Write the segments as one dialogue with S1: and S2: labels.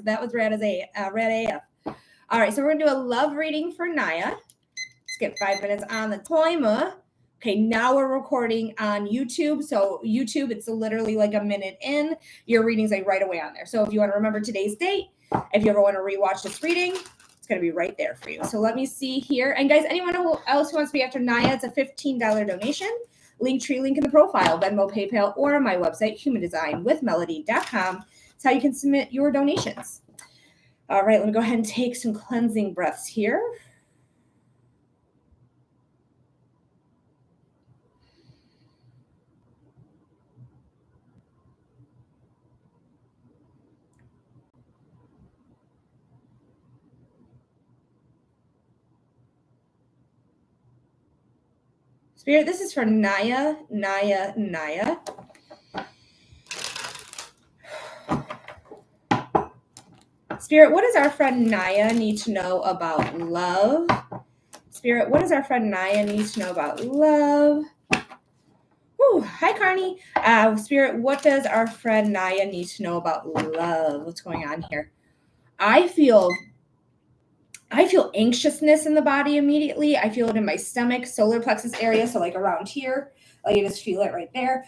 S1: That was rad AF. All right, so we're going to do a love reading for Naya. Let's get 5 minutes on the timer. Okay, now we're recording on YouTube. So YouTube, it's literally like a minute in. Your reading's like right away on there. So if you want to remember today's date, if you ever want to rewatch this reading, it's going to be right there for you. So let me see here. And guys, anyone else who wants to be after Naya, it's a $15 donation. Linktree link in the profile, Venmo, PayPal, or my website, humandesignwithmelody.com. That's how you can submit your donations. All right, let me go ahead and take some cleansing breaths here. Spirit, this is for Naya. Spirit, what does our friend Naya need to know about love? Spirit, what does our friend Naya need to know about love? Ooh, hi, Carney. Spirit, what does our friend Naya need to know about love? What's going on here? I feel anxiousness in the body immediately. I feel it in my stomach, solar plexus area. So like around here, like you just feel it right there.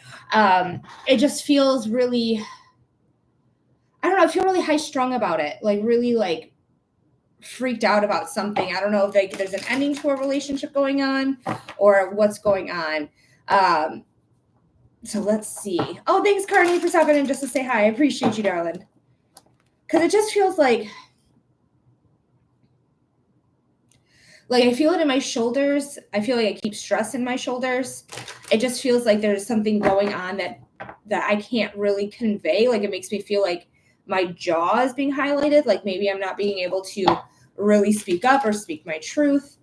S1: It just feels really, I don't know. I feel really high strung about it. Like really like freaked out about something. I don't know if like there's an ending to a relationship going on or what's going on. So let's see. Oh, thanks, Carney, for stopping in just to say hi. I appreciate you, darling. Because it just feels like I feel it in my shoulders. I feel like I keep stress in my shoulders. It just feels like there's something going on that I can't really convey. Like it makes me feel like my jaw is being highlighted. Like maybe I'm not being able to really speak up or speak my truth.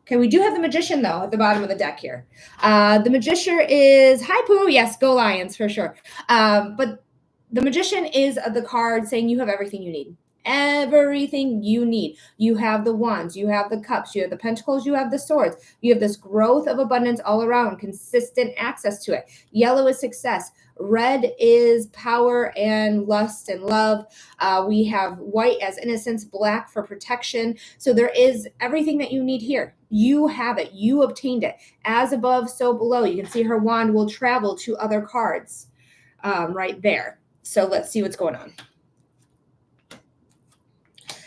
S1: Okay, we do have the Magician, though, at the bottom of the deck here. The Magician is, hi, Pooh. Yes, go Lions, for sure. But the Magician is the card saying you have everything you need. Everything you need. You have the wands, you have the cups, you have the pentacles, you have the swords. You have this growth of abundance all around, consistent access to it. Yellow is success. Red is power and lust and love. We have white as innocence, black for protection. So there is everything that you need here. You have it. You obtained it. As above, so below. You can see her wand will travel to other cards right there. So let's see what's going on.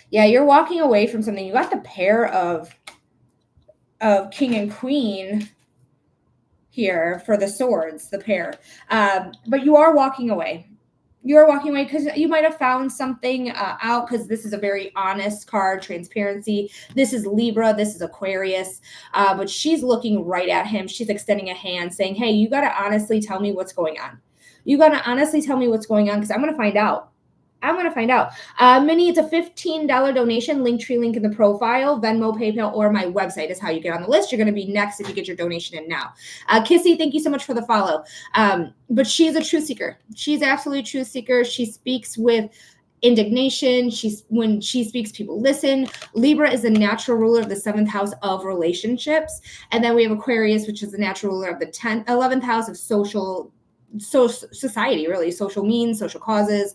S1: Yeah, you're walking away from something. You got the pair of king and queen here for the swords, the pair. But you are walking away. You're walking away because you might have found something out, because this is a very honest card, transparency. This is Libra. This is Aquarius. But she's looking right at him. She's extending a hand saying, hey, you got to honestly tell me what's going on. You got to honestly tell me what's going on, because I'm going to find out. Minnie, it's a $15 donation. Linktree link in the profile. Venmo, PayPal, or my website is how you get on the list. You're going to be next if you get your donation in now. Kissy, thank you so much for the follow. But she's a truth seeker. She's absolutely a truth seeker. She speaks with indignation. When she speaks, people listen. Libra is the natural ruler of the 7th house of relationships. And then we have Aquarius, which is the natural ruler of the 11th house of society, really, social means, social causes,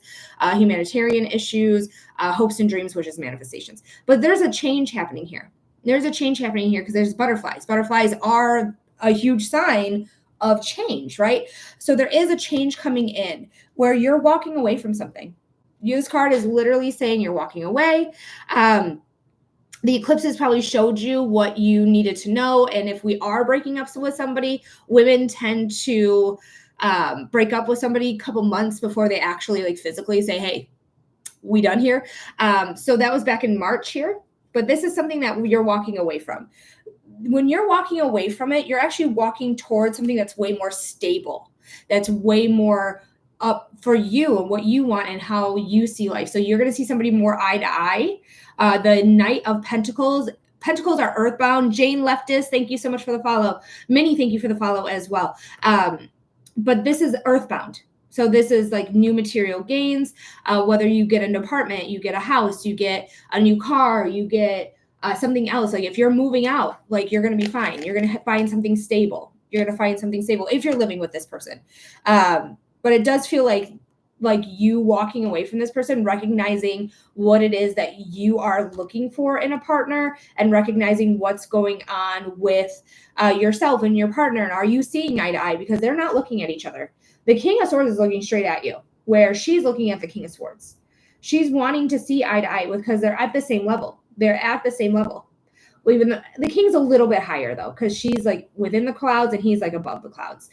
S1: humanitarian issues, hopes and dreams, which is manifestations. But there's a change happening here. Because there's butterflies. Butterflies are a huge sign of change, right? So there is a change coming in where you're walking away from something. This card is literally saying you're walking away. The eclipses probably showed you what you needed to know. And if we are breaking up with somebody, women tend to break up with somebody a couple months before they actually like physically say, hey, we done here. So that was back in March here, but this is something that you're walking away from. When you're walking away from it, you're actually walking towards something that's way more stable, that's way more up for you and what you want and how you see life. So you're going to see somebody more eye to eye. The Knight of Pentacles are earthbound. Jane Leftist, thank you so much for the follow. Minnie, thank you for the follow as well. But this is earthbound. So this is like new material gains, whether you get an apartment, you get a house, you get a new car, you get something else. Like if you're moving out, like you're going to be fine. You're going to find something stable. If you're living with this person. But it does feel like like you walking away from this person, recognizing what it is that you are looking for in a partner, and recognizing what's going on with yourself and your partner. And are you seeing eye to eye? Because they're not looking at each other. The King of Swords is looking straight at you, where she's looking at the King of Swords. She's wanting to see eye to eye because they're at the same level. They're at the same level. Well, even the King's a little bit higher though, because she's like within the clouds and he's like above the clouds.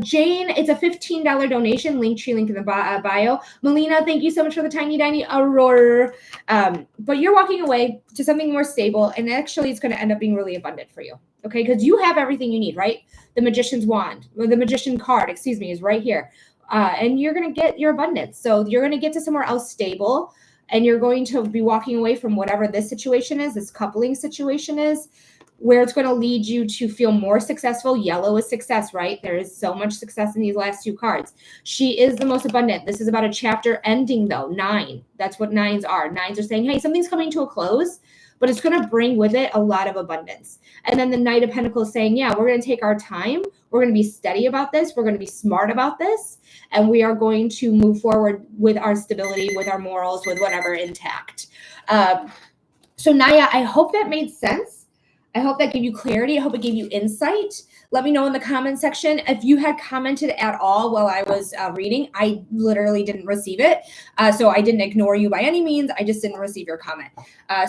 S1: Jane, it's a $15 donation. Linktree link in the bio. Melina, thank you so much for the tiny aurora. But you're walking away to something more stable, and actually it's going to end up being really abundant for you. Okay, because you have everything you need, right? The Magician's wand, or the Magician card, excuse me, is right here. And you're going to get your abundance. So you're going to get to somewhere else stable, and you're going to be walking away from whatever this situation is, this coupling situation is, where it's going to lead you to feel more successful. Yellow is success, right? There is so much success in these last two cards. She is the most abundant. This is about a chapter ending though. 9. That's what 9s are. 9s are saying, hey, something's coming to a close, but it's going to bring with it a lot of abundance. And then the Knight of Pentacles saying, yeah, we're going to take our time. We're going to be steady about this. We're going to be smart about this. And we are going to move forward with our stability, with our morals, with whatever intact. So Naya, I hope that made sense. I hope that gave you clarity. I hope it gave you insight. Let me know in the comment section if you had commented at all while I was reading. I literally didn't receive it. So I didn't ignore you by any means. I just didn't receive your comment.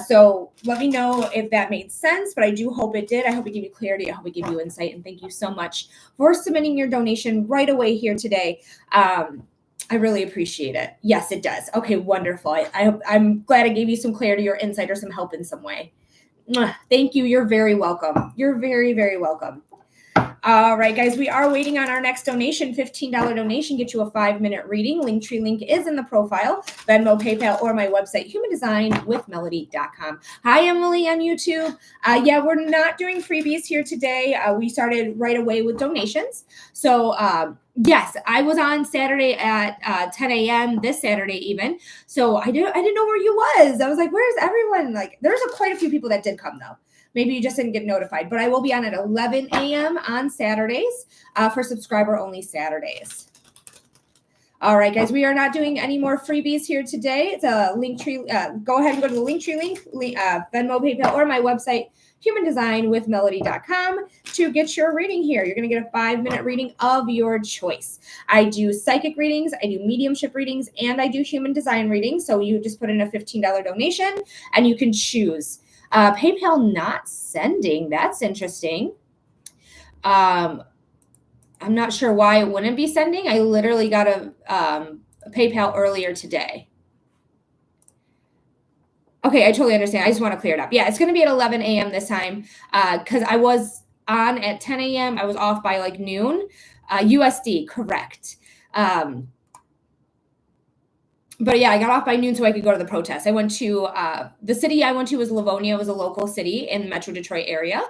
S1: So let me know if that made sense, but I do hope it did. I hope it gave you clarity. I hope it gave you insight. And thank you so much for submitting your donation right away here today. I really appreciate it. Yes, it does. Okay, wonderful. I'm glad I gave you some clarity or insight or some help in some way. Thank you. You're very welcome. You're very, very welcome. All right, guys, we are waiting on our next donation. $15 donation gets you a 5-minute reading. Linktree link is in the profile, Venmo, PayPal, or my website, humandesignwithmelody.com. Hi, Emily on YouTube. Yeah, we're not doing freebies here today. We started right away with donations. So, yes, I was on Saturday at 10 a.m. this Saturday even. So I didn't know where you was. I was like, where's everyone? Like, there's quite a few people that did come though. Maybe you just didn't get notified, but I will be on at 11 a.m. on Saturdays for subscriber-only Saturdays. All right, guys, we are not doing any more freebies here today. It's a Linktree. Go ahead and go to the Linktree link, Venmo, PayPal, or my website, humandesignwithmelody.com, to get your reading here. You're going to get a 5-minute reading of your choice. I do psychic readings, I do mediumship readings, and I do human design readings. So you just put in a $15 donation, and you can choose. PayPal not sending. That's interesting. I'm not sure why it wouldn't be sending. I literally got a PayPal earlier today. Okay, I totally understand. I just want to clear it up. Yeah, it's going to be at 11 a.m. this time because I was on at 10 a.m. I was off by like noon. USD, correct. But yeah, I got off by noon so I could go to the protest. I went to the city I went to was Livonia. It was a local city in the Metro Detroit area.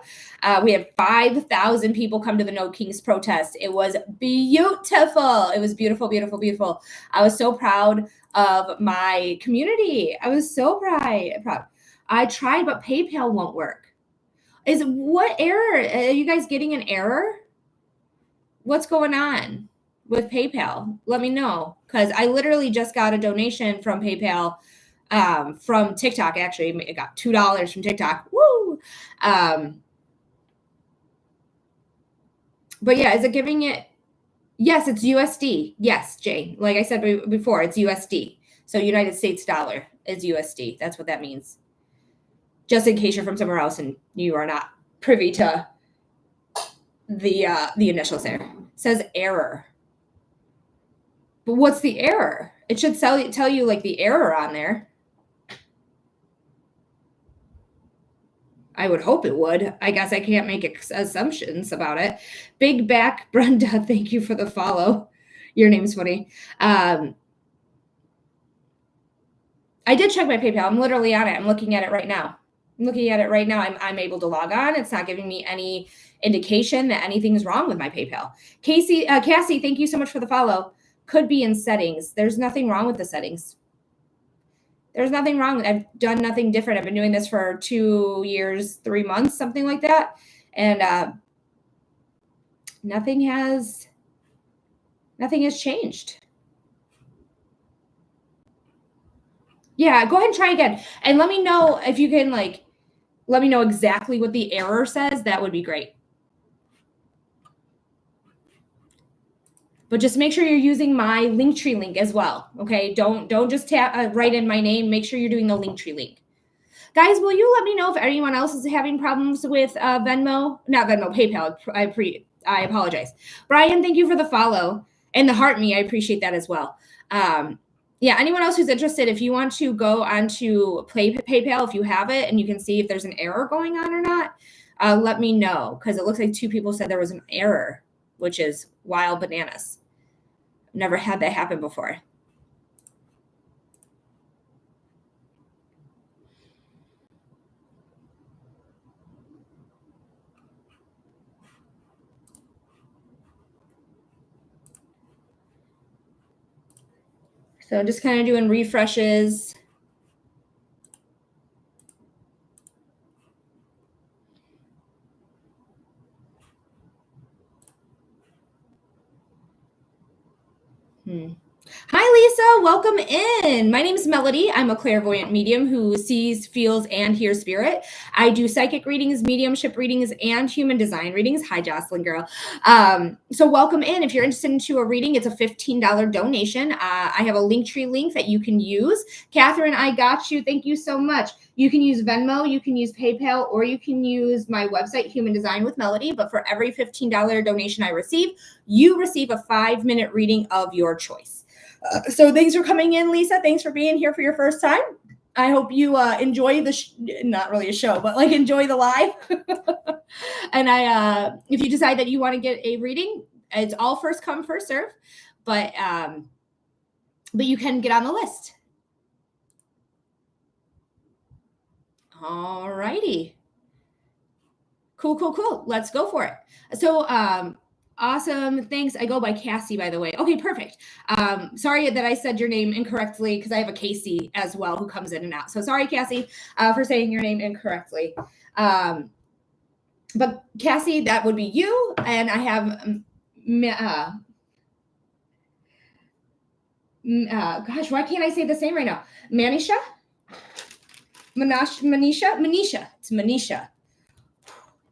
S1: We had 5,000 people come to the No Kings protest. It was beautiful. It was beautiful, beautiful, beautiful. I was so proud of my community. I was so proud. I tried, but PayPal won't work. What error? Are you guys getting an error? What's going on with PayPal? Let me know, because I literally just got a donation from PayPal, from TikTok. Actually, I got $2 from TikTok. Woo! But yeah, is it giving it? Yes, it's USD. Yes, Jay. Like I said before, it's USD. So United States dollar is USD. That's what that means. Just in case you're from somewhere else and you are not privy to the initials there. It says error. But what's the error? It should tell you like the error on there. I would hope it would. I guess I can't make assumptions about it. Big Back Brenda, thank you for the follow. Your name's funny. I did check my PayPal. I'm literally on it. I'm looking at it right now. I'm able to log on. It's not giving me any indication that anything's wrong with my PayPal. Cassie, thank you so much for the follow. Could be in settings. There's nothing wrong with the settings. There's nothing wrong. I've done nothing different. I've been doing this for 2 years, 3 months, something like that. And nothing has changed. Yeah, go ahead and try again. And let me know if you can, like, let me know exactly what the error says. That would be great. But just make sure you're using my Linktree link as well. Okay, don't just write in my name. Make sure you're doing the Linktree link. Guys, will you let me know if anyone else is having problems with Venmo? Not Venmo, PayPal. I apologize. Brian, thank you for the follow and the heart me. I appreciate that as well. Yeah, anyone else who's interested, if you want to go onto PayPal, if you have it, and you can see if there's an error going on or not, let me know, because it looks like 2 people said there was an error, which is wild bananas. Never had that happen before. So just kind of doing refreshes. Hi, Lisa. Welcome in. My name is Melody. I'm a clairvoyant medium who sees, feels, and hears spirit. I do psychic readings, mediumship readings, and human design readings. Hi, Jocelyn girl. So welcome in. If you're interested into a reading, it's a $15 donation. I have a Linktree link that you can use. Catherine, I got you. Thank you so much. You can use Venmo, you can use PayPal, or you can use my website, Human Design with Melody. But for every $15 donation I receive, you receive a 5-minute reading of your choice. So thanks for coming in, Lisa. Thanks for being here for your first time. I hope you enjoy the not really a show, but like enjoy the live. And if you decide that you want to get a reading, it's all first come, first serve. But you can get on the list. All righty. Cool. Let's go for it. So awesome. Thanks. I go by Cassie, by the way. Okay, perfect. Sorry that I said your name incorrectly, because I have a Casey as well who comes in and out. So sorry, Cassie, for saying your name incorrectly. But Cassie, that would be you. And I have, gosh, why can't I say the same right now? Manisha? Manisha. It's Manisha.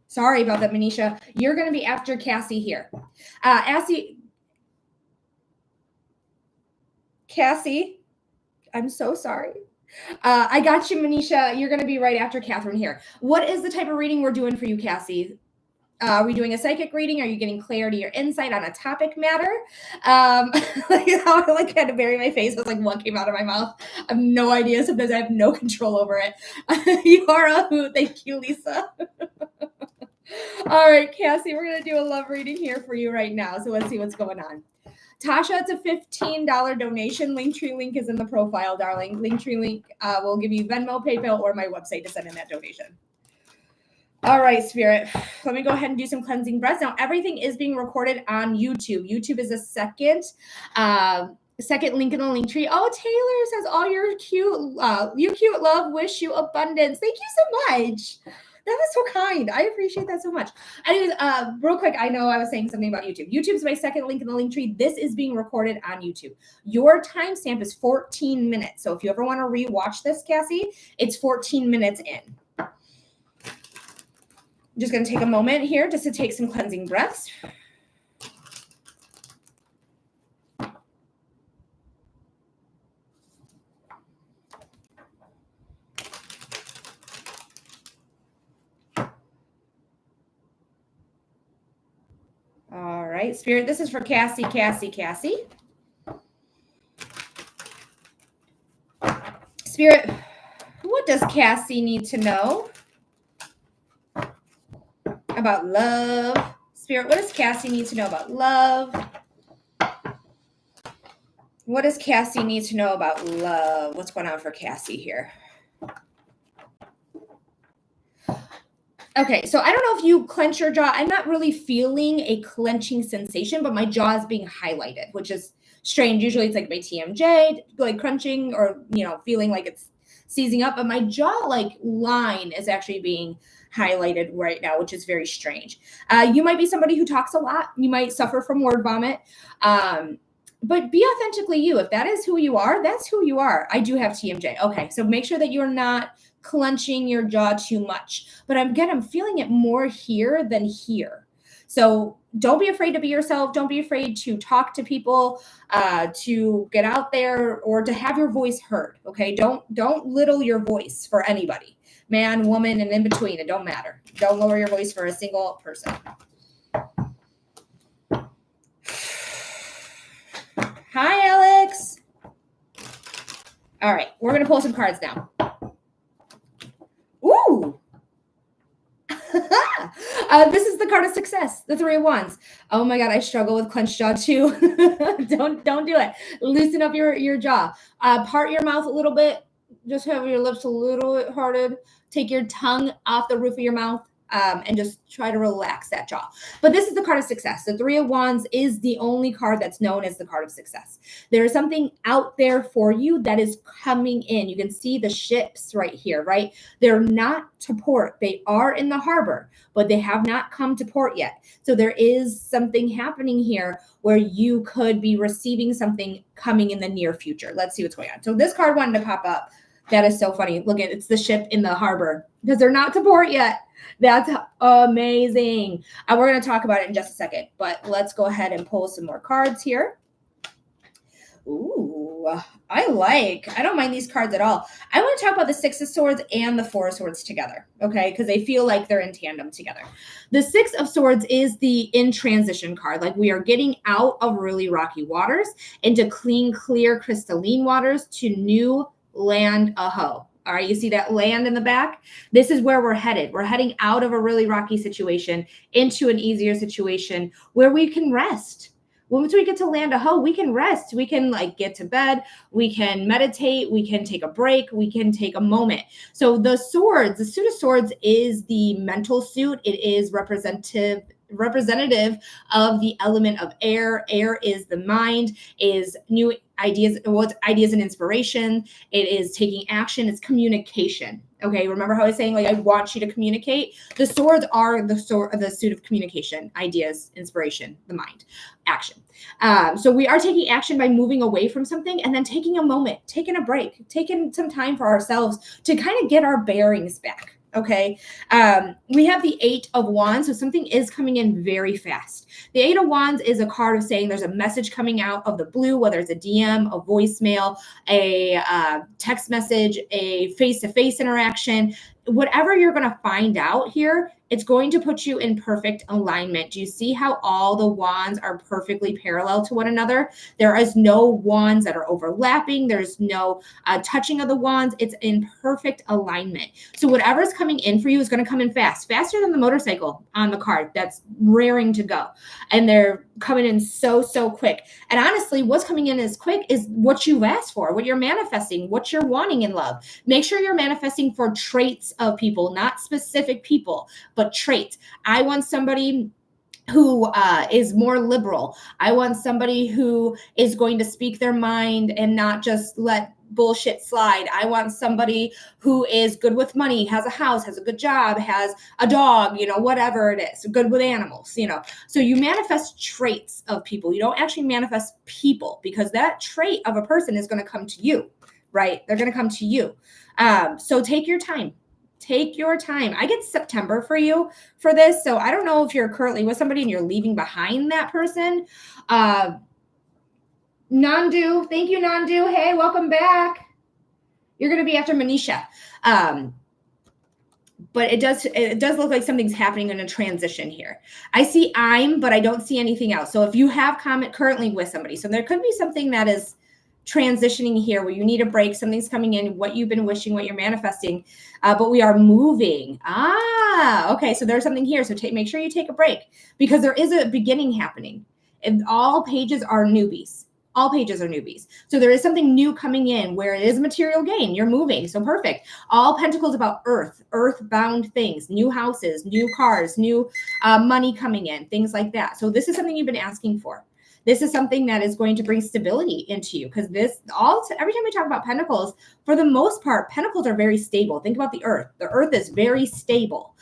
S1: Sorry about that, Manisha. You're going to be after Cassie here. Cassie, I'm so sorry. I got you, Manisha. You're going to be right after Catherine here. What is the type of reading we're doing for you, Cassie? Are we doing a psychic reading? Are you getting clarity or insight on a topic matter? Like how I like had to bury my face. I was like, what came out of my mouth? I have no idea. Sometimes I have no control over it. Yara, thank you, Lisa. All right, Cassie, we're going to do a love reading here for you right now. So let's see what's going on. Tasha, it's a $15 donation. Linktree link is in the profile, darling. Linktree link will give you Venmo, PayPal, or my website to send in that donation. All right, Spirit. Let me go ahead and do some cleansing breaths. Now, everything is being recorded on YouTube. YouTube is a second link in the link tree. Oh, Taylor says, all your you cute love, wish you abundance. Thank you so much. That is so kind. I appreciate that so much. Anyways, real quick, I know I was saying something about YouTube. YouTube's my second link in the link tree. This is being recorded on YouTube. Your timestamp is 14 minutes. So if you ever want to rewatch this, Cassie, it's 14 minutes in. I'm just going to take a moment here just to take some cleansing breaths. All right, Spirit, this is for Cassie. Spirit, what does Cassie need to know about love? Spirit, what does Cassie need to know about love? What does Cassie need to know about love? What's going on for Cassie here? Okay, so I don't know if you clench your jaw. I'm not really feeling a clenching sensation, but my jaw is being highlighted, which is strange. Usually it's like my TMJ, like crunching or, feeling like it's seizing up. But my jaw line is actually being highlighted right now, which is very strange. You might be somebody who talks a lot. You might suffer from word vomit. but be authentically you. If that is who you are, that's who you are. I do have TMJ. Okay, so make sure that you're not clenching your jaw too much. But I'm feeling it more here than here. So don't be afraid to be yourself. Don't be afraid to talk to people, to get out there, or to have your voice heard. Okay, don't little your voice for anybody, man, woman, and in between. It don't matter. Don't lower your voice for a single person. Hi, Alex. All right, we're gonna pull some cards now. Ooh. This is the card of success, the Three of Wands. Oh my God, I struggle with clenched jaw too. don't do it. Loosen up your jaw. Part your mouth a little bit. Just have your lips a little bit parted. Take your tongue off the roof of your mouth. And just try to relax that jaw. But this is the card of success. The Three of Wands is the only card that's known as the card of success. There is something out there for you that is coming in. You can see the ships right here, right? They're not to port. They are in the harbor, but they have not come to port yet. So there is something happening here where you could be receiving something coming in the near future. Let's see what's going on. So this card wanted to pop up. That is so funny. Look at it's the ship in the harbor because they're not to port yet. That's amazing. We're going to talk about it in just a second, but let's go ahead and pull some more cards here. Ooh, I don't mind these cards at all. I want to talk about the Six of Swords and the Four of Swords together, okay? Because they feel like they're in tandem together. The Six of Swords is the in transition card. Like we are getting out of really rocky waters into clean, clear, crystalline waters to new land aho. All right, you see that land in the back? This is where we're headed. We're heading out of a really rocky situation into an easier situation where we can rest. Once we get to land aho, we can rest. We can like get to bed. We can meditate. We can take a break. We can take a moment. So the swords, the suit of swords is the mental suit. It is representative of the element of air. Air is the mind, is new ideas, ideas and inspiration. It is taking action. It's communication. Okay, remember how I was saying, like, I want you to communicate? The swords are the suit of communication, ideas, inspiration, the mind, action. So we are taking action by moving away from something and then taking a moment, taking a break, taking some time for ourselves to kind of get our bearings back. Okay. We have the Eight of Wands. So something is coming in very fast. The Eight of Wands is a card of saying there's a message coming out of the blue, whether it's a DM, a voicemail, a text message, a face-to-face interaction, whatever you're going to find out here, it's going to put you in perfect alignment. Do you see how all the wands are perfectly parallel to one another? There is no wands that are overlapping. There's no touching of the wands. It's in perfect alignment. So whatever's coming in for you is going to come in fast, faster than the motorcycle on the card that's raring to go. And they're coming in so quick. And honestly, what's coming in as quick is what you've asked for, what you're manifesting, what you're wanting in love. Make sure you're manifesting for traits of people, not specific people, but traits. I want somebody who is more liberal. I want somebody who is going to speak their mind and not just let bullshit slide. I want somebody who is good with money, has a house, has a good job, has a dog, whatever it is, good with animals, So you manifest traits of people. You don't actually manifest people because that trait of a person is going to come to you, right? They're going to come to you. So take your time. Take your time. I get September for you for this. So I don't know if you're currently with somebody and you're leaving behind that person. Nandu, thank you, Nandu. Hey, welcome back. You're going to be after Manisha. But it does look like something's happening in a transition here. I see but I don't see anything else. So if you have comment currently with somebody, so there could be something that is transitioning here where you need a break, something's coming in, what you've been wishing, what you're manifesting, but we are moving. Okay, so there's something here. So make sure you take a break because there is a beginning happening. And all pages are newbies. All pages are newbies. So there is something new coming in where it is material gain. You're moving. So perfect. All Pentacles about earthbound things, new houses, new cars, new money coming in, things like that. So this is something you've been asking for. This is something that is going to bring stability into you, because every time we talk about pentacles, for the most part, pentacles are very stable. Think about the earth. The earth is very stable.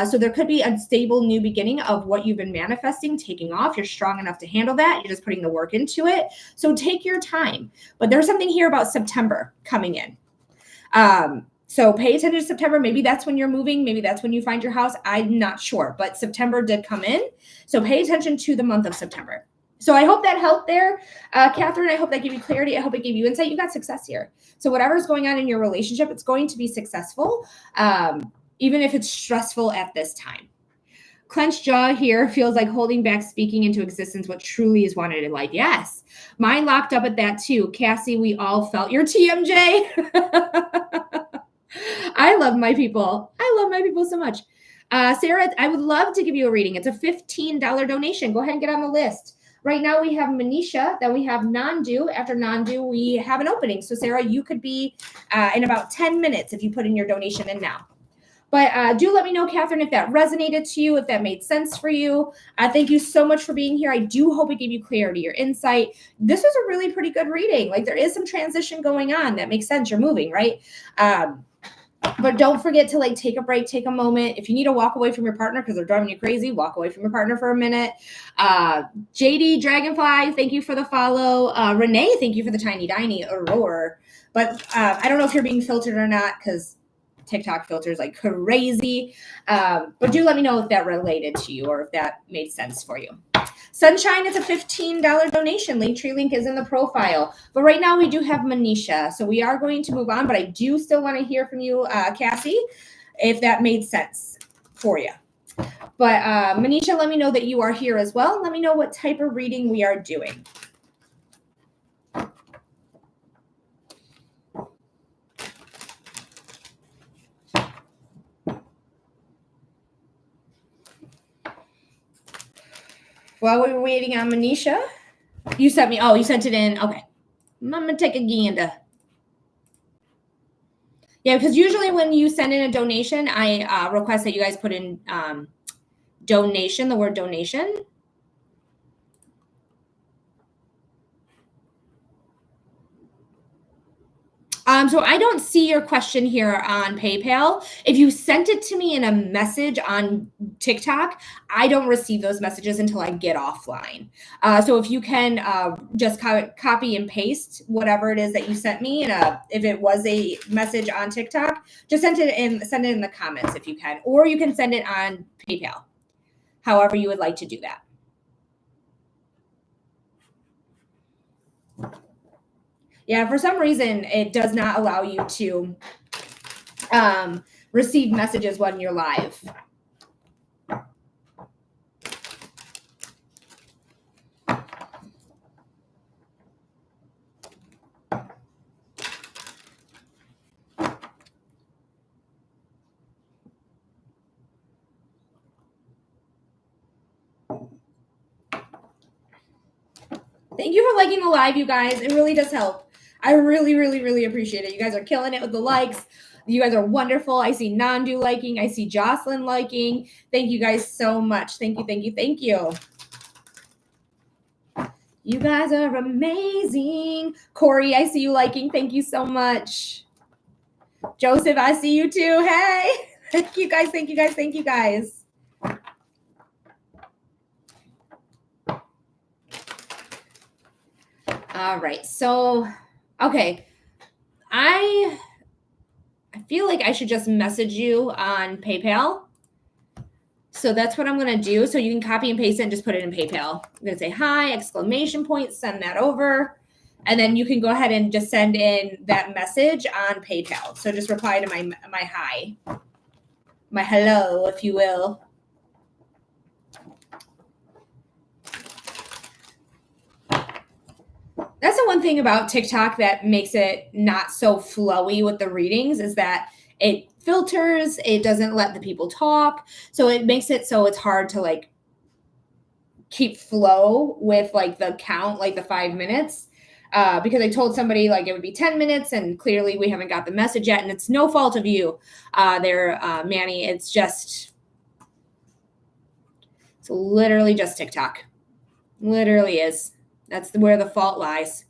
S1: So there could be a stable new beginning of what you've been manifesting taking off. You're strong enough to handle that. You're just putting the work into it. So take your time. But there's something here about September coming in. So pay attention to September. Maybe that's when you're moving. Maybe that's when you find your house. I'm not sure, but September did come in. So pay attention to the month of September. So I hope that helped there, Catherine. I hope that gave you clarity. I hope it gave you insight. You got success here. So whatever's going on in your relationship, it's going to be successful, even if it's stressful at this time. Clenched jaw here feels like holding back speaking into existence what truly is wanted in life. Yes, mine locked up at that too. Cassie, we all felt your TMJ. I love my people. I love my people so much. Sarah, I would love to give you a reading. It's a $15 donation. Go ahead and get on the list. Right now we have Manisha, then we have Nandu. After Nandu, we have an opening. So Sarah, you could be in about 10 minutes if you put in your donation in now. But do let me know, Catherine, if that resonated to you, if that made sense for you. Thank you so much for being here. I do hope it gave you clarity or insight. This was a really pretty good reading. Like, there is some transition going on. That makes sense. You're moving, right? But don't forget to like take a break, take a moment. If you need to walk away from your partner because they're driving you crazy, walk away from your partner for a minute. JD Dragonfly, thank you for the follow. Renee, thank you for the tiny diny aurora. But I don't know if you're being filtered or not because TikTok filters like crazy. But do let me know if that related to you or if that made sense for you. Sunshine is a $15 donation. Linktree link is in the profile. But right now we do have Manisha. So we are going to move on, but I do still want to hear from you, Cassie, if that made sense for you. But Manisha, let me know that you are here as well. Let me know what type of reading we are doing. While we were waiting on Manisha, you sent it in. Okay. I'm going to take a gander. Yeah, because usually when you send in a donation, I request that you guys put in donation, the word donation. So I don't see your question here on PayPal. If you sent it to me in a message on TikTok, I don't receive those messages until I get offline. So if you can just copy and paste whatever it is that you sent me, and if it was a message on TikTok, just send it in the comments if you can, or you can send it on PayPal, however you would like to do that. Yeah, for some reason, it does not allow you to receive messages when you're live. Thank you for liking the live, you guys. It really does help. I really, really, really appreciate it. You guys are killing it with the likes. You guys are wonderful. I see Nandu liking. I see Jocelyn liking. Thank you guys so much. Thank you, thank you, thank you. You guys are amazing. Corey, I see you liking. Thank you so much. Joseph, I see you too. Hey. Thank you guys, thank you guys, thank you guys. All right, so, okay. I feel like I should just message you on PayPal. So that's what I'm going to do. So you can copy and paste it and just put it in PayPal. I'm going to say hi, exclamation point, send that over. And then you can go ahead and just send in that message on PayPal. So just reply to my hi, my hello, if you will. That's the one thing about TikTok that makes it not so flowy with the readings is that it filters, it doesn't let the people talk. So it makes it so it's hard to like keep flow with like the count, like the 5 minutes. Because I told somebody like it would be 10 minutes and clearly we haven't got the message yet. And it's no fault of you there, Manny. It's literally just TikTok. Literally is. That's where the fault lies.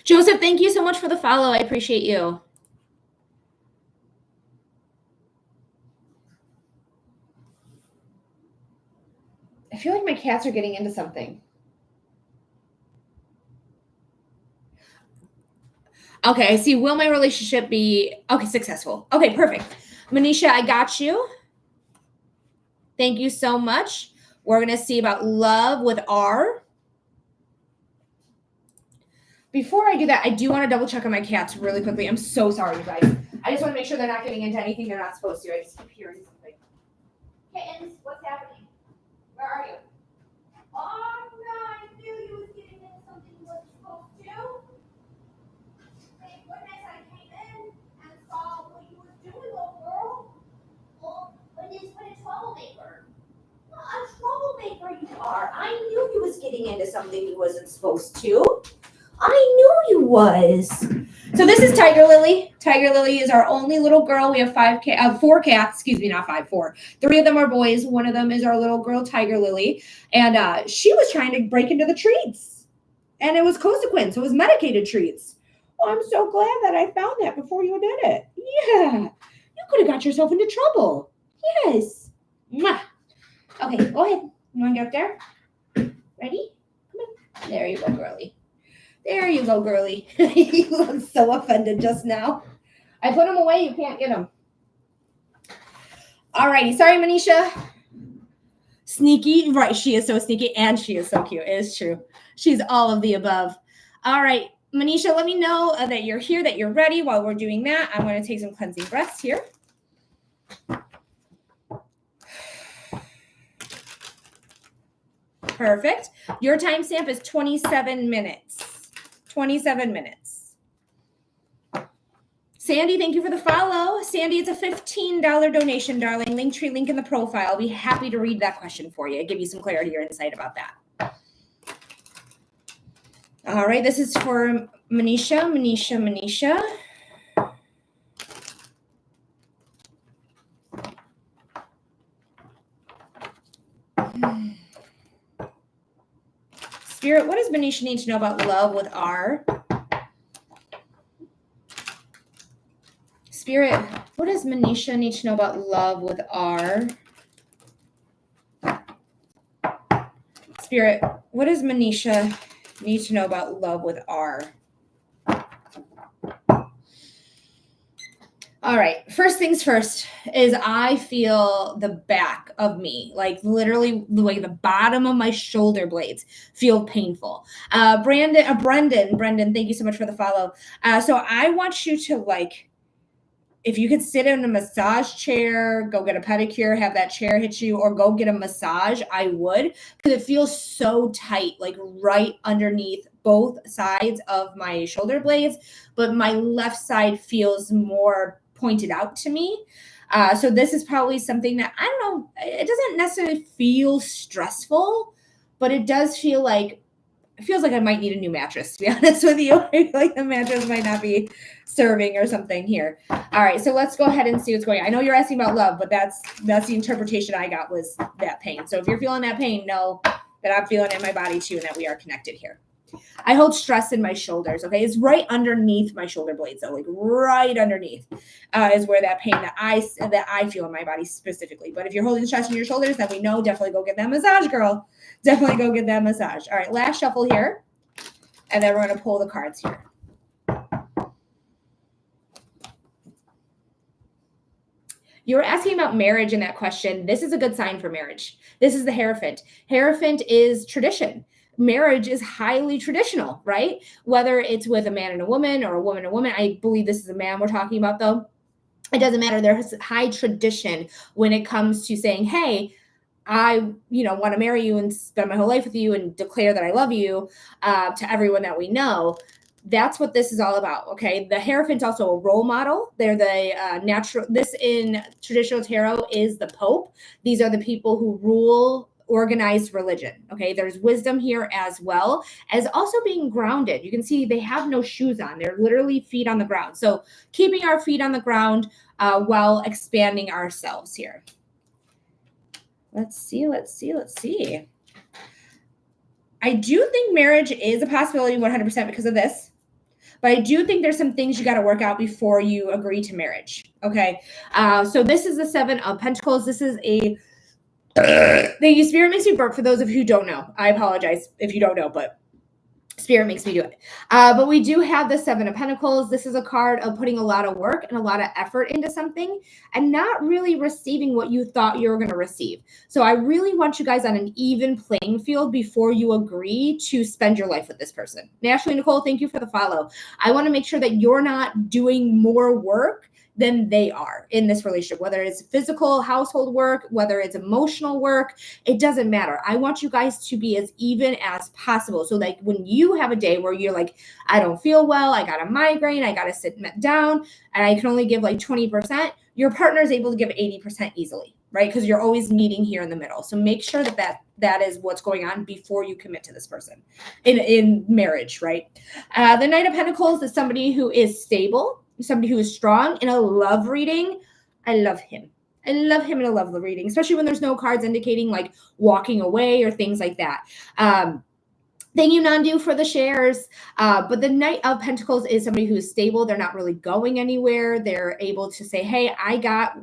S1: Joseph, thank you so much for the follow. I appreciate you. I feel like my cats are getting into something. Okay, I see. Will my relationship be successful? Okay, perfect. Manisha, I got you. Thank you so much. We're going to see about love with R. Before I do that, I do want to double check on my cats really quickly. I'm so sorry, you guys. I just want to make sure they're not getting into anything they're not supposed to. I just keep hearing something. Kittens, what's happening? Where are you? Oh, no, I knew you was getting into something you wasn't supposed to. Thank goodness I came in and saw what you was doing, little girl. Well, what is a troublemaker? Well, a troublemaker you are. I knew you was getting into something you wasn't supposed to. I knew you was. So this is Tiger Lily. Tiger Lily is our only little girl. We have four cats. Excuse me, not five, four. Three of them are boys. One of them is our little girl, Tiger Lily. And she was trying to break into the treats. And it was consequence. It was medicated treats. Oh, I'm so glad that I found that before you did it. Yeah. You could have got yourself into trouble. Yes. Mwah. Okay, go ahead. You want to get up there? Ready? Come on. There you go, girlie. There you go, girlie. You look so offended just now. I put them away. You can't get them. All righty. Sorry, Manisha. Sneaky. Right. She is so sneaky and she is so cute. It is true. She's all of the above. All right. Manisha, let me know that you're here, that you're ready. While we're doing that, I'm going to take some cleansing breaths here. Perfect. Your timestamp is 27 minutes. 27 minutes. Sandy, thank you for the follow. Sandy, it's a $15 donation, darling. Linktree link in the profile. I'll be happy to read that question for you. Give you some clarity or insight about that. All right, this is for Manisha. Spirit, what does Manisha need to know about love with R? Spirit, what does Manisha need to know about love with R? Spirit, what does Manisha need to know about love with R? All right. First things first is I feel the back of me, like literally the way the bottom of my shoulder blades feel painful. Brendan, thank you so much for the follow. So I want you to if you could sit in a massage chair, go get a pedicure, have that chair hit you, or go get a massage, I would, because it feels so tight, like right underneath both sides of my shoulder blades, but my left side feels more pointed out to me. So this is probably something that, I don't know, it doesn't necessarily feel stressful, but it does feel like, it feels like I might need a new mattress, to be honest with you. I feel like the mattress might not be serving or something here. All right, so let's go ahead and see what's going on. I know you're asking about love, but that's the interpretation I got was that pain. So if you're feeling that pain, know that I'm feeling it in my body too, and that we are connected here. I hold stress in my shoulders, okay? It's right underneath my shoulder blades, though, like right underneath is where that pain that I feel in my body specifically. But if you're holding stress in your shoulders, then we know definitely go get that massage, girl. Definitely go get that massage. All right, last shuffle here, and then we're going to pull the cards here. You were asking about marriage in that question. This is a good sign for marriage. This is the Hierophant. Hierophant is tradition. Marriage is highly traditional, right? Whether it's with a man and a woman or a woman and a woman. I believe this is a man we're talking about, though. It doesn't matter. There's high tradition when it comes to saying, hey, I, want to marry you and spend my whole life with you and declare that I love you to everyone that we know. That's what this is all about, okay? The Hierophant's also a role model. They're the natural, this in traditional tarot is the Pope. These are the people who rule organized religion. Okay, there's wisdom here as well as also being grounded. You can see they have no shoes on. They're literally feet on the ground. So keeping our feet on the ground while expanding ourselves here. Let's see. I do think marriage is a possibility 100% because of this. But I do think there's some things you got to work out before you agree to marriage. Okay. So this is the Seven of Pentacles. This is a the Spirit makes me burp for those of you who don't know. I apologize if you don't know, but Spirit makes me do it. But we do have the Seven of Pentacles. This is a card of putting a lot of work and a lot of effort into something and not really receiving what you thought you were going to receive. So I really want you guys on an even playing field before you agree to spend your life with this person. Ashley Nicole, thank you for the follow. I want to make sure that you're not doing more work than they are in this relationship, whether it's physical household work, whether it's emotional work, it doesn't matter. I want you guys to be as even as possible. So like when you have a day where you're like, I don't feel well, I got a migraine, I got to sit down and I can only give like 20%, your partner is able to give 80% easily, right? Because you're always meeting here in the middle. So make sure that is what's going on before you commit to this person in marriage, right? The Knight of Pentacles is somebody who is stable, somebody who is strong in a love reading. I love him. I love him in a love reading, especially when there's no cards indicating like walking away or things like that. Thank you, Nandu, for the shares. But the Knight of Pentacles is somebody who's stable. They're not really going anywhere. They're able to say, hey, I got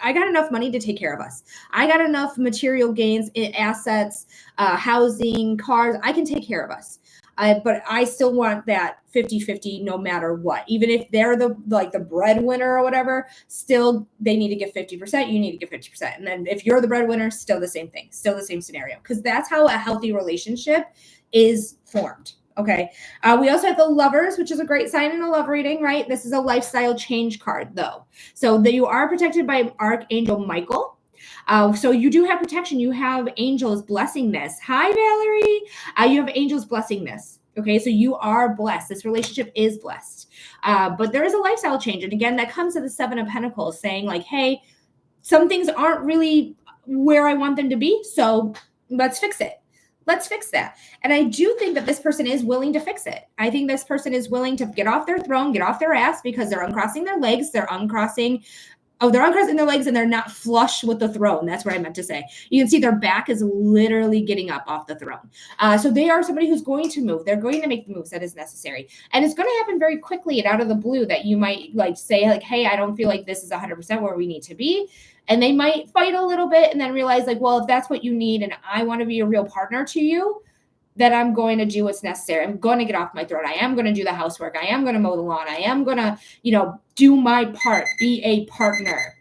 S1: enough money to take care of us. I got enough material gains, assets, housing, cars. I can take care of us. But I still want that 50-50 no matter what. Even if they're the breadwinner or whatever, still they need to give 50%, you need to give 50%. And then if you're the breadwinner, still the same thing, still the same scenario. Because that's how a healthy relationship is formed. Okay. We also have the Lovers, which is a great sign in a love reading, right? This is a lifestyle change card though. So that you are protected by Archangel Michael. So you do have protection. You have angels blessing this. Hi, Valerie. You have angels blessing this. Okay, so you are blessed. This relationship is blessed. But there is a lifestyle change. And again, that comes to the Seven of Pentacles saying like, hey, some things aren't really where I want them to be. So let's fix it. Let's fix that. And I do think that this person is willing to fix it. I think this person is willing to get off their throne, get off their ass because they're uncrossing their legs. They're uncrossing their legs and they're not flush with the throne. That's what I meant to say. You can see their back is literally getting up off the throne. So they are somebody who's going to move. They're going to make the moves that is necessary. And it's going to happen very quickly and out of the blue that you might like say like, hey, I don't feel like this is 100% where we need to be. And they might fight a little bit and then realize like, well, if that's what you need and I want to be a real partner to you, then I'm going to do what's necessary. I'm going to get off my throne. I am going to do the housework. I am going to mow the lawn. I am going to, do my part, be a partner.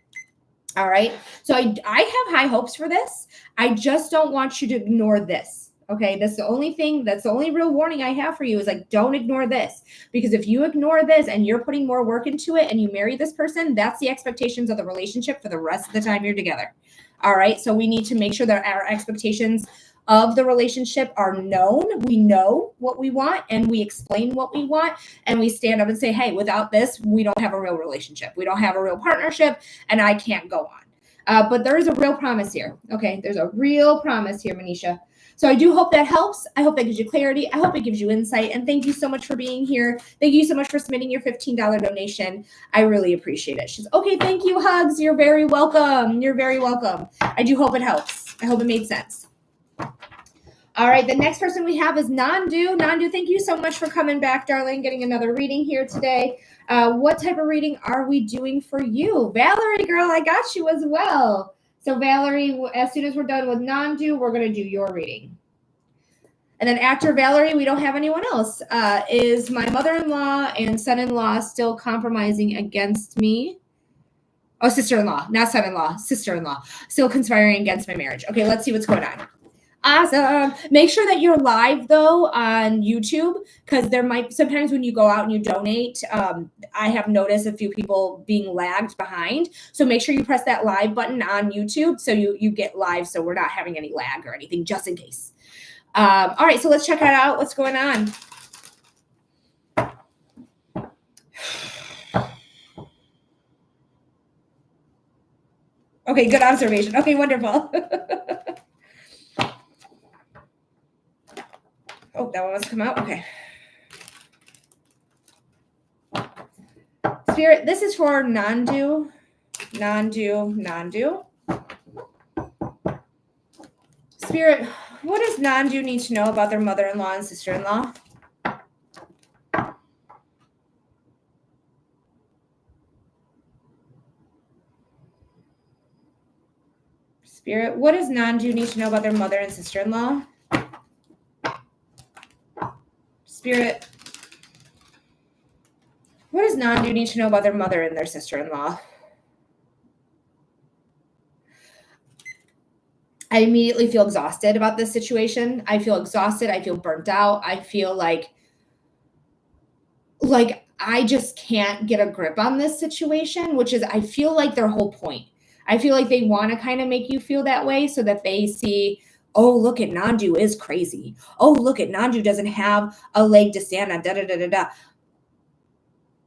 S1: All right. So I have high hopes for this. I just don't want you to ignore this. Okay. That's the only thing. That's the only real warning I have for you is like, don't ignore this, because if you ignore this and you're putting more work into it and you marry this person, that's the expectations of the relationship for the rest of the time you're together. All right. So we need to make sure that our expectations of the relationship are known. We know what we want and we explain what we want and we stand up and say, hey, without this, we don't have a real relationship. We don't have a real partnership and I can't go on. But there is a real promise here. Okay, there's a real promise here, Manisha. So I do hope that helps. I hope that gives you clarity. I hope it gives you insight. And thank you so much for being here. Thank you so much for submitting your $15 donation. I really appreciate it. She's okay. Thank you, Hugs. You're very welcome. You're very welcome. I do hope it helps. I hope it made sense. All right, the next person we have is Nandu. Nandu, thank you so much for coming back, darling, getting another reading here today. What type of reading are we doing for you? Valerie, girl, I got you as well. So Valerie, as soon as we're done with Nandu, we're going to do your reading. And then after Valerie, we don't have anyone else. Is my mother-in-law and son-in-law still compromising against me? Oh, sister-in-law, not son-in-law, sister-in-law, still conspiring against my marriage. Okay, let's see what's going on. Awesome. Make sure that you're live though on YouTube, because there might sometimes when you go out and you donate, I have noticed a few people being lagged behind. So make sure you press that live button on YouTube so you get live, so we're not having any lag or anything, just in case. All right, so let's check it out. What's going on? Okay, good observation. Okay, wonderful. Oh, that one wants to come out? Okay. Spirit, this is for non-do. Spirit, what does non-do need to know about their mother-in-law and sister-in-law? Spirit, what does non-do need to know about their mother and sister-in-law? Spirit, what does non-do need to know about their mother and their sister-in-law? I immediately feel exhausted about this situation. I feel exhausted. I feel burnt out. I feel like I just can't get a grip on this situation, which is, I feel like their whole point. I feel like they want to kind of make you feel that way so that they see, oh, look at Nandu is crazy. Oh, look at Nandu doesn't have a leg to stand on, da da da da da.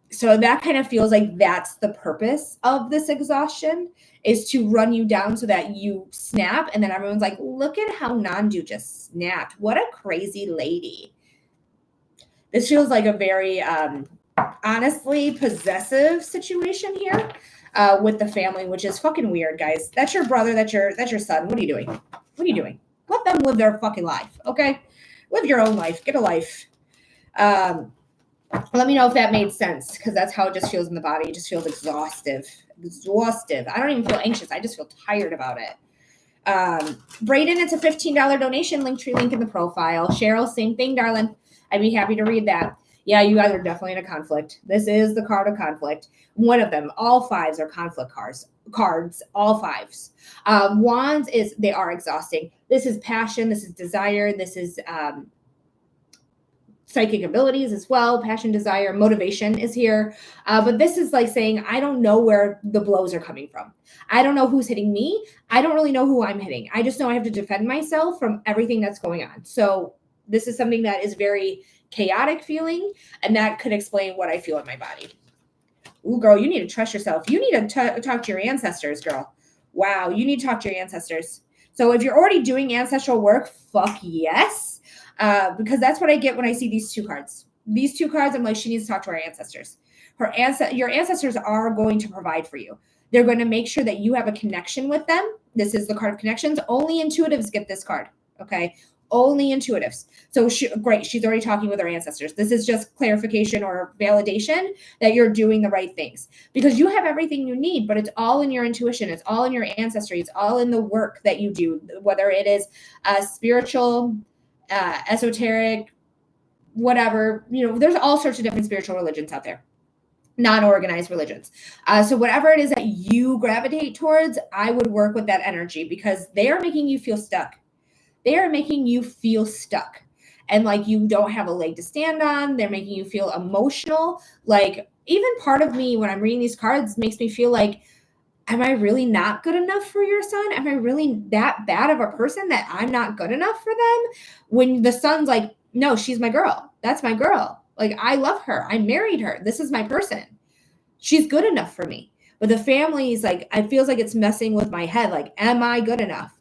S1: So that kind of feels like that's the purpose of this exhaustion, is to run you down so that you snap. And then everyone's like, look at how Nandu just snapped. What a crazy lady. This feels like a very, honestly, possessive situation here with the family, which is fucking weird, guys. That's your brother. That's your son. What are you doing? What are you doing? Let them live their fucking life, okay? Live your own life. Get a life. Let me know if that made sense, because that's how it just feels in the body. It just feels exhaustive. I don't even feel anxious. I just feel tired about it. Brayden, it's a $15 donation. Linktree link in the profile. Cheryl, same thing, darling. I'd be happy to read that. Yeah, you guys are definitely in a conflict. This is the card of conflict. One of them. All fives are conflict cards. All fives. Wands is, they are exhausting. This is passion. This is desire. This is psychic abilities as well. Passion, desire, motivation is here. But this is like saying, I don't know where the blows are coming from. I don't know who's hitting me. I don't really know who I'm hitting. I just know I have to defend myself from everything that's going on. So this is something that is very chaotic feeling, and that could explain what I feel in my body. Ooh, girl, you need to trust yourself. You need to talk to your ancestors, girl. Wow, you need to talk to your ancestors. So if you're already doing ancestral work, fuck yes. Because that's what I get when I see these two cards. These two cards, I'm like, she needs to talk to her ancestors. Your ancestors are going to provide for you. They're going to make sure that you have a connection with them. This is the card of connections. Only intuitives get this card, okay? Only intuitives. So great, she's already talking with her ancestors. This is just clarification or validation that you're doing the right things, because you have everything you need, but it's all in your intuition. It's all in your ancestry. It's all in the work that you do, whether it is spiritual, esoteric, whatever. There's all sorts of different spiritual religions out there, non-organized religions. So whatever it is that you gravitate towards, I would work with that energy, because they are making you feel stuck. They are making you feel stuck and like you don't have a leg to stand on. They're making you feel emotional. Like, even part of me, when I'm reading these cards, makes me feel like, am I really not good enough for your son? Am I really that bad of a person that I'm not good enough for them? When the son's like, no, she's my girl. That's my girl. Like, I love her. I married her. This is my person. She's good enough for me. But the family's like, it feels like it's messing with my head. Like, am I good enough?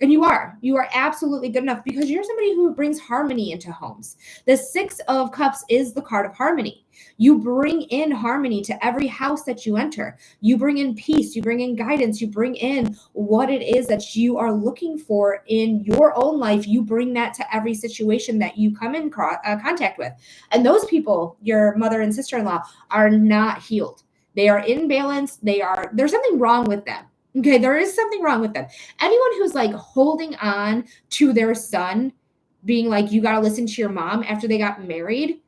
S1: And you are absolutely good enough, because you're somebody who brings harmony into homes. The 6 of Cups is the card of harmony. You bring in harmony to every house that you enter. You bring in peace. You bring in guidance. You bring in what it is that you are looking for in your own life. You bring that to every situation that you come in contact with. And those people, your mother and sister-in-law, are not healed. They are imbalanced. There's something wrong with them. Okay, there is something wrong with them. Anyone who's like holding on to their son, being like, you got to listen to your mom after they got married,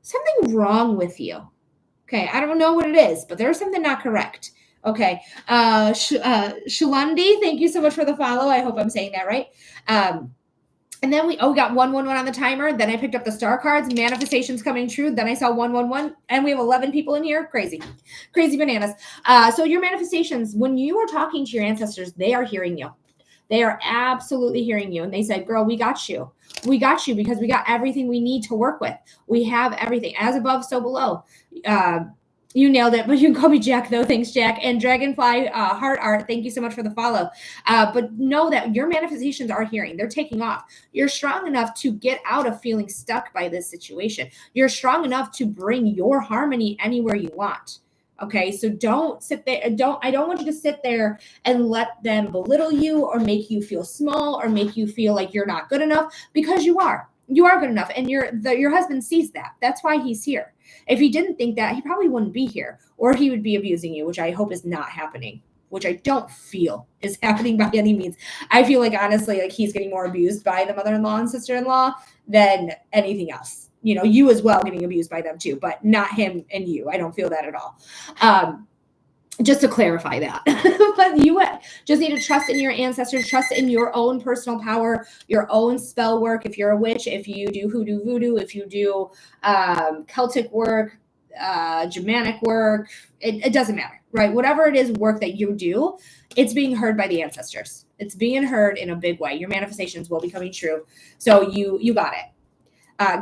S1: something wrong with you. Okay, I don't know what it is, but there's something not correct. Okay, Shalandi, thank you so much for the follow. I hope I'm saying that right. And then we got 111 on the timer. Then I picked up the star cards, manifestations coming true. Then I saw 111, and we have 11 people in here. Crazy bananas. So your manifestations, when you are talking to your ancestors, they are hearing you. They are absolutely hearing you. And they said, girl, we got you. We got you, because we got everything we need to work with. We have everything. As above, so below. You nailed it, but you can call me Jack though. Thanks, Jack. And Dragonfly Heart Art, thank you so much for the follow. But know that your manifestations are hearing. They're taking off. You're strong enough to get out of feeling stuck by this situation. You're strong enough to bring your harmony anywhere you want. Okay, so don't sit there. I don't want you to sit there and let them belittle you or make you feel small or make you feel like you're not good enough, because you are. You are good enough, and your husband sees that. That's why he's here. If he didn't think that, he probably wouldn't be here, or he would be abusing you, which I hope is not happening, which I don't feel is happening by any means. I feel like, honestly, like he's getting more abused by the mother-in-law and sister-in-law than anything else. You know, you as well getting abused by them too, but not him and you. I don't feel that at all. Just to clarify that. But you just need to trust in your ancestors, trust in your own personal power, your own spell work. If you're a witch, if you do hoodoo voodoo, if you do Celtic work, Germanic work, it doesn't matter, right? Whatever it is work that you do, it's being heard by the ancestors. It's being heard in a big way. Your manifestations will be coming true. So you got it.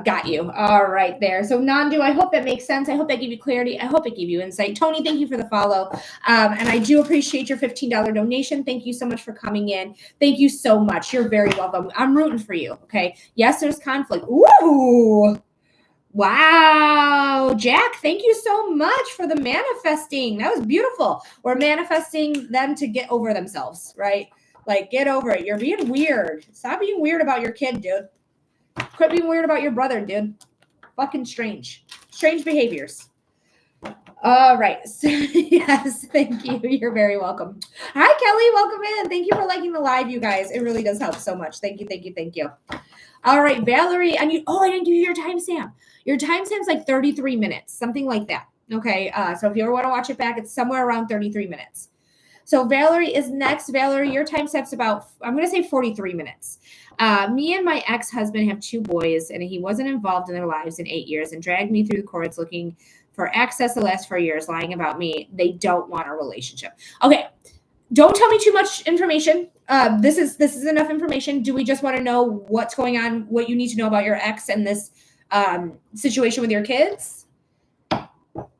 S1: Got you. All right there. So Nandu, I hope that makes sense. I hope that gave you clarity. I hope it gave you insight. Tony, thank you for the follow. And I do appreciate your $15 donation. Thank you so much for coming in. Thank you so much. You're very welcome. I'm rooting for you. Okay. Yes, there's conflict. Ooh. Wow. Jack, thank you so much for the manifesting. That was beautiful. We're manifesting them to get over themselves, right? Like, get over it. You're being weird. Stop being weird about your kid, dude. Quit being weird about your brother, dude. Fucking strange. Strange behaviors. All right. So, yes, thank you. You're very welcome. Hi, Kelly. Welcome in. Thank you for liking the live, you guys. It really does help so much. Thank you, thank you, thank you. All right, Valerie. And I didn't give you your timestamp. Your timestamp's like 33 minutes, something like that. Okay. So if you ever want to watch it back, it's somewhere around 33 minutes. So Valerie is next. Valerie, your timestamp's about, I'm going to say 43 minutes. Me and my ex-husband have 2 boys, and he wasn't involved in their lives in 8 years and dragged me through the courts looking for access the last 4 years, lying about me. They don't want a relationship. Okay. Don't tell me too much information. This is enough information. Do we just want to know what's going on, what you need to know about your ex and this situation with your kids?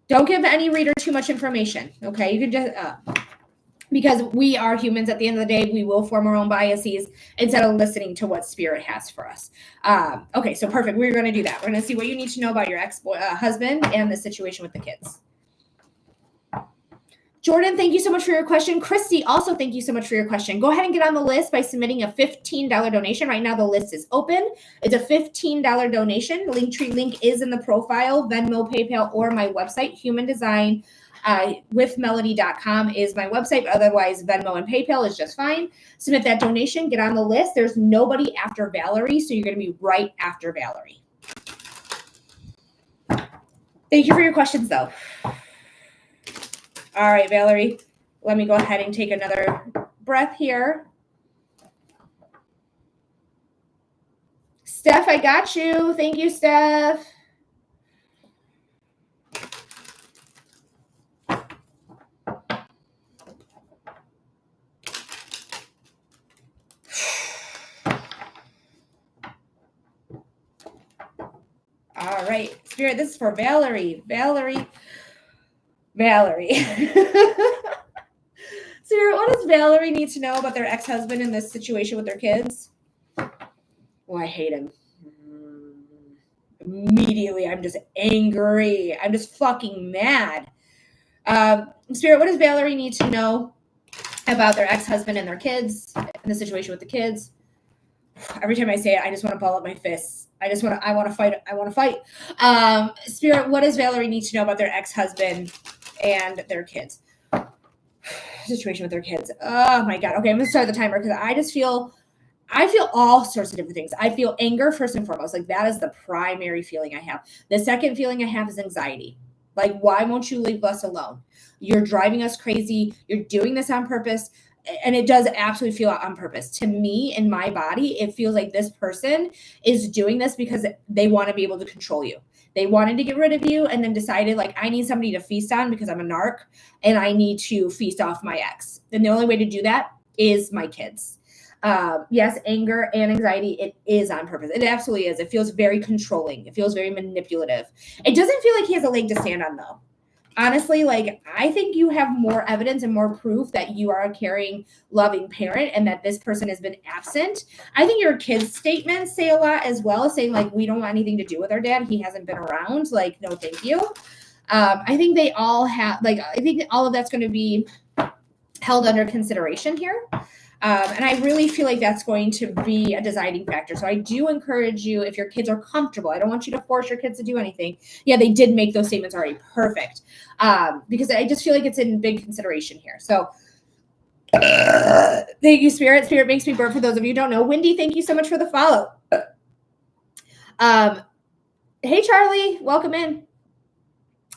S1: Don't give any reader too much information. Okay. You can just, because we are humans at the end of the day, we will form our own biases instead of listening to what spirit has for us. Okay, so perfect. We're going to do that. We're going to see what you need to know about your ex-husband and the situation with the kids. Jordan, thank you so much for your question. Christy, also thank you so much for your question. Go ahead and get on the list by submitting a $15 donation. Right now, the list is open. It's a $15 donation. Linktree link is in the profile, Venmo, PayPal, or my website, Human Design. Withmelody.com is my website. Otherwise, Venmo and PayPal is just fine. Submit that donation. Get on the list. There's nobody after Valerie, so you're going to be right after Valerie. Thank you for your questions, though. All right, Valerie, let me go ahead and take another breath here. Steph, I got you. Thank you, Steph. All right, Spirit, this is for Valerie. Valerie. Spirit, what does Valerie need to know about their ex-husband in this situation with their kids? Well, I hate him. Immediately, I'm just angry. I'm just fucking mad. Spirit, what does Valerie need to know about their ex-husband and their kids and the situation with the kids? Every time I say it, I just want to ball up my fists. I want to fight. I want to fight. Spirit, what does Valerie need to know about their ex-husband and their kids? Situation with their kids. Oh my God. Okay, I'm gonna start the timer because I feel all sorts of different things. I feel anger first and foremost. Like, that is the primary feeling I have. The second feeling I have is anxiety. Like, why won't you leave us alone? You're driving us crazy. You're doing this on purpose. And it does absolutely feel on purpose. To me, in my body, it feels like this person is doing this because they want to be able to control you. They wanted to get rid of you and then decided, like, I need somebody to feast on because I'm a narc and I need to feast off my ex. And the only way to do that is my kids. Yes, anger and anxiety, it is on purpose. It absolutely is. It feels very controlling. It feels very manipulative. It doesn't feel like he has a leg to stand on, though. honestly, like, I think you have more evidence and more proof that you are a caring, loving parent and that this person has been absent. I think your kids' statements say a lot as well, saying, like, we don't want anything to do with our dad. He hasn't been around. Like, no, thank you. I think they all have, like, I think all of that's going to be held under consideration here. And I really feel like that's going to be a deciding factor. So I do encourage you, if your kids are comfortable, I don't want you to force your kids to do anything. Yeah, they did make those statements already. Perfect. Because I just feel like it's in big consideration here. So thank you, Spirit. Spirit makes me burp for those of you who don't know. Wendy, thank you so much for the follow. Hey, Charlie, welcome in.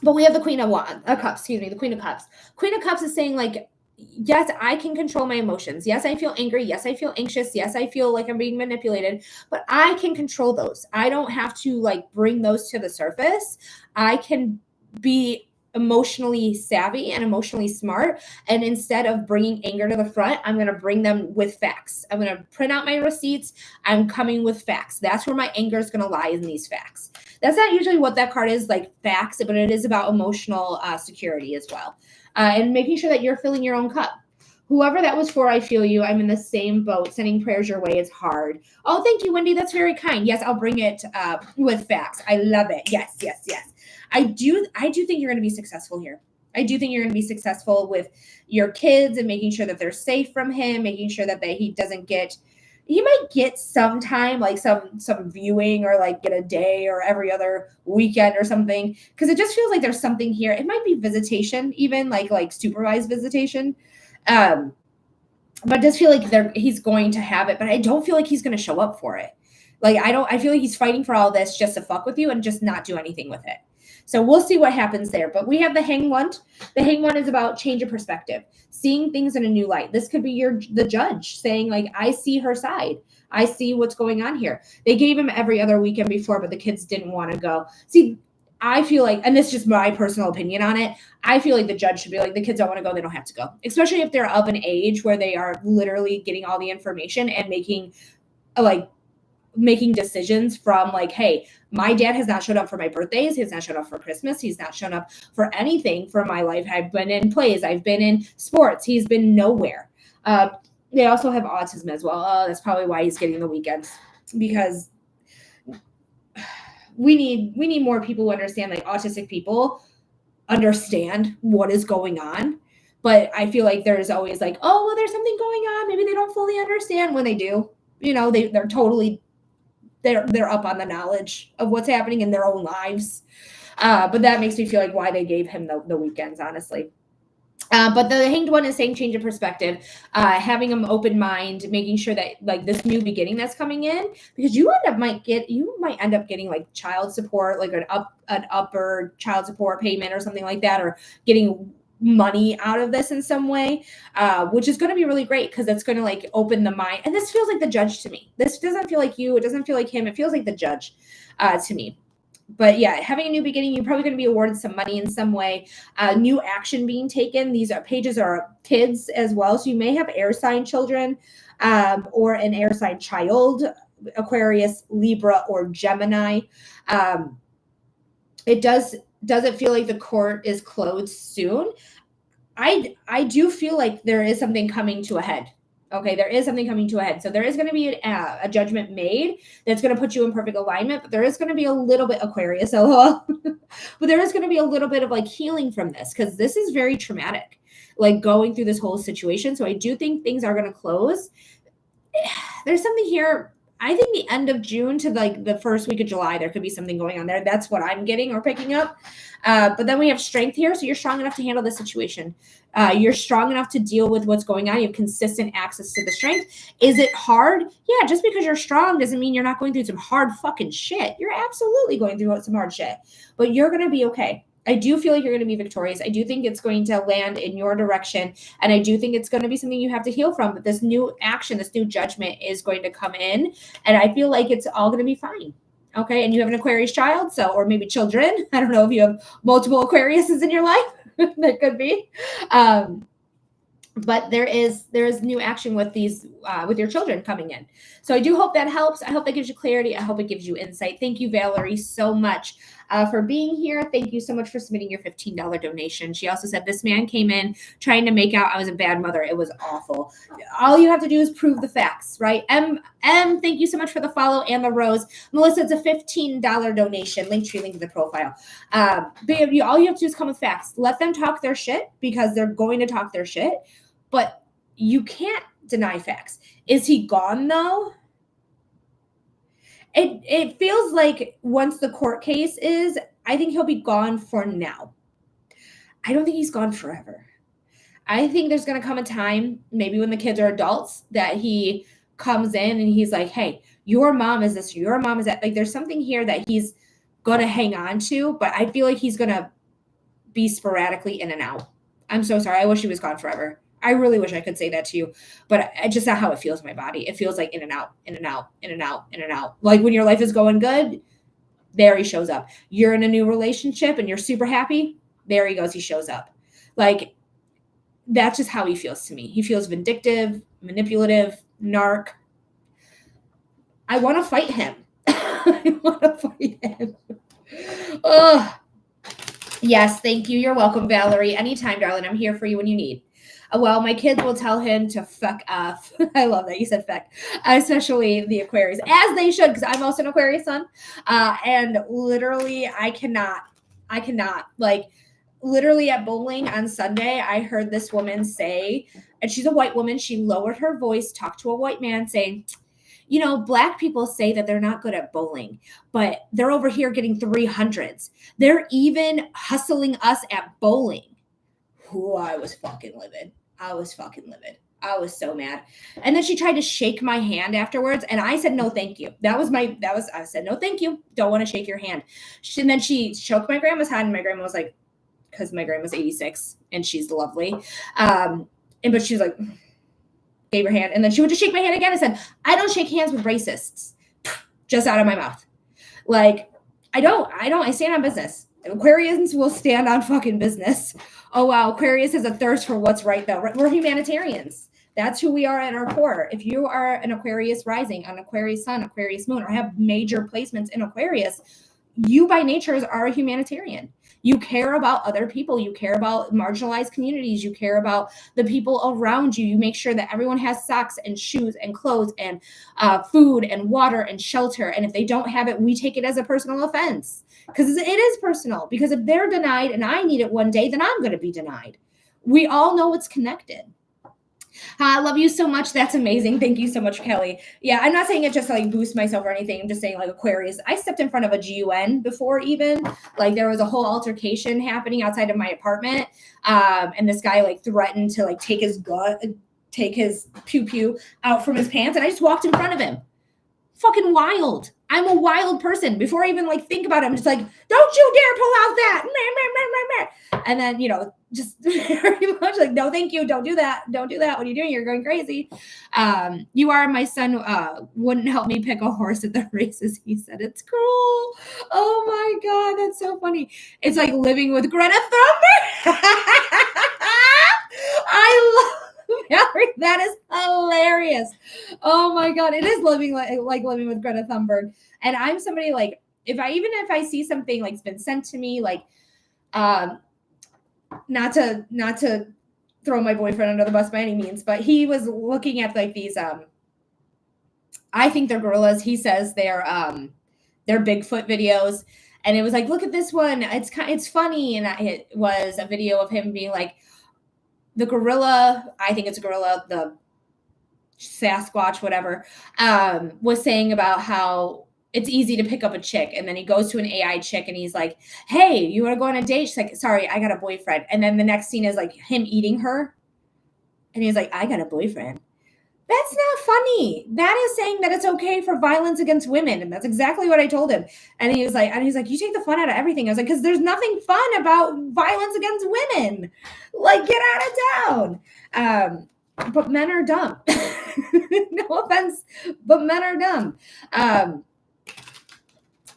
S1: But we have the Queen of Cups, the Queen of Cups. Queen of Cups is saying, like, yes, I can control my emotions. Yes, I feel angry. Yes, I feel anxious. Yes, I feel like I'm being manipulated, but I can control those. I don't have to, like, bring those to the surface. I can be emotionally savvy and emotionally smart. And instead of bringing anger to the front, I'm going to bring them with facts. I'm going to print out my receipts. I'm coming with facts. That's where my anger is going to lie, in these facts. That's not usually what that card is, like facts, but it is about emotional security as well. And making sure that you're filling your own cup. Whoever that was for, I feel you. I'm in the same boat. Sending prayers your way is hard. Oh, thank you, Wendy. That's very kind. Yes, I'll bring it with facts. I love it. Yes, yes, yes. I do think you're going to be successful here. I do think you're going to be successful with your kids and making sure that they're safe from him, making sure that he doesn't get, he might get some time, like some viewing, or like get a day or every other weekend or something, because it just feels like there's something here. It might be visitation, even like supervised visitation. But I just feel like he's going to have it, but I don't feel like he's going to show up for it. Like, I feel like he's fighting for all this just to fuck with you and just not do anything with it. So we'll see what happens there. But we have the Hanged One. The Hanged One is about change of perspective, seeing things in a new light. This could be the judge saying, like, I see her side. I see what's going on here. They gave him every other weekend before, but the kids didn't want to go. See, I feel like, and this is just my personal opinion on it, I feel like the judge should be like, the kids don't want to go, they don't have to go. Especially if they're of an age where they are literally getting all the information and making decisions from, like, hey, my dad has not showed up for my birthdays. He has not shown up for Christmas. He's not shown up for anything for my life. I've been in plays. I've been in sports. He's been nowhere. They also have autism as well. That's probably why he's getting the weekends, because we need more people who understand, like, autistic people understand what is going on. But I feel like there's always like, oh, well, there's something going on. Maybe they don't fully understand. When they do, they're totally, they're up on the knowledge of what's happening in their own lives. But that makes me feel like why they gave him the weekends, honestly. But the Hanged One is saying change of perspective, having an open mind, making sure that, like, this new beginning that's coming in, because you might end up getting like child support, like an upper child support payment or something like that, or getting money out of this in some way, which is going to be really great, because it's going to, like, open the mind. And this feels like the judge to me. This doesn't feel like you. It doesn't feel like him. It feels like the judge to me. But yeah, having a new beginning, you're probably going to be awarded some money in some way, new action being taken. These pages are kids as well. So you may have air sign children, or an air sign child, Aquarius, Libra, or Gemini. Doesn't feel like the court is closed soon. I do feel like there is something coming to a head. Okay, there is something coming to a head. So there is going to be a judgment made that's going to put you in perfect alignment, but there is going to be a little bit, Aquarius, LOL. But there is going to be a little bit of, like, healing from this, because this is very traumatic, like, going through this whole situation. So I do think things are going to close. There's something here. I think the end of June to, like, the first week of July, there could be something going on there. That's what I'm getting or picking up. But then we have strength here. So you're strong enough to handle the situation. You're strong enough to deal with what's going on. You have consistent access to the strength. Is it hard? Yeah, just because you're strong doesn't mean you're not going through some hard fucking shit. You're absolutely going through some hard shit. But you're going to be okay. I do feel like you're going to be victorious. I do think it's going to land in your direction. And I do think it's going to be something you have to heal from. But this new action, this new judgment is going to come in. And I feel like it's all going to be fine. Okay. And you have an Aquarius child, or maybe children. I don't know if you have multiple Aquariuses in your life. That could be. But there is new action with these, with your children coming in. So I do hope that helps. I hope that gives you clarity. I hope it gives you insight. Thank you, Valerie, so much. for being here. Thank you so much for submitting your $15 donation. She also said, this man came in trying to make out I was a bad mother. It was awful. All you have to do is prove the facts, right? Thank you so much for the follow and the rose. Melissa, it's a $15 donation. Linktree link in the profile. Babe, all you have to do is come with facts. Let them talk their shit because they're going to talk their shit, but you can't deny facts. Is he gone though? It feels like once the court case is, I think he'll be gone for now. I don't think he's gone forever. I think there's going to come a time, maybe when the kids are adults, that he comes in and he's like, hey, your mom is this, your mom is that. Like, there's something here that he's going to hang on to, but I feel like he's going to be sporadically in and out. I'm so sorry. I wish he was gone forever. I really wish I could say that to you, but it's just not how it feels in my body. It feels like in and out, in and out, in and out, in and out. Like when your life is going good, there he shows up. You're in a new relationship and you're super happy. There he goes. He shows up. Like, that's just how he feels to me. He feels vindictive, manipulative, narc. I want to fight him. I want to fight him. Oh, yes. Thank you. You're welcome, Valerie. Anytime, darling. I'm here for you when you need. Well, my kids will tell him to fuck off. I love that you said fuck, especially the Aquarius, as they should, because I'm also an Aquarius sun. And literally, I cannot, like, literally at bowling on Sunday, I heard this woman say, and she's a white woman, she lowered her voice, talked to a white man saying, you know, Black people say that they're not good at bowling, but they're over here getting 300s. They're even hustling us at bowling. Ooh, I was fucking livid. I was so mad. And then she tried to shake my hand afterwards. And I said, no, thank you. I said, no, thank you. Don't want to shake your hand. And then she shook my grandma's hand. And my grandma was like, because my grandma's 86 and she's lovely. But she was like, gave her hand. And then she would just shake my hand again and said, I don't shake hands with racists. Just out of my mouth. Like, I stand on business. Aquarians will stand on fucking business. Oh, wow. Aquarius has a thirst for what's right, though. We're humanitarians. That's who we are at our core. If you are an Aquarius rising, an Aquarius sun, Aquarius moon, or have major placements in Aquarius, you by nature are a humanitarian. You care about other people. You care about marginalized communities. You care about the people around you. You make sure that everyone has socks and shoes and clothes and food and water and shelter. And if they don't have it, we take it as a personal offense because it is personal. Because if they're denied and I need it one day, then I'm going to be denied. We all know it's connected. I love you so much. That's amazing. Thank you so much, Kelly. Yeah, I'm not saying it just to like boost myself or anything. I'm just saying like Aquarius. I stepped in front of a GUN before even. Like there was a whole altercation happening outside of my apartment. And this guy like threatened to like take his pew-pew out from his pants. And I just walked in front of him. Fucking wild. I'm a wild person. Before I even like think about it, I'm just like, don't you dare pull out that. And then, you know, just very much like, no, thank you. Don't do that. Don't do that. What are you doing? You're going crazy. You are my son. Wouldn't help me pick a horse at the races. He said it's cruel. Oh my God. That's so funny. It's like living with Greta Thunberg. I love Valerie, that is hilarious. Oh my God. It is living like living with Greta Thunberg. And I'm somebody like, if I see something like it's been sent to me, like, not to throw my boyfriend under the bus by any means, but he was looking at like these, I think they're gorillas. He says they're Bigfoot videos. And it was like, look at this one. It's funny. And it was a video of him being like, the gorilla, I think it's a gorilla, the Sasquatch, whatever, was saying about how it's easy to pick up a chick. And then he goes to an AI chick and he's like, hey, you want to go on a date? She's like, sorry, I got a boyfriend. And then the next scene is like him eating her. And he's like, I got a boyfriend. That's not funny. That is saying that it's okay for violence against women. And that's exactly what I told him. And he's like, you take the fun out of everything. I was like, because there's nothing fun about violence against women. Like, get out of town. But men are dumb. No offense, but men are dumb.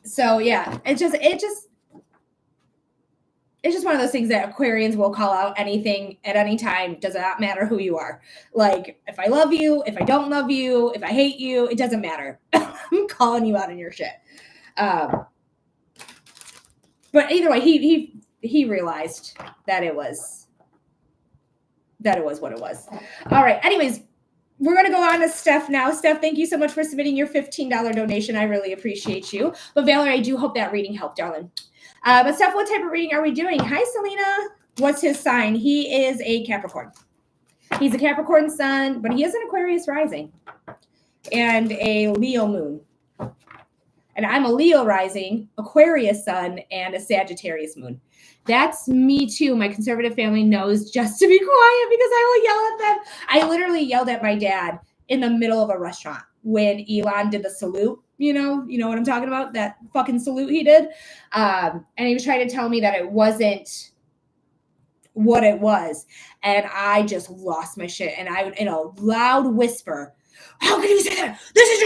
S1: So yeah, it's just one of those things that Aquarians will call out anything at any time. Does not matter who you are. Like, if I love you, if I don't love you, if I hate you, it doesn't matter. I'm calling you out on your shit. But either way, he realized that it was what it was. All right. Anyways, we're going to go on to Steph now. Steph, thank you so much for submitting your $15 donation. I really appreciate you. But Valerie, I do hope that reading helped, darling. But Steph, what type of reading are we doing? Hi, Selena. What's his sign? He is a Capricorn. He's a Capricorn sun, but he is an Aquarius rising and a Leo moon. And I'm a Leo rising, Aquarius sun, and a Sagittarius moon. That's me too. My conservative family knows just to be quiet because I will yell at them. I literally yelled at my dad in the middle of a restaurant when Elon did the salute. You know what I'm talking about? That fucking salute he did. And he was trying to tell me that it wasn't what it was. And I just lost my shit. And I would, in a loud whisper, how can you say that? This is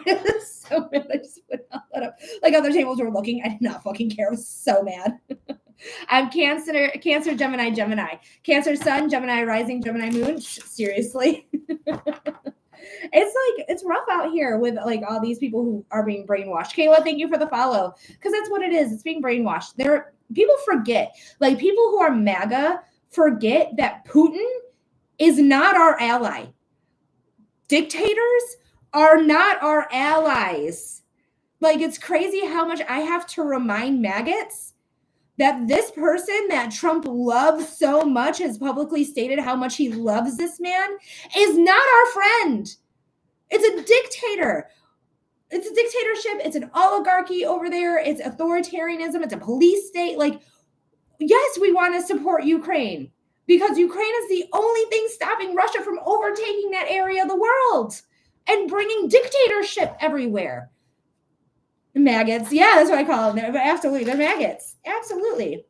S1: just so mad. I just would not let up. Like other tables were looking. I did not fucking care. I was so mad. I'm Cancer, Gemini. Cancer sun, Gemini rising, Gemini moon. Seriously. It's rough out here with like all these people who are being brainwashed. Kayla, thank you for the follow. Because that's what it is. It's being brainwashed. People forget. Like people who are MAGA forget that Putin is not our ally. Dictators are not our allies. Like it's crazy how much I have to remind maggots that this person that Trump loves so much has publicly stated how much he loves this man is not our friend. It's a dictator. It's a dictatorship. It's an oligarchy over there. It's authoritarianism. It's a police state. Like, yes, we want to support Ukraine because Ukraine is the only thing stopping Russia from overtaking that area of the world and bringing dictatorship everywhere. Maggots. Yeah, that's what I call them. Absolutely. They're maggots. Absolutely.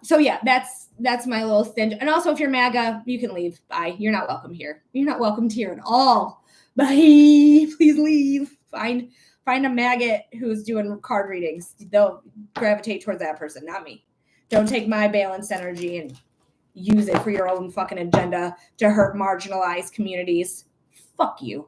S1: So yeah, that's my little stint. And also if you're MAGA, you can leave. Bye. You're not welcome here. You're not welcome here at all. Bye. Please leave. Find a maggot who's doing card readings. They'll gravitate towards that person, not me. Don't take my balanced energy and use it for your own fucking agenda to hurt marginalized communities. Fuck you.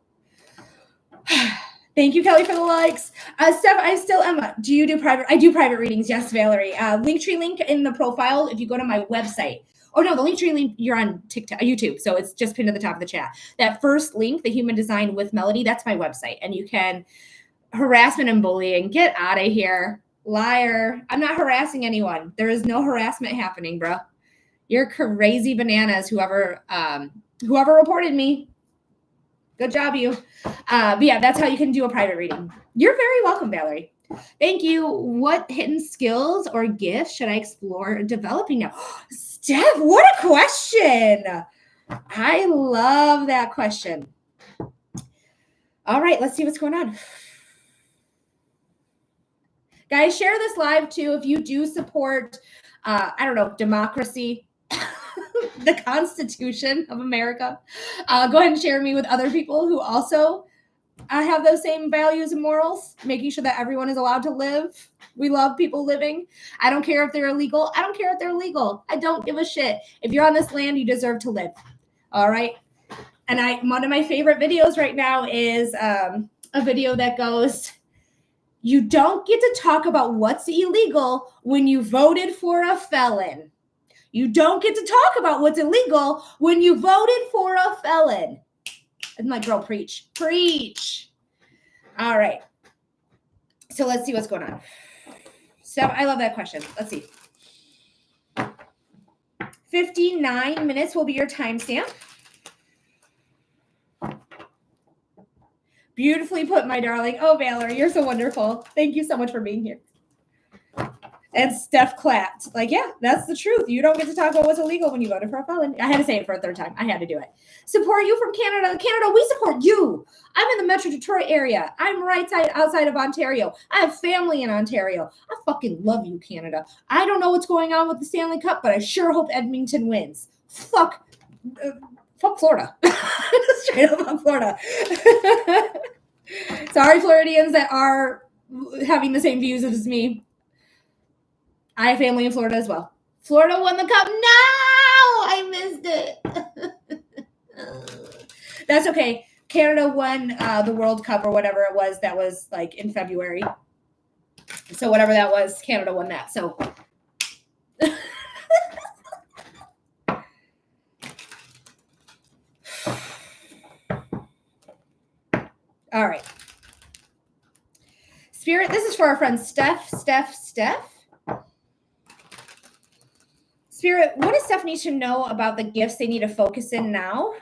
S1: Thank you, Kelly, for the likes. Steph, I still am. Do you do private? I do private readings. Yes, Valerie. Linktree link in the profile. If you go to my website. Oh no, the Linktree link. You're on TikTok, YouTube, so it's just pinned to the top of the chat. That first link, the Human Design with Melody. That's my website, and you can harassment and bullying. Get out of here, liar! I'm not harassing anyone. There is no harassment happening, bro. You're crazy bananas. Whoever reported me. Good job, you. But yeah, that's how you can do a private reading. You're very welcome, Valerie. Thank you. What hidden skills or gifts should I explore developing now? Steph, what a question. I love that question. All right, let's see what's going on. Guys, share this live too if you do support, democracy. The Constitution of America. Go ahead and share me with other people who also have those same values and morals, making sure that everyone is allowed to live. We love people living. I don't care if they're illegal. I don't care if they're legal. I don't give a shit. If you're on this land, you deserve to live. All right. And one of my favorite videos right now is a video that goes, you don't get to talk about what's illegal when you voted for a felon. You don't get to talk about what's illegal when you voted for a felon. And my girl, preach. Preach. All right. So let's see what's going on. So I love that question. Let's see. 59 minutes will be your timestamp. Beautifully put, my darling. Oh, Valerie, you're so wonderful. Thank you so much for being here. And Steph clapped. Like, yeah, that's the truth. You don't get to talk about what's illegal when you voted for a felon. I had to say it for a third time. I had to do it. Support you from Canada. Canada, we support you. I'm in the Metro Detroit area. I'm right outside of Ontario. I have family in Ontario. I fucking love you, Canada. I don't know what's going on with the Stanley Cup, but I sure hope Edmonton wins. Fuck Florida. Straight up fuck Florida. Sorry, Floridians that are having the same views as me. I have family in Florida as well. Florida won the cup. No, I missed it. That's okay. Canada won the World Cup or whatever it was that was like in February. So whatever that was, Canada won that. So all right. Spirit, this is for our friend Steph. Spirit, what does Steph need to know about the gifts they need to focus in now?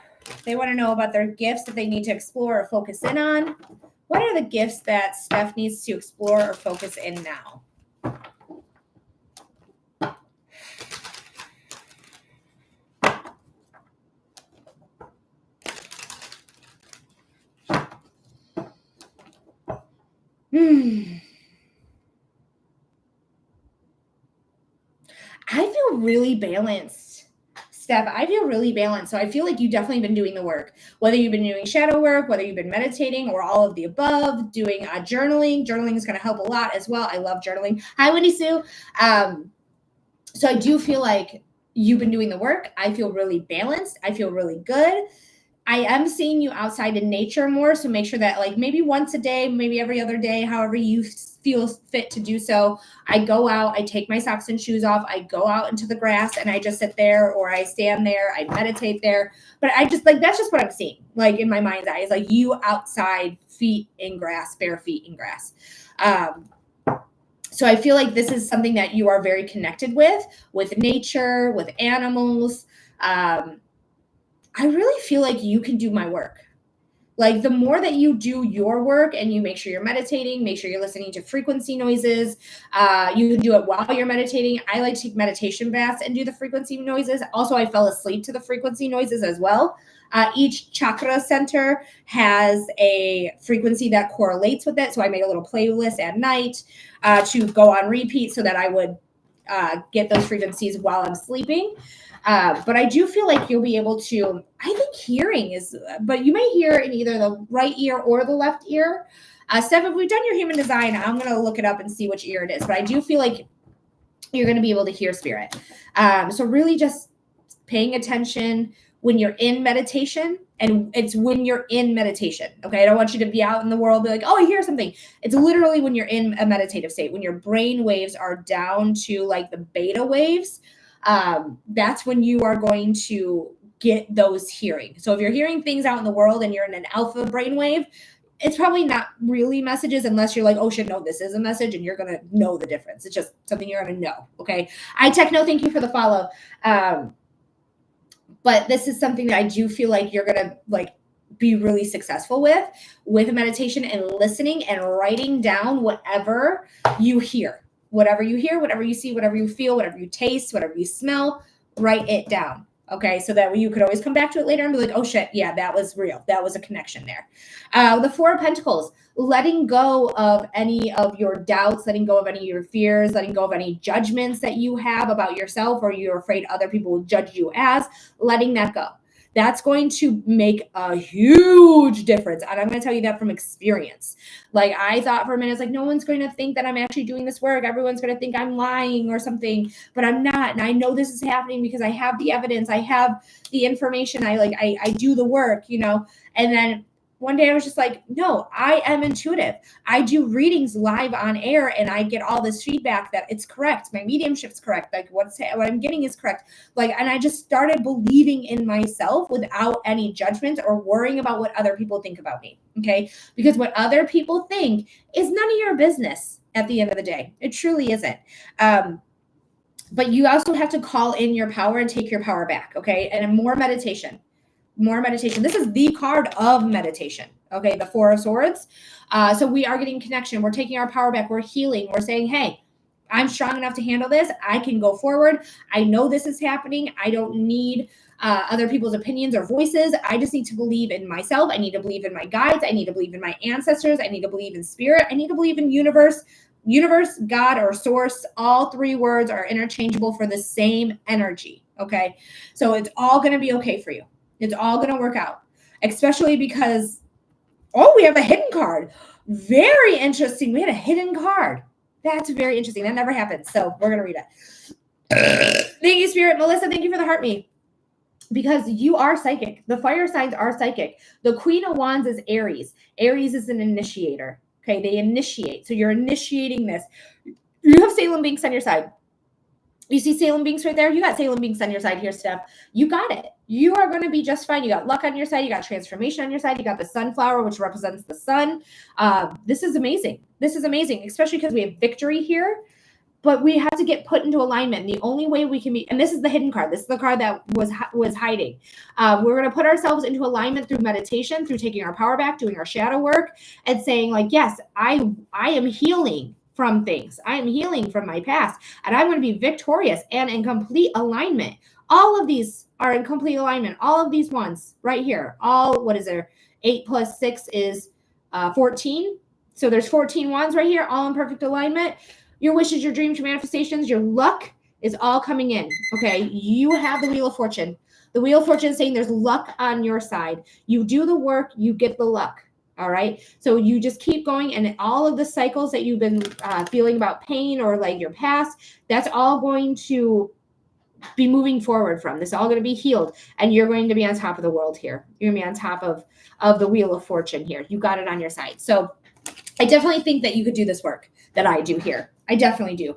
S1: They want to know about their gifts that they need to explore or focus in on. What are the gifts that Steph needs to explore or focus in now? I feel really balanced, Steph. I feel really balanced. So I feel like you've definitely been doing the work, whether you've been doing shadow work, whether you've been meditating, or all of the above, doing journaling. Journaling is going to help a lot as well. I love journaling. Hi, Wendy Sue. So I do feel like you've been doing the work. I feel really balanced. I feel really good. I am seeing you outside in nature more. So make sure that like maybe once a day, maybe every other day, however you feel fit to do so. I go out, I take my socks and shoes off. I go out into the grass and I just sit there or I stand there. I meditate there. But I just like, that's just what I'm seeing. Like in my mind's eye is like you outside, feet in grass, bare feet in grass. So I feel like this is something that you are very connected with nature, with animals. I really feel like you can do my work. Like the more that you do your work and you make sure you're meditating, make sure you're listening to frequency noises. You can do it while you're meditating. I like to take meditation baths and do the frequency noises. Also, I fell asleep to the frequency noises as well. Each chakra center has a frequency that correlates with it. So I made a little playlist at night to go on repeat so that I would get those frequencies while I'm sleeping. But I do feel like you'll be able to, I think hearing is, but you may hear in either the right ear or the left ear. Steph, if we've done your human design, I'm going to look it up and see which ear it is. But I do feel like you're going to be able to hear spirit. So really just paying attention when you're in meditation, and it's when you're in meditation. Okay. I don't want you to be out in the world, be like, oh, I hear something. It's literally when you're in a meditative state, when your brain waves are down to like the beta waves. That's when you are going to get those hearing. So if you're hearing things out in the world and you're in an alpha brainwave, it's probably not really messages unless you're like, oh shit, no, this is a message, and you're going to know the difference. It's just something you're going to know. Okay. Techno, thank you for the follow. But this is something that I do feel like you're going to like be really successful with meditation and listening and writing down whatever you hear. Whatever you hear, whatever you see, whatever you feel, whatever you taste, whatever you smell, write it down. Okay, so that you could always come back to it later and be like, oh shit, yeah, that was real. That was a connection there. The Four of Pentacles, letting go of any of your doubts, letting go of any of your fears, letting go of any judgments that you have about yourself or you're afraid other people will judge you as, letting that go. That's going to make a huge difference. And I'm going to tell you that from experience. Like I thought for a minute, it's like, no one's going to think that I'm actually doing this work. Everyone's going to think I'm lying or something, but I'm not. And I know this is happening because I have the evidence. I have the information. I do the work, you know, and then one day I was just like, no, I am intuitive. I do readings live on air and I get all this feedback that it's correct. My mediumship's correct. Like what I'm getting is correct. Like, and I just started believing in myself without any judgment or worrying about what other people think about me. Okay. Because what other people think is none of your business at the end of the day. It truly isn't. But you also have to call in your power and take your power back. Okay. And more meditation. This is the card of meditation. Okay. The Four of Swords. So we are getting connection. We're taking our power back. We're healing. We're saying, hey, I'm strong enough to handle this. I can go forward. I know this is happening. I don't need other people's opinions or voices. I just need to believe in myself. I need to believe in my guides. I need to believe in my ancestors. I need to believe in spirit. I need to believe in universe, God, or source. All three words are interchangeable for the same energy. Okay. So it's all going to be okay for you. It's all going to work out, especially because, we have a hidden card. Very interesting. We had a hidden card. That's very interesting. That never happens. So we're going to read it. Thank you, Spirit. Melissa, thank you for the heart me. Because you are psychic. The fire signs are psychic. The Queen of Wands is Aries. Aries is an initiator. Okay, they initiate. So you're initiating this. You have Salem Binks on your side. You see Salem Binks right there? You got Salem Binks on your side here, Steph. You got it. You are going to be just fine. You got luck on your side. You got transformation on your side. You got the sunflower, which represents the sun. This is amazing. This is amazing, especially because we have victory here. But we have to get put into alignment. And the only way we can be, and this is the hidden card. This is the card that was hiding. We're going to put ourselves into alignment through meditation, through taking our power back, doing our shadow work, and saying like, yes, I am healing from things. I am healing from my past, and I'm going to be victorious and in complete alignment. All of these are in complete alignment. All of these ones right here. All, what is there? 8 plus 6 is 14. So there's 14 wands right here, all in perfect alignment. Your wishes, your dreams, your manifestations, your luck is all coming in. Okay. You have the Wheel of Fortune. The Wheel of Fortune is saying there's luck on your side. You do the work, you get the luck. All right. So you just keep going, and all of the cycles that you've been feeling about pain or like your past, that's all going to be moving forward from. This is all going to be healed, and you're going to be on top of the world here. You're going to be on top of the Wheel of Fortune here. You got it on your side. So I definitely think that you could do this work that I do here. I definitely do.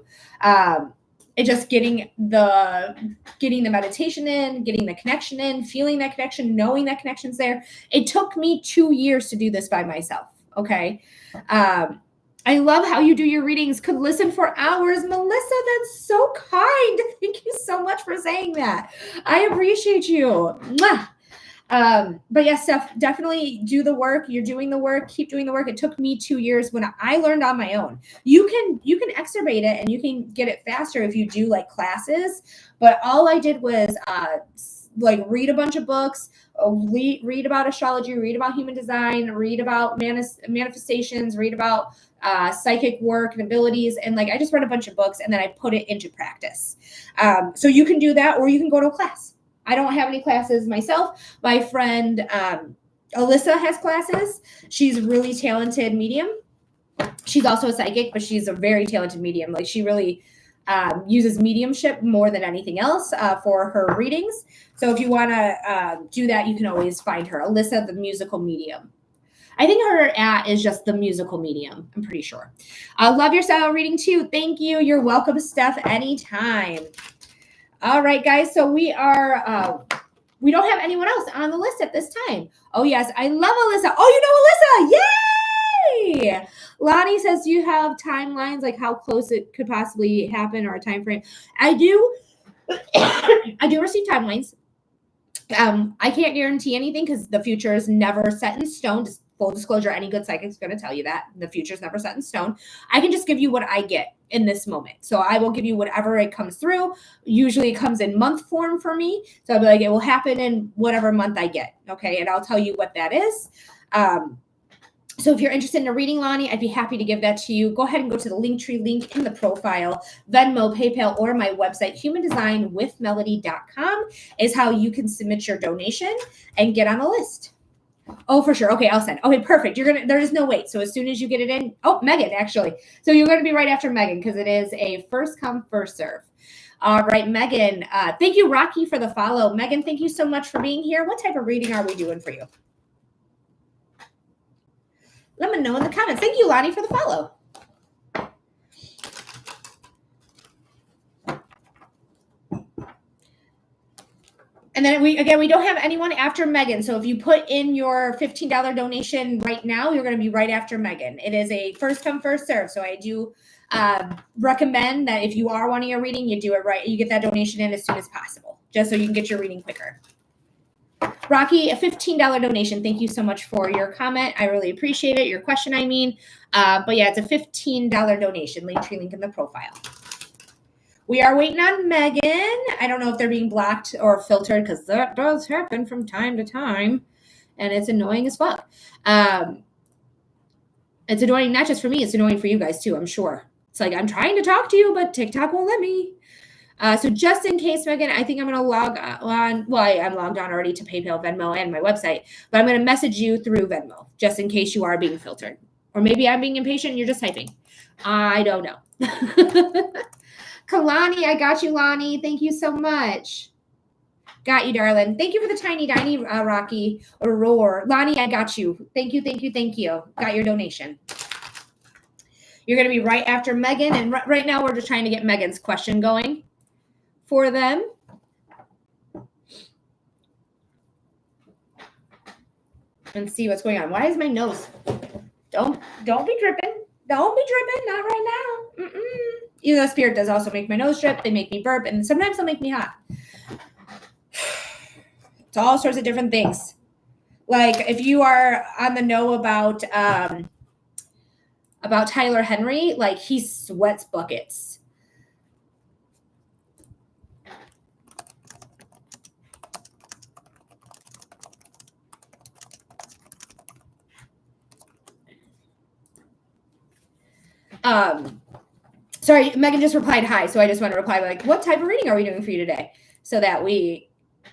S1: And just getting the meditation in, getting the connection in, feeling that connection, knowing that connection's there. It took me 2 years to do this by myself. Okay. I love how you do your readings. Could listen for hours. Melissa, that's so kind. Thank you so much for saying that. I appreciate you. Mwah. But yes, Steph, definitely do the work. You're doing the work. Keep doing the work. It took me 2 years when I learned on my own. You can exacerbate it, and you can get it faster if you do like classes. But all I did was like read a bunch of books, read about astrology, read about human design, read about manifestations, read about psychic work and abilities. And like, I just read a bunch of books, and then I put it into practice. So you can do that, or you can go to a class. I don't have any classes myself. My friend Alyssa has classes. She's a really talented medium. She's also a psychic, but she's a very talented medium. Like, she really uses mediumship more than anything else for her readings. So if you want to do that, you can always find her. Alyssa, the musical medium. I think her is just the musical medium. I'm pretty sure. Love your style reading too. Thank you. You're welcome, Steph, anytime. All right, guys. So we are, we don't have anyone else on the list at this time. Oh, yes. I love Alyssa. Oh, you know Alyssa. Yay! Lonnie says, do you have timelines, like how close it could possibly happen or a time frame? I do. I do receive timelines. I can't guarantee anything because the future is never set in stone. Just full disclosure, any good psychic is going to tell you that the future is never set in stone. I can just give you what I get in this moment. So I will give you whatever it comes through. Usually it comes in month form for me. So I'll be like, it will happen in whatever month I get. Okay. And I'll tell you what that is. So if you're interested in a reading, Lonnie, I'd be happy to give that to you. Go ahead and go to the Linktree link in the profile, Venmo, PayPal, or my website, humandesignwithmelody.com is how you can submit your donation and get on a list. Oh, for sure. Okay, I'll send. Okay, perfect. There is no wait. So as soon as you get it in, Megan, actually. So you're going to be right after Megan because it is a first come, first serve. All right, Megan. Thank you, Rocky, for the follow. Megan, thank you so much for being here. What type of reading are we doing for you? Let me know in the comments. Thank you, Lonnie, for the follow. And then we don't have anyone after Megan. So if you put in your $15 donation right now, you're going to be right after Megan. It is a first come, first serve. So I do recommend that if you are wanting a reading, you do it right. You get that donation in as soon as possible, just so you can get your reading quicker. Rocky, a $15 donation. Thank you so much for your comment. I really appreciate it. Your question, I mean. But yeah, it's a $15 donation. Linktree link in the profile. We are waiting on Megan. I don't know if they're being blocked or filtered because that does happen from time to time. And it's annoying as fuck. It's annoying not just for me. It's annoying for you guys too, I'm sure. It's like, I'm trying to talk to you, but TikTok won't let me. So just in case, Megan, I think I'm going to log on. Well, I'm logged on already to PayPal, Venmo, and my website. But I'm going to message you through Venmo just in case you are being filtered. Or maybe I'm being impatient and you're just typing. I don't know. Kalani, I got you, Lonnie. Thank you so much. Got you, darling. Thank you for the tiny, Rocky, or Roar. Lonnie, I got you. Thank you, thank you, thank you. Got your donation. You're going to be right after Megan. And right now we're just trying to get Megan's question going for them. And see what's going on. Why is my nose? Don't be dripping. Don't be dripping. Not right now. Even though spirit does also make my nose drip, they make me burp, and sometimes they'll make me hot. It's all sorts of different things. Like if you are on the know about Tyler Henry, like he sweats buckets. Sorry, Megan just replied hi, so I just want to reply like, what type of reading are we doing for you today? So that we,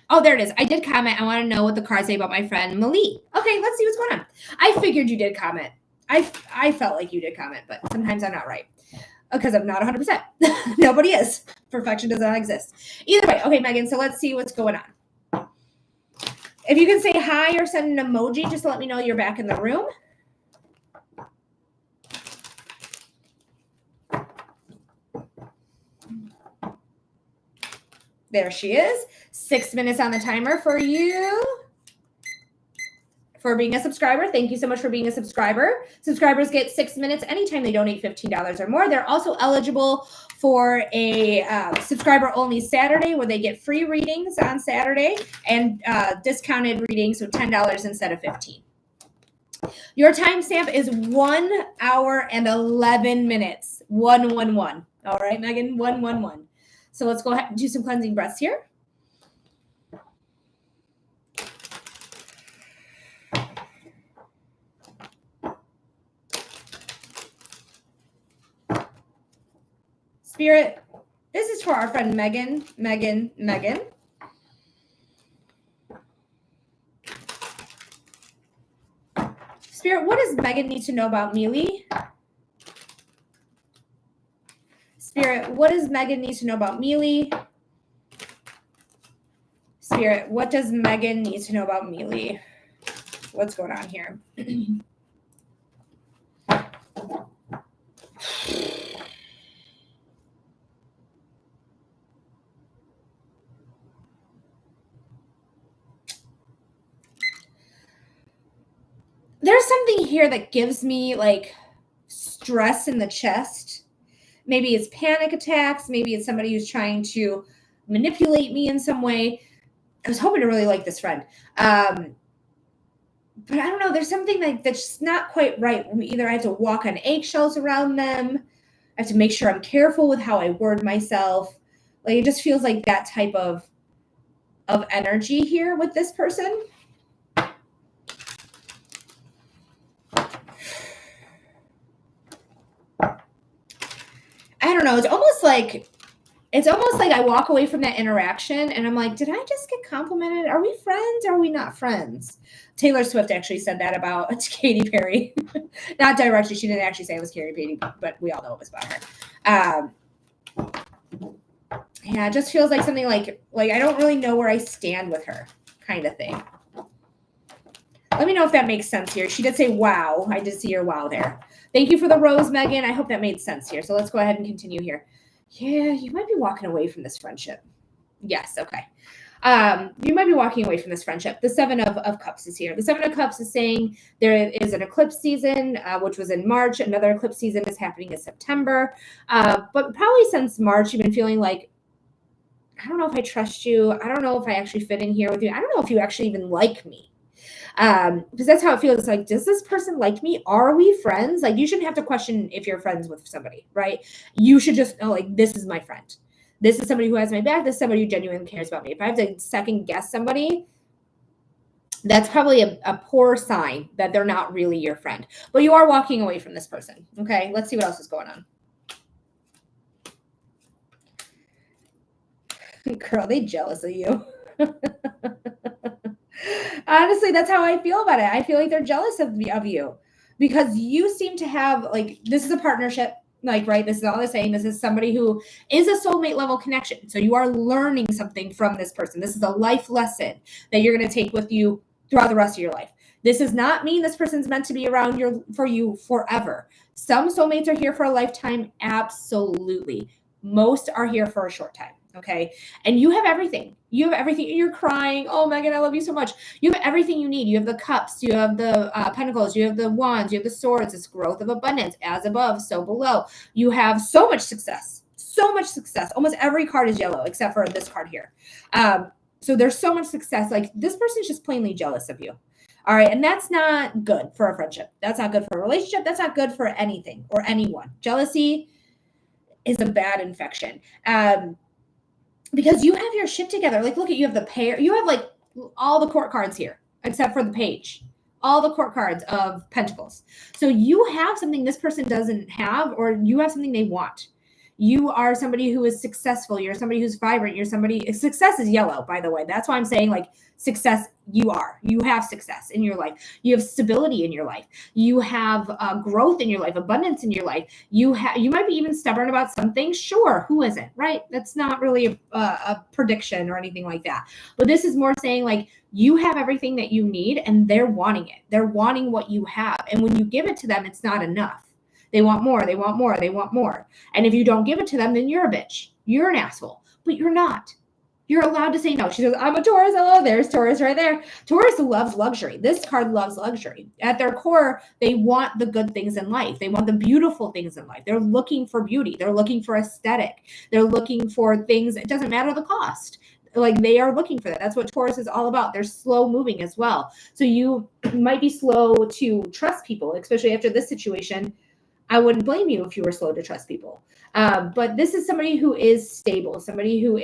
S1: oh, there it is. I did comment. I want to know what the cards say about my friend Malik. Okay, let's see what's going on. I figured you did comment. I felt like you did comment, but sometimes I'm not right because I'm not 100%. Nobody is. Perfection does not exist. Either way, okay, Megan, so let's see what's going on. If you can say hi or send an emoji just to let me know you're back in the room. There she is. 6 minutes on the timer for you. For being a subscriber. Thank you so much for being a subscriber. Subscribers get 6 minutes anytime they donate $15 or more. They're also eligible for a subscriber-only Saturday where they get free readings on Saturday and discounted readings, so $10 instead of $15. Your timestamp is 1 hour and 11 minutes. 111. All right, Megan, 111. So let's go ahead and do some cleansing breaths here. Spirit, this is for our friend Megan. Spirit, what does Megan need to know about Mealy? Spirit, what does Megan need to know about Mealy? Spirit, what does Megan need to know about Mealy? What's going on here? There's something here that gives me like stress in the chest. Maybe it's panic attacks. Maybe it's somebody who's trying to manipulate me in some way. I was hoping to really like this friend. But I don't know. There's something that's just not quite right. Either I have to walk on eggshells around them. I have to make sure I'm careful with how I word myself. Like it just feels like that type of energy here with this person. I don't know. It's almost like I walk away from that interaction and I'm like, did I just get complimented? Are we friends? Or are we not friends? Taylor Swift actually said that about Katy Perry. Not directly. She didn't actually say it was Katy Perry, but we all know it was about her. Yeah, it just feels like something like I don't really know where I stand with her kind of thing. Let me know if that makes sense here. She did say, wow. I did see your wow there. Thank you for the rose, Megan. I hope that made sense here. So let's go ahead and continue here. Yeah, you might be walking away from this friendship. Yes, okay. You might be walking away from this friendship. The Seven of Cups is here. The Seven of Cups is saying there is an eclipse season, which was in March. Another eclipse season is happening in September. But probably since March, you've been feeling like, I don't know if I trust you. I don't know if I actually fit in here with you. I don't know if you actually even like me. Because that's how it feels. It's like, does this person like me? Are we friends? Like, you shouldn't have to question if you're friends with somebody, right? You should just know, like, this is my friend. This is somebody who has my back. This is somebody who genuinely cares about me. If I have to second guess somebody, that's probably a poor sign that they're not really your friend. But you are walking away from this person. Okay, let's see what else is going on. Girl, they jealous of you. Honestly, that's how I feel about it. I feel like they're jealous of you because you seem to have, like, this is a partnership, like, right? This is all they're saying. This is somebody who is a soulmate level connection. So you are learning something from this person. This is a life lesson that you're going to take with you throughout the rest of your life. This does not mean this person's meant to be around for you forever. Some soulmates are here for a lifetime. Absolutely. Most are here for a short time. Okay. And you have everything. You have everything. You're crying. Oh, Megan, I love you so much. You have everything you need. You have the cups. You have the pentacles. You have the wands. You have the swords. It's growth of abundance. As above, so below. You have so much success. So much success. Almost every card is yellow except for this card here. So there's so much success. Like this person's just plainly jealous of you. All right. And that's not good for a friendship. That's not good for a relationship. That's not good for anything or anyone. Jealousy is a bad infection. Because you have your shit together. Like, look at, you have the pair. You have like all the court cards here, except for the page. All the court cards of pentacles. So you have something this person doesn't have, or you have something they want. You are somebody who is successful. You're somebody who's vibrant. You're somebody, success is yellow, by the way. That's why I'm saying like success, you have success in your life. You have stability in your life. You have growth in your life, abundance in your life. You might be even stubborn about some things. Sure. Who isn't, right? That's not really a prediction or anything like that. But this is more saying like you have everything that you need and they're wanting it. They're wanting what you have. And when you give it to them, it's not enough. They want more, they want more, they want more. And if you don't give it to them, then you're a bitch. You're an asshole. But you're not. You're allowed to say no. She goes, I'm a Taurus. Oh, there's Taurus right there. Taurus loves luxury. This card loves luxury. At their core, they want the good things in life. They want the beautiful things in life. They're looking for beauty. They're looking for aesthetic. They're looking for things. It doesn't matter the cost. Like they are looking for that. That's what Taurus is all about. They're slow moving as well. So you might be slow to trust people, especially after this situation. I wouldn't blame you if you were slow to trust people. But this is somebody who is stable, somebody who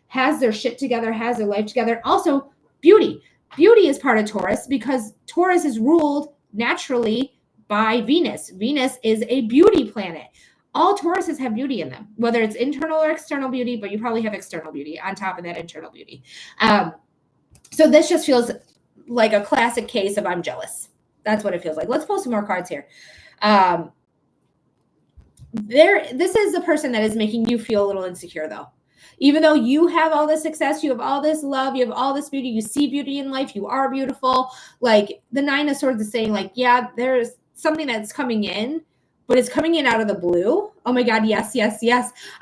S1: has their shit together, has their life together. Also, beauty. Beauty is part of Taurus because Taurus is ruled naturally by Venus. Venus is a beauty planet. All Tauruses have beauty in them, whether it's internal or external beauty, but you probably have external beauty on top of that internal beauty. So this just feels like a classic case of I'm jealous. That's what it feels like. Let's pull some more cards here. This is a person that is making you feel a little insecure though. Even though you have all this success, you have all this love, you have all this beauty, you see beauty in life, you are beautiful. Like the Nine of Swords is saying like, yeah, there's something that's coming in, but it's coming in out of the blue. Oh my God, yes.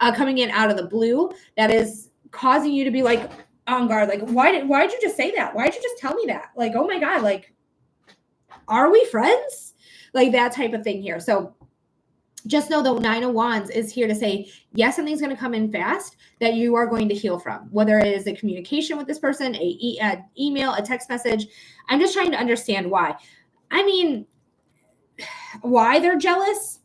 S1: Coming in out of the blue that is causing you to be like on guard. Like, why did you just say that? Why did you just tell me that? Like, oh my God, like, are we friends? Like that type of thing here. So just know the Nine of Wands is here to say, yes, something's going to come in fast that you are going to heal from, whether it is a communication with this person, an email, a text message. I'm just trying to understand why. I mean, why they're jealous,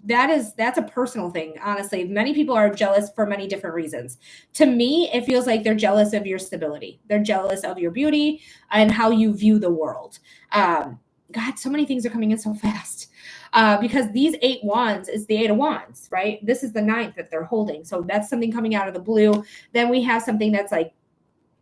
S1: that's a personal thing. Honestly, many people are jealous for many different reasons. To me, it feels like they're jealous of your stability. They're jealous of your beauty and how you view the world. God, so many things are coming in so fast. Because these 8 wands is the 8 of wands, right? This is the 9th that they're holding. So that's something coming out of the blue. Then we have something that's like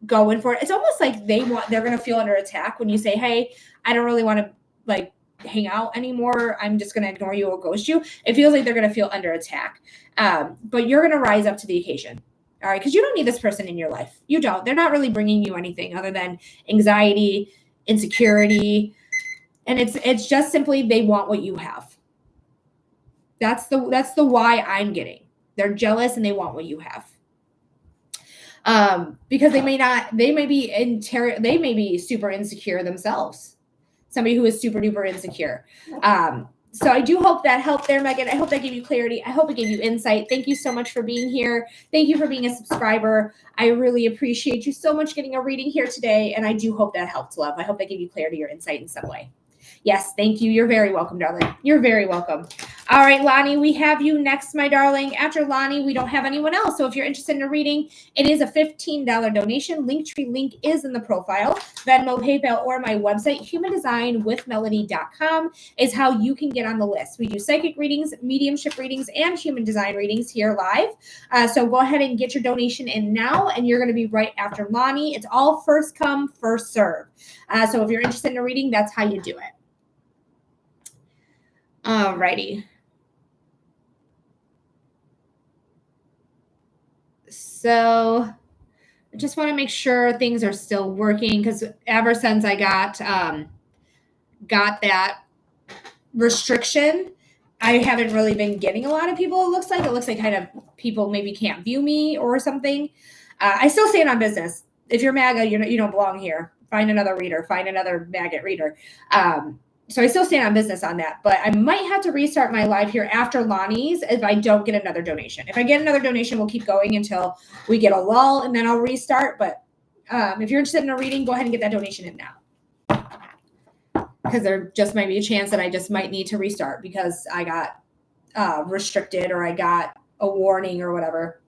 S1: going for it. It's almost like they're going to feel under attack when you say, hey, I don't really want to like hang out anymore. I'm just going to ignore you or ghost you. It feels like they're going to feel under attack. But you're going to rise up to the occasion. All right. Because you don't need this person in your life. You don't. They're not really bringing you anything other than anxiety, insecurity. And it's just simply they want what you have. That's the why I'm getting. They're jealous and they want what you have. Because they may be super insecure themselves. Somebody who is super duper insecure. So I do hope that helped there, Megan. I hope that gave you clarity. I hope it gave you insight. Thank you so much for being here. Thank you for being a subscriber. I really appreciate you so much getting a reading here today. And I do hope that helped, love. I hope that gave you clarity or insight in some way. Yes, thank you. You're very welcome, darling. You're very welcome. All right, Lonnie, we have you next, my darling. After Lonnie, we don't have anyone else. So if you're interested in a reading, it is a $15 donation. Linktree link is in the profile. Venmo, PayPal, or my website, humandesignwithmelody.com is how you can get on the list. We do psychic readings, mediumship readings, and human design readings here live. So go ahead and get your donation in now, and you're going to be right after Lonnie. It's all first come, first serve. So if you're interested in a reading, that's how you do it. Alrighty. So I just want to make sure things are still working because ever since I got got that restriction, I haven't really been getting a lot of people. It looks like kind of people maybe can't view me or something. I still stand on business. If you're MAGA, you don't belong here. Find another reader. Find another maggot reader. So I still stand on business on that. But I might have to restart my live here after Lonnie's if I don't get another donation. If I get another donation, we'll keep going until we get a lull, and then I'll restart. But if you're interested in a reading, go ahead and get that donation in now. Because there just might be a chance that I just might need to restart because I got restricted or I got a warning or whatever.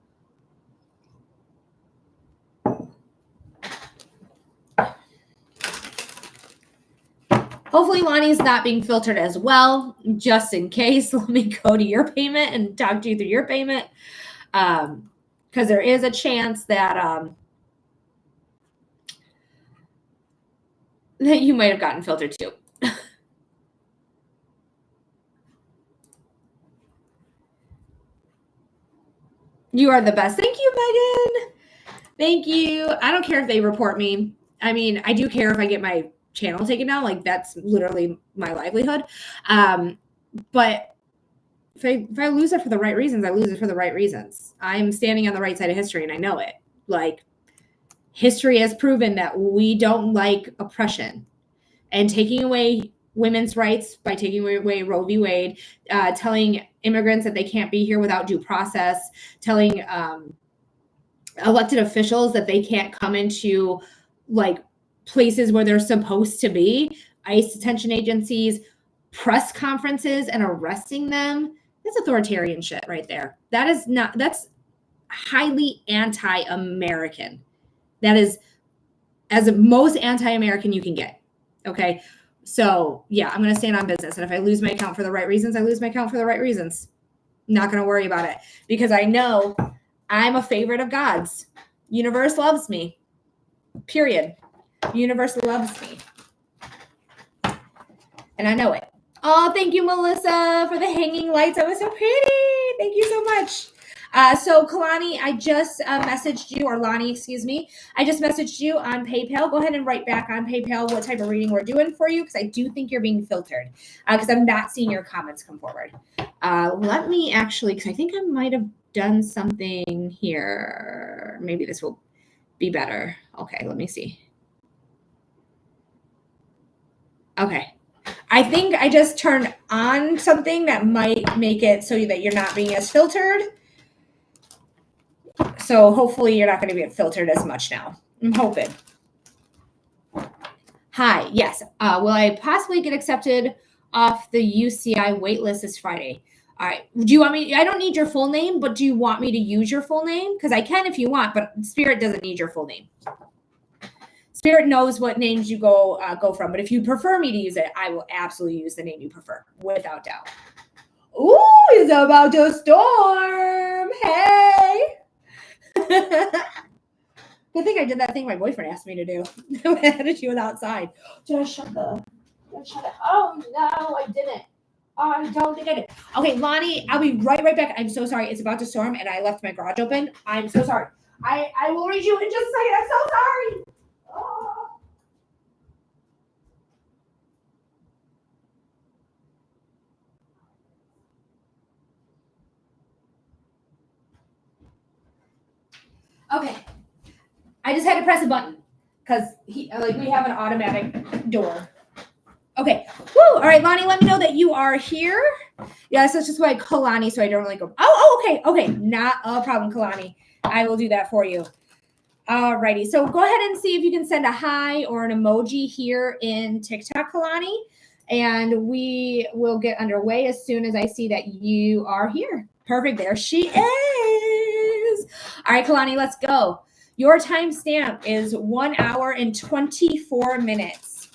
S1: Hopefully Lonnie's not being filtered as well, just in case. Let me go to your payment and talk to you through your payment. Because there is a chance that that you might have gotten filtered too. You are the best. Thank you, Megan. Thank you. I don't care if they report me. I mean, I do care if I get my channel taken down. Like, that's literally my livelihood. But if I lose it for the right reasons, I lose it for the right reasons. I'm standing on the right side of history, and I know it. Like, history has proven that we don't like oppression. And taking away women's rights by taking away Roe v. Wade, telling immigrants that they can't be here without due process, telling elected officials that they can't come into like places where they're supposed to be, ICE detention agencies, press conferences, and arresting them. That's authoritarian shit right there. That's highly anti-American. That is as most anti-American you can get. Okay. So yeah, I'm going to stand on business. And if I lose my account for the right reasons, I lose my account for the right reasons. I'm not going to worry about it because I know I'm a favorite of God's. Universe loves me. Period. Universe loves me. And I know it. Oh, thank you, Melissa, for the hanging lights. That was so pretty. Thank you so much. So Kalani, I just messaged you, or Lonnie, excuse me. I just messaged you on PayPal. Go ahead and write back on PayPal what type of reading we're doing for you, because I do think you're being filtered, because I'm not seeing your comments come forward. Let me actually, because I think I might have done something here. Maybe this will be better. Okay, let me see. Okay. I think I just turned on something that might make it so that you're not being as filtered. So hopefully you're not going to be filtered as much now. I'm hoping. Hi. Yes. Will I possibly get accepted off the UCI waitlist this Friday? All right. Do you want me? I don't need your full name, but do you want me to use your full name? Because I can if you want, but Spirit doesn't need your full name. Spirit knows what names you go from, but if you prefer me to use it, I will absolutely use the name you prefer, without doubt. Ooh, it's about to storm. Hey. Good thing I did that thing my boyfriend asked me to do. I had you outside. Did I shut it? Oh, no, I didn't. I don't think I did. Okay, Lonnie, I'll be right back. I'm so sorry. It's about to storm, and I left my garage open. I'm so sorry. I will read you in just a second. I'm so sorry. Oh. Okay. I just had to press a button because we have an automatic door. Okay. Woo. All right, Lonnie, let me know that you are here. Yes, that's just why I call Lonnie so I don't really go. Oh, okay. Okay. Not a problem, Kalani. I will do that for you. All righty. So go ahead and see if you can send a hi or an emoji here in TikTok, Kalani. And we will get underway as soon as I see that you are here. Perfect. There she is. All right, Kalani, let's go. Your timestamp is 1 hour and 24 minutes.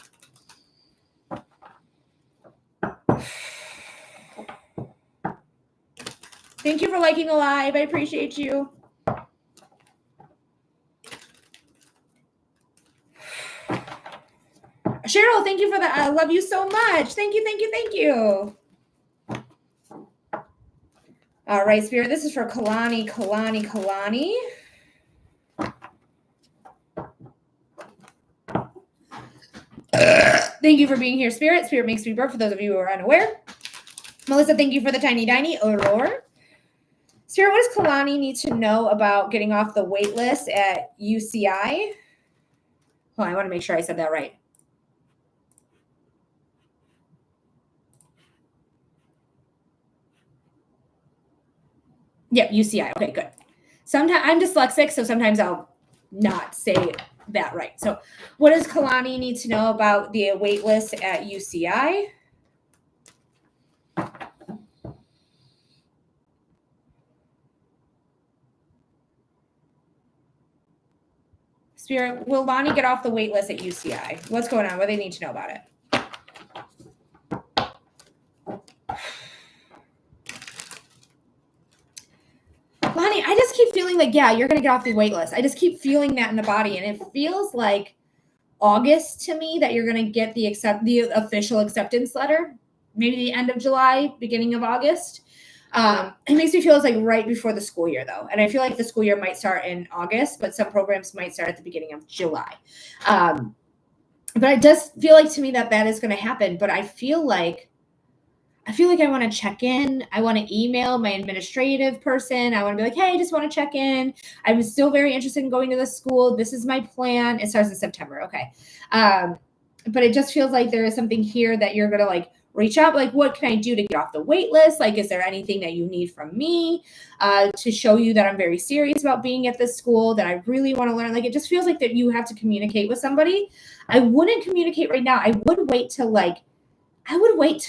S1: Thank you for liking the live. I appreciate you. Cheryl, thank you for that. I love you so much. Thank you, thank you, thank you. All right, Spirit, this is for Kalani. Thank you for being here, Spirit. Spirit makes me birth for those of you who are unaware. Melissa, thank you for the tiny diny. Aurora. Spirit, what does Kalani need to know about getting off the wait list at UCI? Oh, I want to make sure I said that right. Yep, UCI. Okay, good. Sometimes I'm dyslexic, so sometimes I'll not say that right. So, what does Kalani need to know about the wait list at UCI? Spirit, will Lonnie get off the wait list at UCI? What's going on? What do they need to know about it? Lonnie, I just keep feeling like, yeah, you're going to get off the wait list. I just keep feeling that in the body. And it feels like August to me that you're going to get the official acceptance letter, maybe the end of July, beginning of August. It makes me feel it's like right before the school year, though. And I feel like the school year might start in August, but some programs might start at the beginning of July. But it does feel like to me that is going to happen. But I feel like I want to check in. I want to email my administrative person. I want to be like, hey, I just want to check in. I'm still very interested in going to the school. This is my plan. It starts in September. Okay. But it just feels like there is something here that you're going to like reach out. Like, what can I do to get off the wait list? Like, is there anything that you need from me to show you that I'm very serious about being at this school, that I really want to learn? Like, it just feels like that you have to communicate with somebody. I wouldn't communicate right now. I would wait till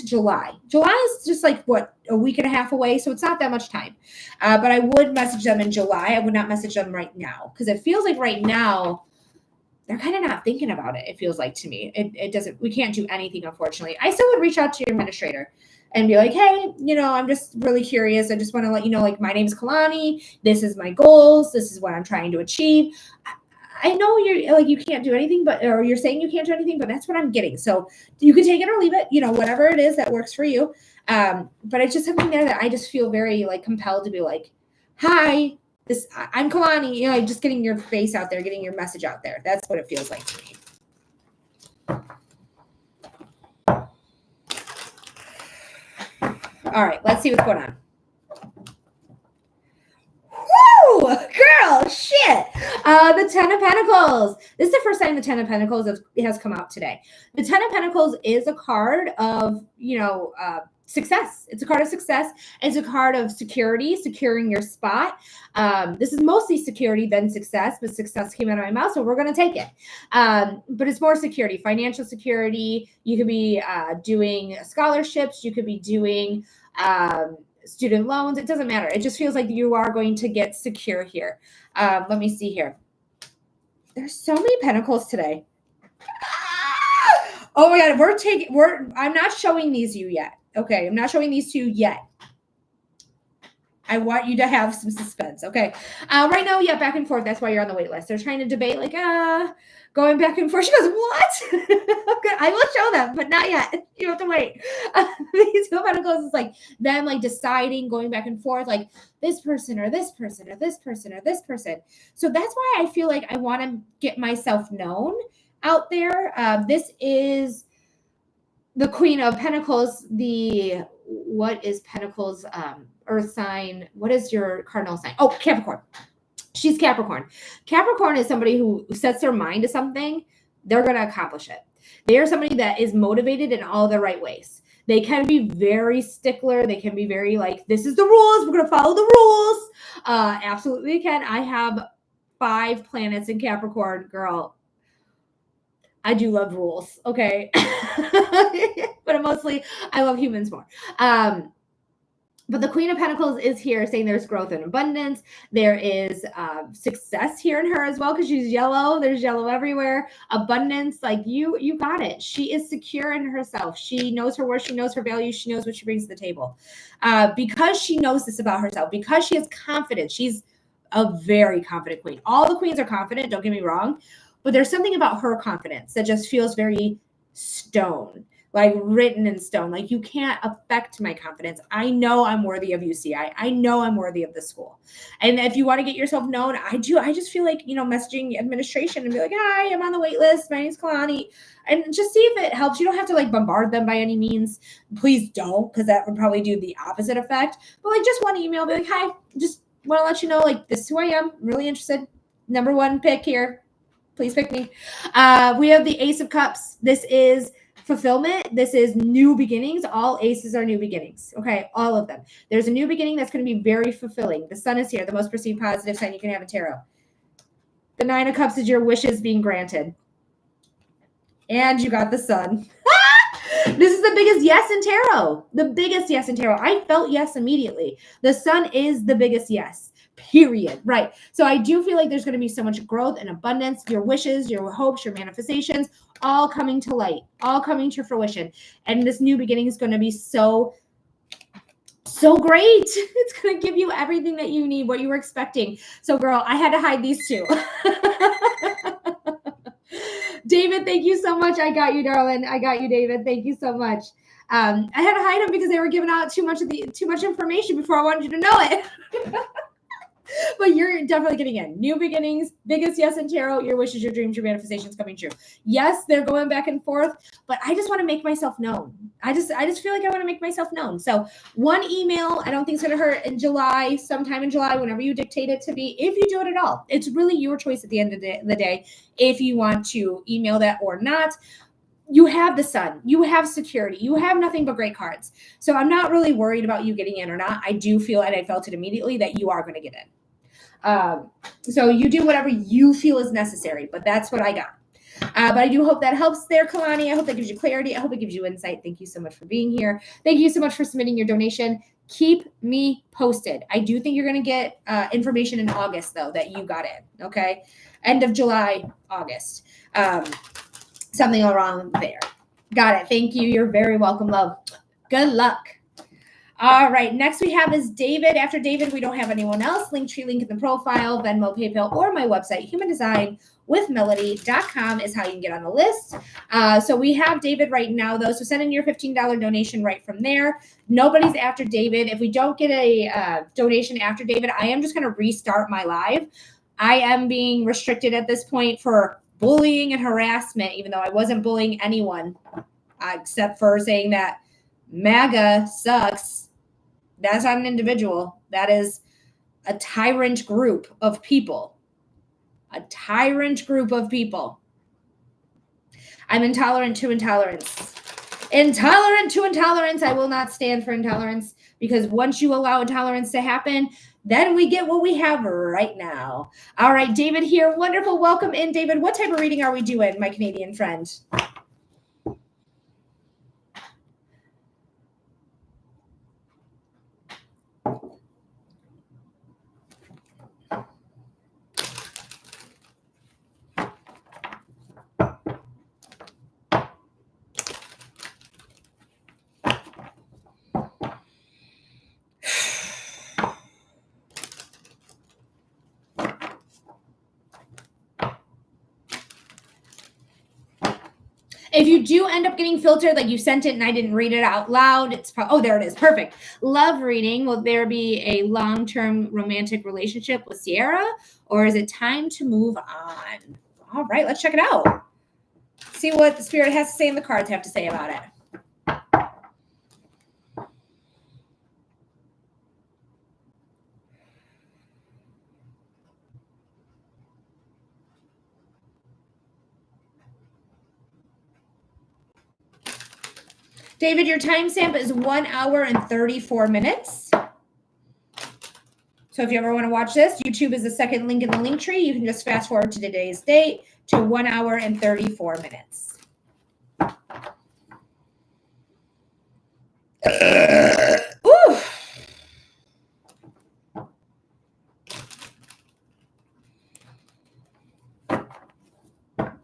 S1: July. July is just like, what, a week and a half away? So it's not that much time. But I would message them in July. I would not message them right now because it feels like right now they're kind of not thinking about it. It feels like to me. It doesn't, we can't do anything, unfortunately. I still would reach out to your administrator and be like, hey, I'm just really curious. I just want to let you know, like, my name is Kalani. This is my goals. This is what I'm trying to achieve. I know you're like, you can't do anything, or you're saying you can't do anything, but that's what I'm getting. So you can take it or leave it, whatever it is that works for you. But it's just something there that I just feel very like compelled to be like, hi, I'm Kalani, just getting your face out there, getting your message out there. That's what it feels like to me. All right, let's see what's going on. Woo! Girl, shit. The Ten of Pentacles. This is the first time the Ten of Pentacles has come out today. The Ten of Pentacles is a card of, success. It's a card of success. It's a card of security, securing your spot. This is mostly security than success, but success came out of my mouth, so we're going to take it. But it's more security, financial security. You could be doing scholarships. You could be doing student loans. It doesn't matter. It just feels like you are going to get secure here. Let me see here. There's so many pentacles today. Oh my God, I'm not showing these you yet. Okay, I'm not showing these to you yet. I want you to have some suspense. Okay. Right now, yeah, back and forth. That's why you're on the wait list. They're trying to debate, like, going back and forth. She goes, what? Okay, I will show them, but not yet. You have to wait. These two pentacles is like them, like, deciding, going back and forth, like this person or this person or this person or this person. So that's why I feel like I want to get myself known out there. This is the Queen of Pentacles. What is Pentacles? Earth sign. What is your cardinal sign? Oh, Capricorn. She's Capricorn. Capricorn is somebody who sets their mind to something. They're going to accomplish it. They are somebody that is motivated in all the right ways. They can be very stickler. They can be very like, this is the rules. We're going to follow the rules. Absolutely they can. I have 5 planets in Capricorn, girl. I do love rules. Okay. But mostly I love humans more. But the Queen of Pentacles is here saying there's growth and abundance. There is success here in her as well because she's yellow. There's yellow everywhere. Abundance, like you got it. She is secure in herself. She knows her worth. She knows her value. She knows what she brings to the table. Because she knows this about herself, because she has confidence. She's a very confident queen. All the queens are confident, don't get me wrong. But there's something about her confidence that just feels very stone. like written in stone. Like you can't affect my confidence. I know I'm worthy of UCI. I know I'm worthy of the school. And if you want to get yourself known, I just feel like, messaging administration and be like, hi, I'm on the wait list. My name's Kalani. And just see if it helps. You don't have to like bombard them by any means. Please don't, because that would probably do the opposite effect. But like just one email, be like, hi, just want to let you know, like, this is who I am. I'm really interested. Number one pick here. Please pick me. We have the Ace of Cups. This is fulfillment. This is new beginnings. All aces are new beginnings. Okay, all of them. There's a new beginning that's going to be very fulfilling. The sun is here, the most perceived positive sign you can have in tarot. The Nine of Cups is your wishes being granted. And you got the sun. This is the biggest yes in tarot. The biggest yes in tarot. I felt yes immediately. The sun is the biggest yes. Period. Right. So I do feel like there's going to be so much growth and abundance. Your wishes, your hopes, your manifestations, all coming to light, all coming to fruition. And this new beginning is going to be so great. It's going to give you everything that you need, what you were expecting. So girl, I had to hide these two. David, thank you so much. I got you, darling. I got you, David. Thank you so much. I had to hide them because they were giving out too much information before I wanted you to know it. But you're definitely getting in. New beginnings, biggest yes in tarot, your wishes, your dreams, your manifestations coming true. Yes, they're going back and forth, but I just want to make myself known. I just feel like I want to make myself known. So one email, I don't think it's going to hurt in July, sometime in July, whenever you dictate it to be, if you do it at all. It's really your choice at the end of the day, if you want to email that or not. You have the sun, you have security, you have nothing but great cards. So I'm not really worried about you getting in or not. I do feel, and I felt it immediately, that you are going to get in. So you do whatever you feel is necessary, but that's what I got. But I do hope that helps there, Kalani. I hope that gives you clarity. I hope it gives you insight. Thank you so much for being here. Thank you so much for submitting your donation. Keep me posted. I do think you're going to get information in August, though, that you got in. Okay. End of July, August. Something around there. Got it. Thank you. You're very welcome, love. Good luck. All right, next we have is David. After David, we don't have anyone else. Linktree link in the profile, Venmo, PayPal, or my website, humandesignwithmelody.com is how you can get on the list. So we have David right now, though. So send in your $15 donation right from there. Nobody's after David. If we don't get a donation after David, I am just going to restart my live. I am being restricted at this point for bullying and harassment, even though I wasn't bullying anyone, except for saying that MAGA sucks. That's not an individual. That is a tyrant group of people. A tyrant group of people. I'm intolerant to intolerance. Intolerant to intolerance. I will not stand for intolerance, because once you allow intolerance to happen, then we get what we have right now. All right, David here. Wonderful. Welcome in, David. What type of reading are we doing, my Canadian friend? If you do end up getting filtered, like you sent it and I didn't read it out loud, it's oh, there it is. Perfect. Love reading. Will there be a long-term romantic relationship with Sierra, or is it time to move on? All right, let's check it out. See what the spirit has to say and the cards have to say about it. David, your timestamp is 1 hour and 34 minutes. So if you ever want to watch this, YouTube is the second link in the link tree. You can just fast forward to today's date to 1 hour and 34 minutes. Ooh.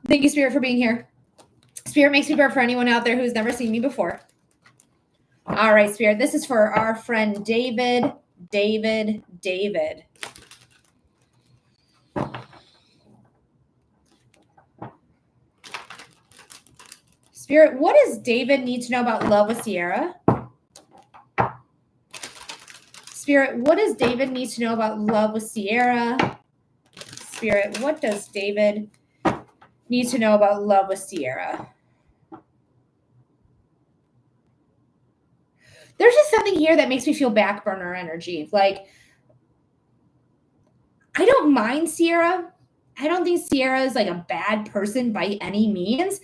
S1: Thank you, Spirit, for being here. Spirit makes me bear for anyone out there who's never seen me before. All right, Spirit. This is for our friend David. David. Spirit, Spirit, what does David need to know about love with Sierra? Spirit, what does David need to know about love with Sierra? Spirit, what does David need to know about love with Sierra? There's just something here that makes me feel back burner energy. Like, I don't mind Sierra. I don't think Sierra is like a bad person by any means.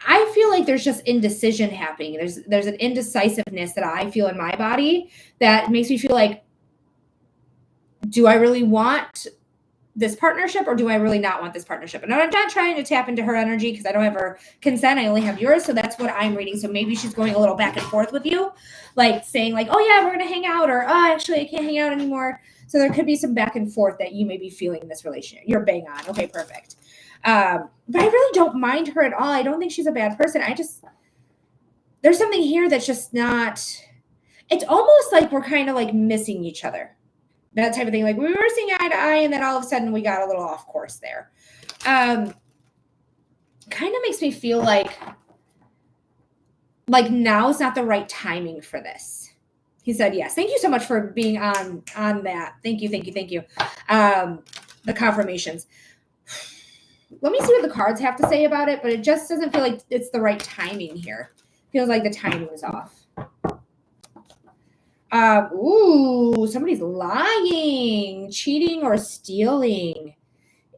S1: I feel like there's just indecision happening. There's an indecisiveness that I feel in my body that makes me feel like, do I really want this partnership or do I really not want this partnership? And I'm not trying to tap into her energy because I don't have her consent. I only have yours. So that's what I'm reading. So maybe she's going a little back and forth with you, like saying like, oh yeah, we're going to hang out, or oh, actually I can't hang out anymore. So there could be some back and forth that you may be feeling in this relationship. You're bang on. Okay, perfect. But I really don't mind her at all. I don't think she's a bad person. There's something here that's just not, it's almost like we're kind of like missing each other. That type of thing. Like we were seeing eye to eye and then all of a sudden we got a little off course there. Kind of makes me feel like now is not the right timing for this. He said, yes. Thank you so much for being on that. Thank you. The confirmations. Let me see what the cards have to say about it, but it just doesn't feel like it's the right timing here. Feels like the timing is off. Somebody's lying, cheating, or stealing.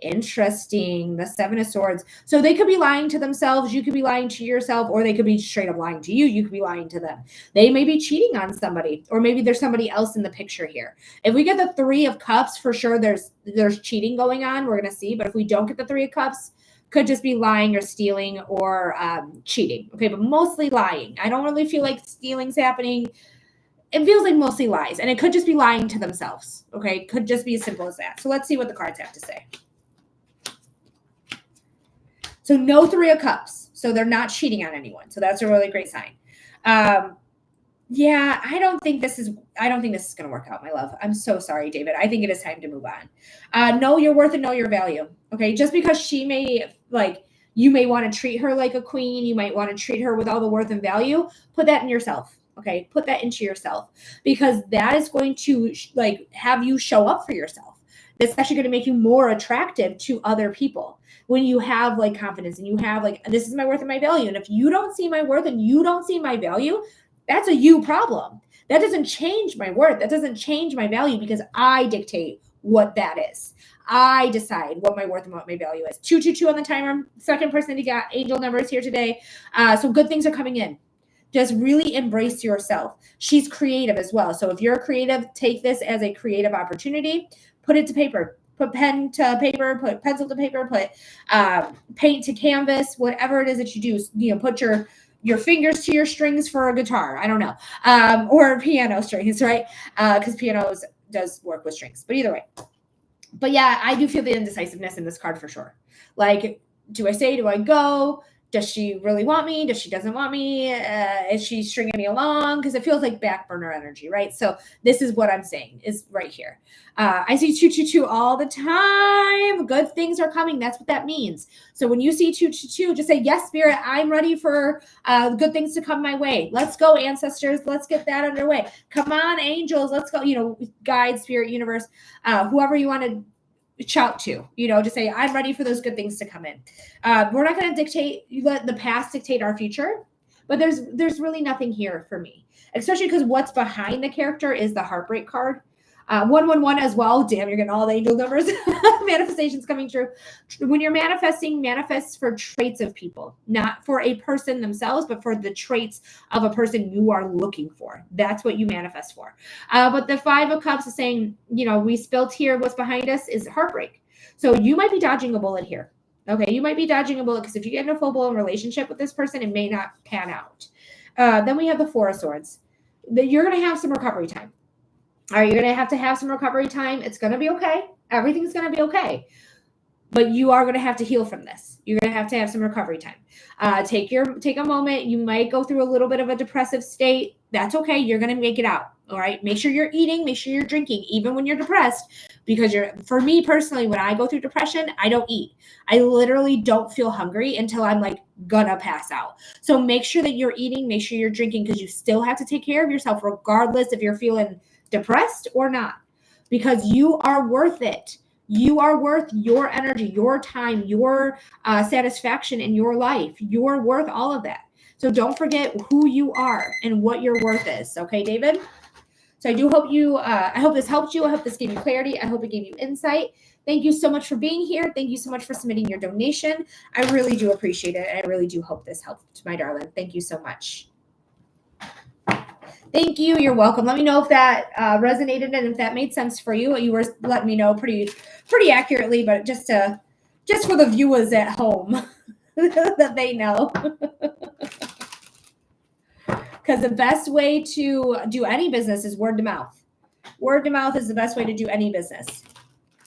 S1: Interesting. The Seven of Swords. So they could be lying to themselves. You could be lying to yourself, or they could be straight up lying to you. You could be lying to them. They may be cheating on somebody, or maybe there's somebody else in the picture here. If we get the Three of Cups, for sure there's cheating going on. We're going to see. But if we don't get the Three of Cups, could just be lying or stealing or cheating. Okay, but mostly lying. I don't really feel like stealing's happening. It feels like mostly lies, and it could just be lying to themselves. Okay, could just be as simple as that. So let's see what the cards have to say. So no Three of Cups. So they're not cheating on anyone. So that's a really great sign. Yeah, I don't think this is going to work out, my love. I'm so sorry, David. I think it is time to move on. Know your worth and know your value. Okay, just because she may you may want to treat her like a queen. You might want to treat her with all the worth and value. Put that in yourself. Okay, put that into yourself, because that is going to have you show up for yourself. That's actually going to make you more attractive to other people when you have confidence and you have this is my worth and my value. And if you don't see my worth and you don't see my value, that's a you problem. That doesn't change my worth. That doesn't change my value, because I dictate what that is. I decide what my worth and what my value is. 222 on the timer. Second person to get angel numbers here today. So good things are coming in. Just really embrace yourself. She's creative as well. So if you're creative, take this as a creative opportunity. Put it to paper. Put pen to paper. Put pencil to paper. Put paint to canvas. Whatever it is that you do. Put your fingers to your strings for a guitar. I don't know. Or piano strings, right? Because pianos does work with strings. But either way. But yeah, I do feel the indecisiveness in this card for sure. Do I stay? Do I go? Does she really want me? Does she doesn't want me? Is she stringing me along? Because it feels like back burner energy, right? So this is what I'm saying is right here. I see 222 all the time. Good things are coming. That's what that means. So when you see 222, just say, yes, Spirit, I'm ready for good things to come my way. Let's go, ancestors. Let's get that underway. Come on, angels. Let's go, guide, spirit, universe, whoever you want to shout to, to say, I'm ready for those good things to come in. We're not going to let the past dictate our future, but there's really nothing here for me, especially because what's behind the character is the heartbreak card. 111 as well. Damn, you're getting all the angel numbers. Manifestations coming true. When you're manifesting, manifest for traits of people, not for a person themselves, but for the traits of a person you are looking for. That's what you manifest for. But the Five of Cups is saying, we spilled here. What's behind us is heartbreak. So you might be dodging a bullet here. Okay, you might be dodging a bullet because if you get in a full-blown relationship with this person, it may not pan out. Then we have the Four of Swords. You're going to have some recovery time. Are you going to have some recovery time? It's going to be okay. Everything's going to be okay. But you are going to have to heal from this. You're going to have some recovery time. Take a moment. You might go through a little bit of a depressive state. That's okay. You're going to make it out. All right. Make sure you're eating, make sure you're drinking, even when you're depressed, because for me personally, when I go through depression, I don't eat. I literally don't feel hungry until I'm like gonna pass out. So make sure that you're eating, make sure you're drinking, because you still have to take care of yourself, regardless if you're feeling depressed or not, because you are worth it. You are worth your energy, your time, your satisfaction in your life. You're worth all of that. So don't forget who you are and what your worth is. Okay, David? So I do hope I hope this helped you. I hope this gave you clarity. I hope it gave you insight. Thank you so much for being here. Thank you so much for submitting your donation. I really do appreciate it. And I really do hope this helped, my darling. Thank you so much. Thank you. You're welcome. Let me know if that resonated and if that made sense for you. You were letting me know pretty accurately, but just for the viewers at home that they know. Because the best way to do any business is word to mouth. Word to mouth is the best way to do any business.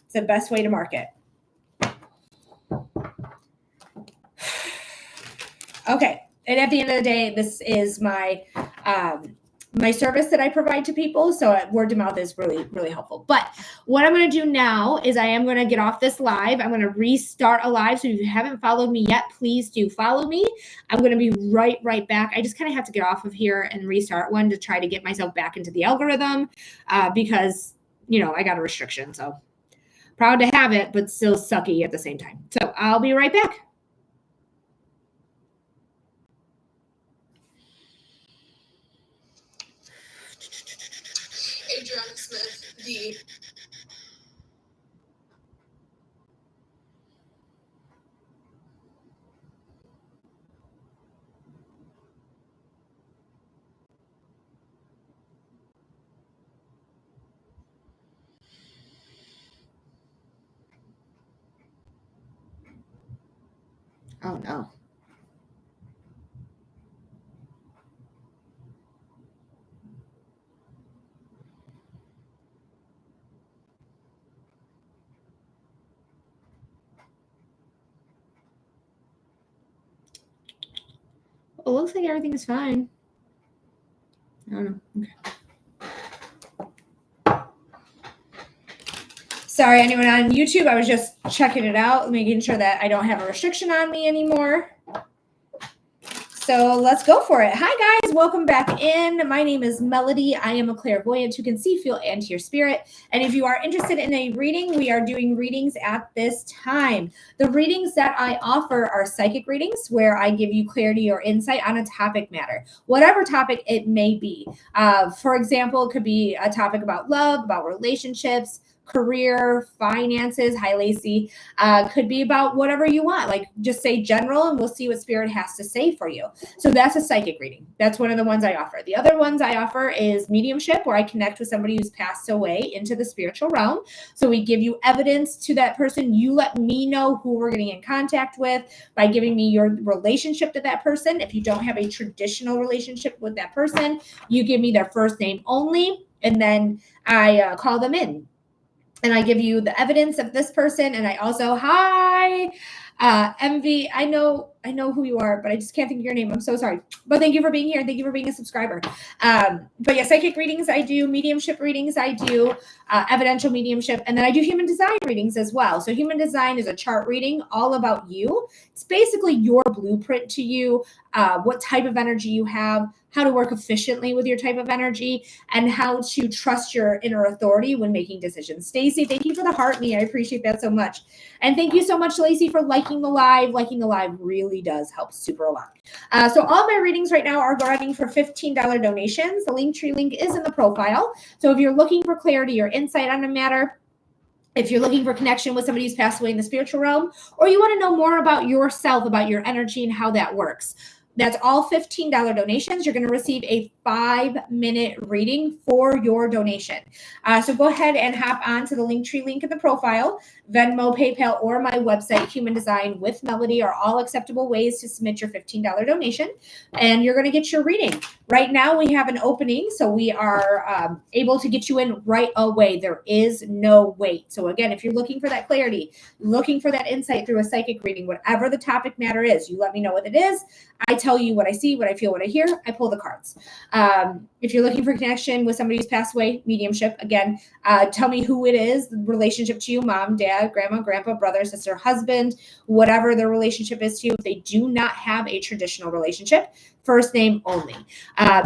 S1: It's the best way to market. Okay. And at the end of the day, this is my my service that I provide to people. So word to mouth is really, really helpful. But what I'm going to do now is I am going to get off this live. I'm going to restart a live. So if you haven't followed me yet, please do follow me. I'm going to be right back. I just kind of have to get off of here and restart one to try to get myself back into the algorithm because, I got a restriction. So proud to have it, but still sucky at the same time. So I'll be right back. Adriana Smith, the oh no. It looks like everything is fine. I don't know. Okay. Sorry, anyone on YouTube, I was just checking it out, making sure that I don't have a restriction on me anymore. So let's go for it. Hi, guys. Welcome back in. My name is Melody. I am a clairvoyant who can see, feel, and hear spirit. And if you are interested in a reading, we are doing readings at this time. The readings that I offer are psychic readings where I give you clarity or insight on a topic matter, whatever topic it may be. For example, it could be a topic about love, about relationships, career, finances. Hi, Lacey. Could be about whatever you want. Like just say general and we'll see what spirit has to say for you. So that's a psychic reading. That's one of the ones I offer. The other ones I offer is mediumship, where I connect with somebody who's passed away into the spiritual realm. So we give you evidence to that person. You let me know who we're getting in contact with by giving me your relationship to that person. If you don't have a traditional relationship with that person, you give me their first name only, and then I call them in. And I give you the evidence of this person. And I also, hi, MV. I know who you are, but I just can't think of your name. I'm so sorry. But thank you for being here. Thank you for being a subscriber. But yeah, psychic readings I do, mediumship readings I do, evidential mediumship, and then I do human design readings as well. So human design is a chart reading all about you. It's basically your blueprint to you, what type of energy you have, how to work efficiently with your type of energy, and how to trust your inner authority when making decisions. Stacy, thank you for the heart me. I appreciate that so much. And thank you so much, Lacey, for liking the live. Liking the live really does help super a lot. So all my readings right now are running for $15 donations. The Linktree link is in the profile. So if you're looking for clarity or insight on a matter, if you're looking for connection with somebody who's passed away in the spiritual realm, or you want to know more about yourself, about your energy and how that works, that's all $15 donations. You're going to receive a 5-minute reading for your donation. So go ahead and hop on to the Linktree link in the profile. Venmo, PayPal, or my website, Human Design with Melody, are all acceptable ways to submit your $15 donation. And you're going to get your reading. Right now, we have an opening, so we are able to get you in right away. There is no wait. So again, if you're looking for that clarity, looking for that insight through a psychic reading, whatever the topic matter is, you let me know what it is. I tell you what I see, what I feel, what I hear. I pull the cards. If you're looking for connection with somebody who's passed away, mediumship, again, tell me who it is, the relationship to you, mom, dad, grandma, grandpa, brother, sister, husband, whatever their relationship is to you. If they do not have a traditional relationship, first name only.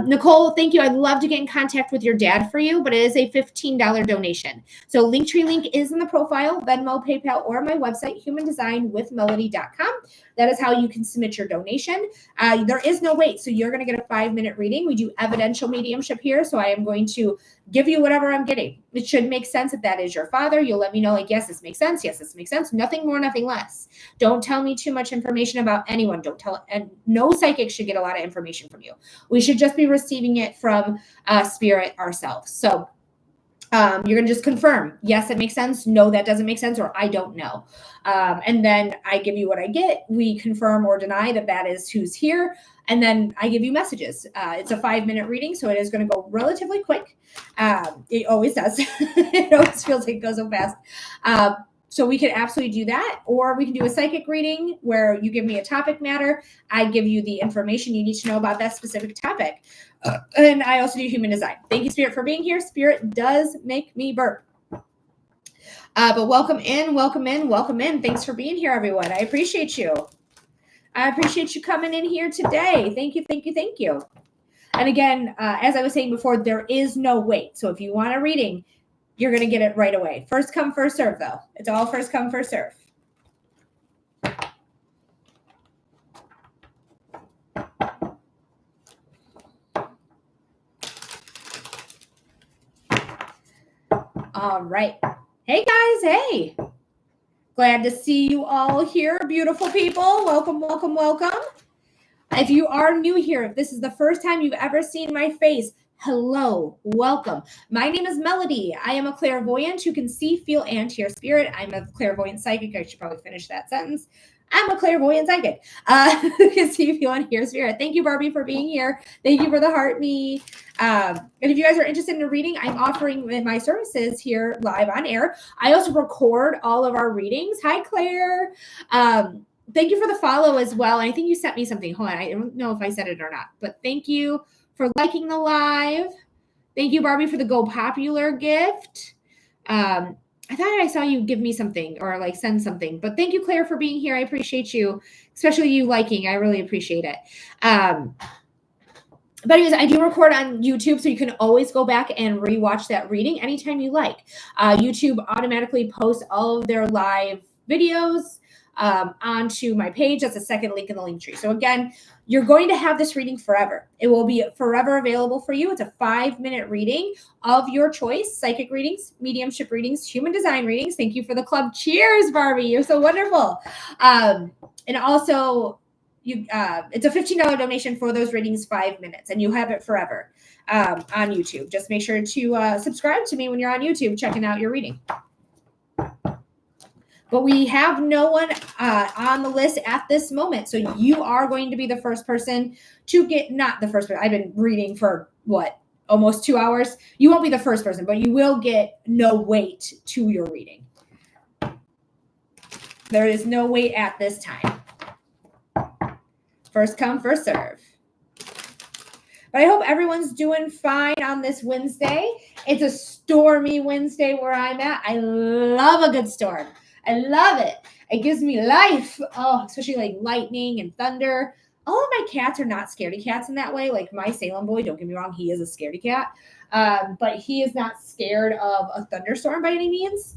S1: Nicole, thank you. I'd love to get in contact with your dad for you, but it is a $15 donation. So Linktree link is in the profile, Venmo, PayPal, or my website, humandesignwithmelody.com. That is how you can submit your donation. There is no wait. So you're going to get a 5-minute reading. We do evidential mediumship here. So I am going to give you whatever I'm getting. It should make sense if that is your father. You'll let me know, like, yes, this makes sense. Yes, this makes sense. Nothing more, nothing less. Don't tell me too much information about anyone. Don't tell, and no psychic should get a lot of information from you. We should just be receiving it from spirit ourselves. So you're going to just confirm, yes, it makes sense. No, that doesn't make sense, or I don't know. And then I give you what I get. We confirm or deny that that is who's here. And then I give you messages. It's a 5-minute reading, so it is going to go relatively quick. It always does. It always feels like it goes so fast. So we can absolutely do that, or we can do a psychic reading where you give me a topic matter. I give you the information you need to know about that specific topic. And I also do human design. Thank you, Spirit, for being here. Spirit does make me burp. But welcome in, welcome in, welcome in. Thanks for being here, everyone. I appreciate you. I appreciate you coming in here today. Thank you, thank you, thank you. And again, as I was saying before, there is no wait. So if you want a reading, you're going to get it right away. First come, first serve, though. It's all first come, first serve. All right. Hey, guys. Hey. Glad to see you all here. Beautiful people. Welcome, welcome, welcome. If you are new here, if this is the first time you've ever seen my face, hello, welcome. My name is Melody. I am a clairvoyant who can see, feel, and hear spirit. I'm a clairvoyant psychic. I should probably finish that sentence. I'm a clairvoyant psychic who can see, feel, and hear spirit. Thank you, Barbie, for being here. Thank you for the heart me. And if you guys are interested in a reading, I'm offering my services here live on air. I also record all of our readings. Hi, Claire. Thank you for the follow as well. I think you sent me something. Hold on. I don't know if I said it or not, but thank you for liking the live. Thank you, Barbie, for the Go Popular gift. I thought I saw you give me something or like send something, but thank you, Claire, for being here. I appreciate you, especially you liking. I really appreciate it. But anyways, I do record on YouTube, so you can always go back and rewatch that reading anytime you like. YouTube automatically posts all of their live videos onto my page. That's the second link in the link tree. So again, you're going to have this reading forever. It will be forever available for you. It's a 5-minute reading of your choice. Psychic readings, mediumship readings, human design readings. Thank you for the club. Cheers, Barbie. You're so wonderful. And also, it's a $15 donation for those readings, 5 minutes, and you have it forever on YouTube. Just make sure to subscribe to me when you're on YouTube checking out your reading. But we have no one on the list at this moment. So you are going to be the first person to get, not the first person. I've been reading for almost 2 hours. You won't be the first person, but you will get no wait to your reading. There is no wait at this time. First come, first serve. But I hope everyone's doing fine on this Wednesday. It's a stormy Wednesday where I'm at. I love a good storm. I love it. It gives me life. Oh, especially like lightning and thunder. All of my cats are not scaredy cats in that way. Like my Salem boy, don't get me wrong, he is a scaredy cat. But he is not scared of a thunderstorm by any means.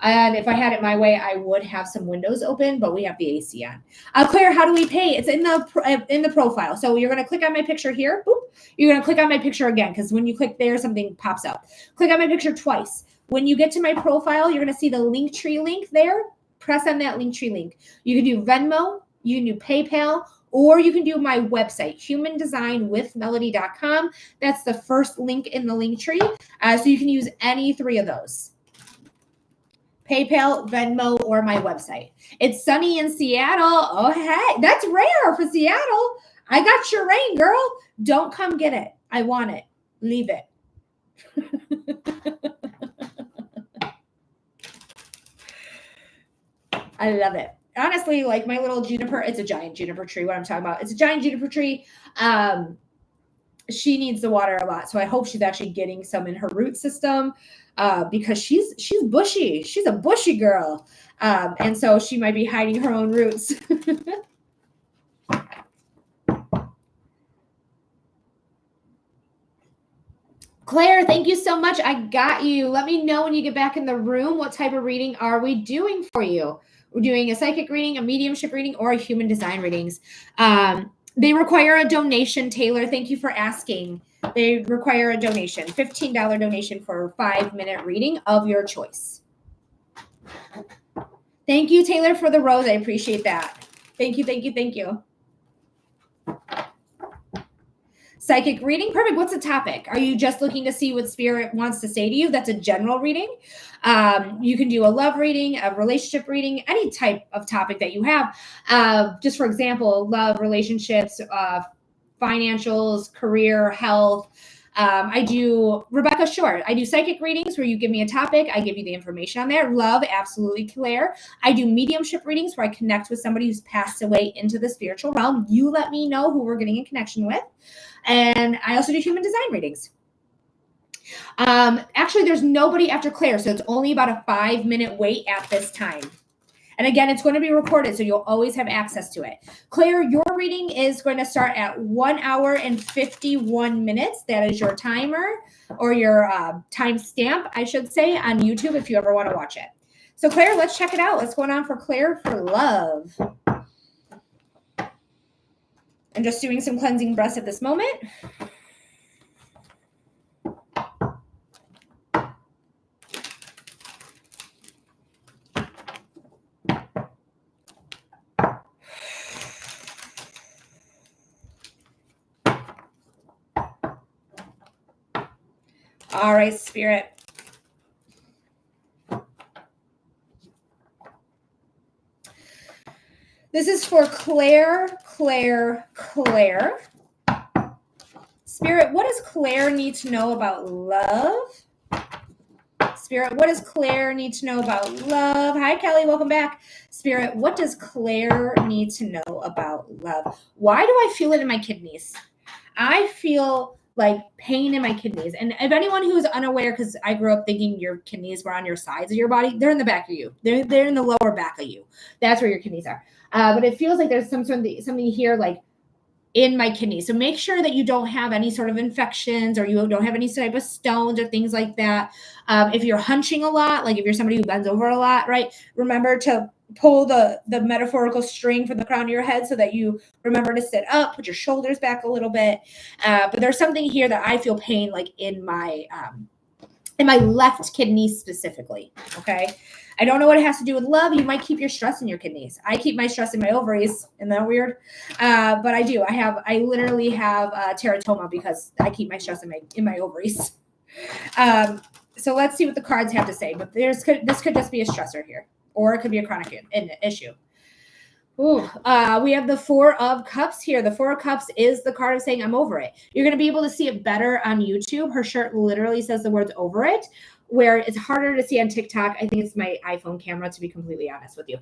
S1: And if I had it my way, I would have some windows open, but we have the AC on. Claire, how do we pay? It's in the profile. So you're going to click on my picture here. Boop. You're going to click on my picture again, because when you click there, something pops up. Click on my picture twice. When you get to my profile, you're going to see the Linktree link there. Press on that Linktree link. You can do Venmo, you can do PayPal, or you can do my website, humandesignwithmelody.com. That's the first link in the Linktree. So you can use any 3 of those. PayPal, Venmo, or my website. It's sunny in Seattle. Oh, hey, that's rare for Seattle. I got your rain, girl. Don't come get it. I want it. Leave it. I love it. Honestly, like my little juniper, it's a giant juniper tree. What I'm talking about, it's a giant juniper tree. she needs the water a lot. So I hope she's actually getting some in her root system, because she's bushy. She's a bushy girl. And so she might be hiding her own roots. Claire, thank you so much. I got you. Let me know when you get back in the room. What type of reading are we doing for you? We're doing a psychic reading, a mediumship reading, or a human design readings. They require a donation, Taylor. Thank you for asking. They require a donation, $15 donation for a 5-minute reading of your choice. Thank you, Taylor, for the rose. I appreciate that. Thank you, thank you, thank you. Psychic reading, perfect. What's the topic? Are you just looking to see what spirit wants to say to you? That's a general reading. You can do a love reading, a relationship reading, any type of topic that you have. Just for example, love, relationships, financials, career, health. I do Rebecca Short. I do psychic readings where you give me a topic. I give you the information on there. Love, absolutely, Claire. I do mediumship readings where I connect with somebody who's passed away into the spiritual realm. You let me know who we're getting in connection with. And I also do human design readings. Actually, there's nobody after Claire, so it's only about a 5-minute wait at this time. And again, it's going to be recorded, so you'll always have access to it. Claire, your reading is going to start at 1 hour and 51 minutes. That is your timer, or your time stamp, I should say, on YouTube if you ever want to watch it. So Claire, let's check it out. What's going on for Claire for love? I'm just doing some cleansing breaths at this moment. All right, Spirit. This is for Claire. Spirit, what does Claire need to know about love? Spirit, what does Claire need to know about love? Hi, Kelly. Welcome back. Spirit, what does Claire need to know about love? Why do I feel it in my kidneys? I feel like pain in my kidneys. And if anyone who is unaware, because I grew up thinking your kidneys were on your sides of your body, they're in the back of you. They're in the lower back of you. That's where your kidneys are. But it feels like there's something here like in my kidneys. So make sure that you don't have any sort of infections, or you don't have any type of stones or things like that. If you're hunching a lot, like if you're somebody who bends over a lot, right? Remember to pull the metaphorical string from the crown of your head so that you remember to sit up, put your shoulders back a little bit. But there's something here that I feel pain like in my left kidney specifically. Okay. I don't know what it has to do with love. You might keep your stress in your kidneys. I keep my stress in my ovaries. Isn't that weird? But I do. I literally have teratoma because I keep my stress in my ovaries. So let's see what the cards have to say. But this could just be a stressor here, or it could be a chronic issue. Ooh, we have the 4 of Cups here. The 4 of Cups is the card of saying, I'm over it. You're going to be able to see it better on YouTube. Her shirt literally says the words over it, where it's harder to see on TikTok. I think it's my iPhone camera, to be completely honest with you.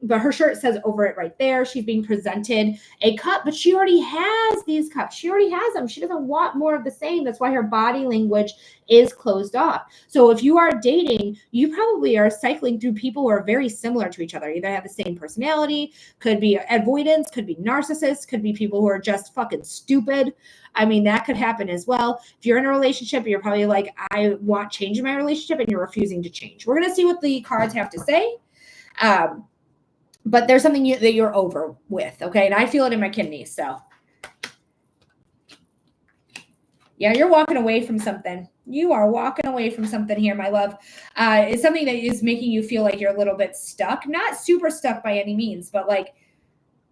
S1: But her shirt says over it right there. She's being presented a cup, but she already has these cups. She already has them. She doesn't want more of the same. That's why her body language is closed off. So if you are dating, you probably are cycling through people who are very similar to each other. Either have the same personality, could be avoidance, could be narcissists, could be people who are just fucking stupid. I mean, that could happen as well. If you're in a relationship, you're probably like, I want change in my relationship, and you're refusing to change. We're going to see what the cards have to say. But there's something that you're over with, okay? And I feel it in my kidneys, so. Yeah, you're walking away from something. You are walking away from something here, my love. It's something that is making you feel like you're a little bit stuck. Not super stuck by any means, but like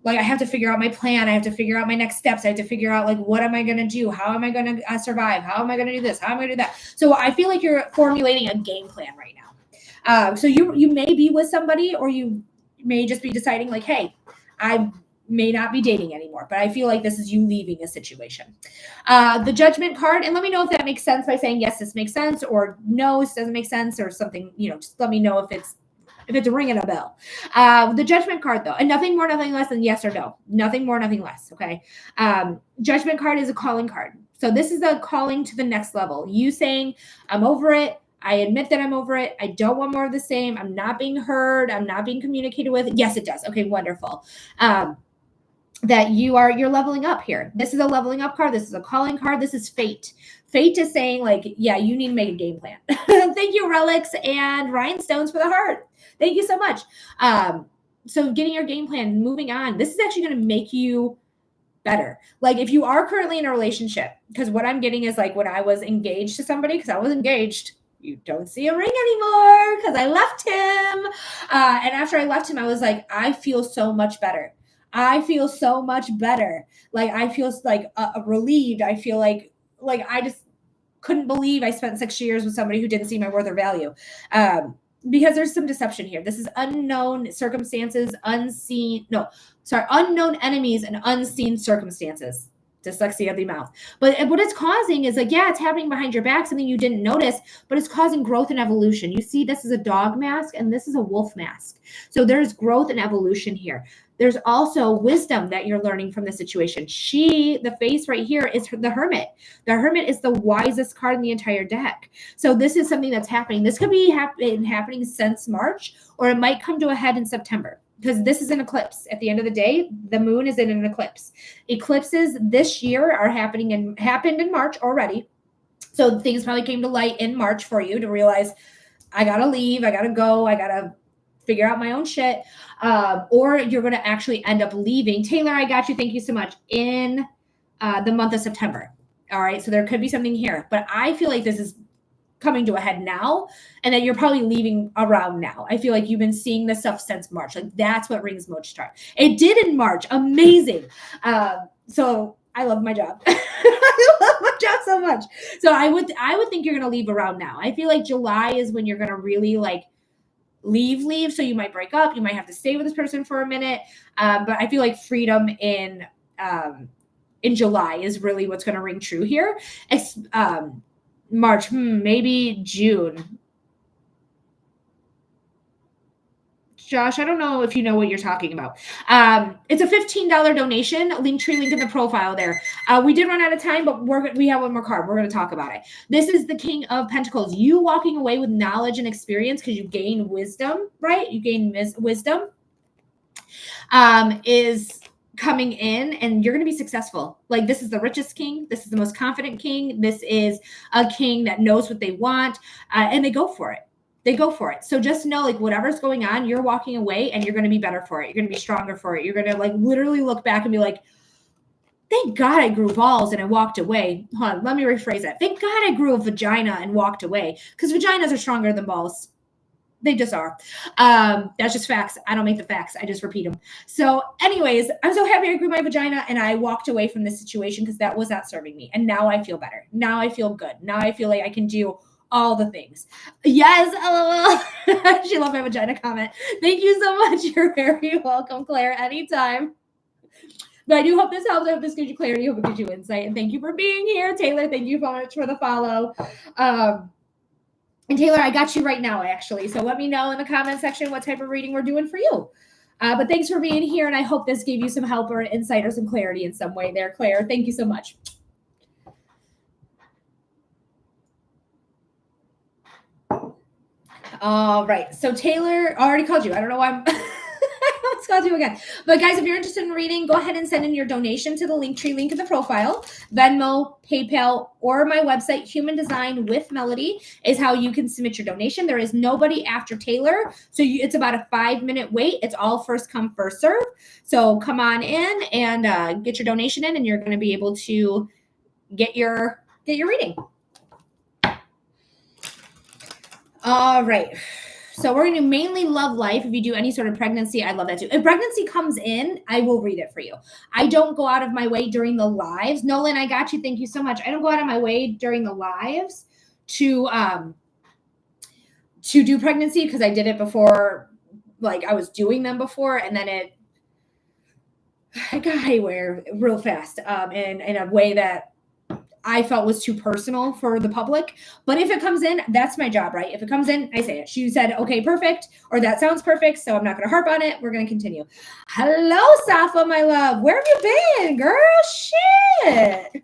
S1: I have to figure out my plan. I have to figure out my next steps. I have to figure out like, what am I going to do? How am I going to survive? How am I going to do this? How am I going to do that? So I feel like you're formulating a game plan right now. So you may be with somebody, or you may just be deciding like, hey, I may not be dating anymore, but I feel like this is you leaving a situation. The Judgment card, and let me know if that makes sense by saying, yes, this makes sense, or no, this doesn't make sense, or something, just let me know if it's if it's ringing a bell. The Judgment card, though, and nothing more, nothing less than yes or no. Nothing more, nothing less, okay? Judgment card is a calling card. So this is a calling to the next level. You saying, I'm over it. I admit that I'm over it. I don't want more of the same. I'm not being heard. I'm not being communicated with. Yes, it does. Okay, wonderful. That you're leveling up here. This is a leveling up card. This is a calling card. This is fate. Fate is saying, like, yeah, you need to make a game plan. Thank you, Relics and Rhinestones, for the heart. Thank you so much. So getting your game plan, moving on. This is actually going to make you better. Like, if you are currently in a relationship, because what I'm getting is, like, when I was engaged to somebody, because I was engaged, you don't see a ring anymore because I left him. And after I left him, I was like, I feel so much better. I feel so much better. Like, I feel like relieved. I feel like I just couldn't believe I spent 6 years with somebody who didn't see my worth or value. Because there's some deception here. This is unknown circumstances, unknown enemies and unseen circumstances. Dyslexia of the mouth. But what it's causing is, like, yeah, it's happening behind your back, something you didn't notice, but it's causing growth and evolution. You see, this is a dog mask and this is a wolf mask. So there's growth and evolution here. There's also wisdom that you're learning from the situation. The face right here is the Hermit. The Hermit is the wisest card in the entire deck. So this is something that's happening. This could be happening since March, or it might come to a head in September, because this is an eclipse. At the end of the day, the moon is in an eclipse. Eclipses this year are happened in March already. So things probably came to light in March for you to realize, I got to leave. I got to go. I got to figure out my own shit. Or you're going to actually end up leaving. Taylor, I got you. Thank you so much. In the month of September. All right. So there could be something here, but I feel like this is coming to a head now, and that you're probably leaving around now. I feel like you've been seeing this stuff since March. Like, that's what rings most true. It did in March. Amazing. So I love my job. I love my job so much. So I would think you're going to leave around now. I feel like July is when you're going to really, like, leave. So you might break up. You might have to stay with this person for a minute. But I feel like freedom in July is really what's going to ring true here. March, maybe June. Josh, I don't know if you know what you're talking about. It's a $15 donation. Linktree link in the profile there. We did run out of time, but we have one more card. We're going to talk about it. This is the King of Pentacles. You walking away with knowledge and experience because you gain wisdom, right? You gain wisdom. Is coming in, and you're going to be successful. Like, this is the richest king. This is the most confident king. This is a king that knows what they want, and they go for it. They go for it. So just know, like, whatever's going on, you're walking away and you're going to be better for it. You're going to be stronger for it. You're going to, like, literally look back and be like, thank God I grew balls and I walked away. Hold on, let me rephrase that. Thank God I grew a vagina and walked away, because vaginas are stronger than balls. They just are. That's just facts. I don't make the facts. I just repeat them. So anyways, I'm so happy I grew my vagina and I walked away from this situation, because that was not serving me. And now I feel better. Now I feel good. Now I feel like I can do all the things. Yes. LOL. She loved my vagina comment. Thank you so much. You're very welcome, Claire. Anytime. But I do hope this helps. I hope this gives you clarity. I hope it gives you insight. And thank you for being here. Taylor, thank you so much for the follow. And Taylor, I got you right now, actually. So let me know in the comment section what type of reading we're doing for you. But thanks for being here, and I hope this gave you some help or insight or some clarity in some way there, Claire. Thank you so much. All right. So Taylor, I already called you. I don't know why I'm... Let's call you again. But guys, if you're interested in reading, go ahead and send in your donation to the Linktree link in the profile. Venmo, PayPal, or my website, Human Design with Melody, is how you can submit your donation. There is nobody after Taylor, so it's about a 5-minute wait. It's all first come, first serve. So come on in and get your donation in, and you're going to be able to get your reading. All right. So we're going to mainly love life. If you do any sort of pregnancy, I love that too. If pregnancy comes in, I will read it for you. I don't go out of my way during the lives. Nolan, I got you. Thank you so much. I don't go out of my way during the lives to do pregnancy, because I did it before, like I was doing them before, and then it got haywire real fast in a way that I felt was too personal for the public. But if it comes in, that's my job, right? If it comes in, I say it. She said, okay, perfect, or that sounds perfect, so I'm not going to harp on it. We're going to continue. Hello, Safa, my love. Where have you been, girl? Shit.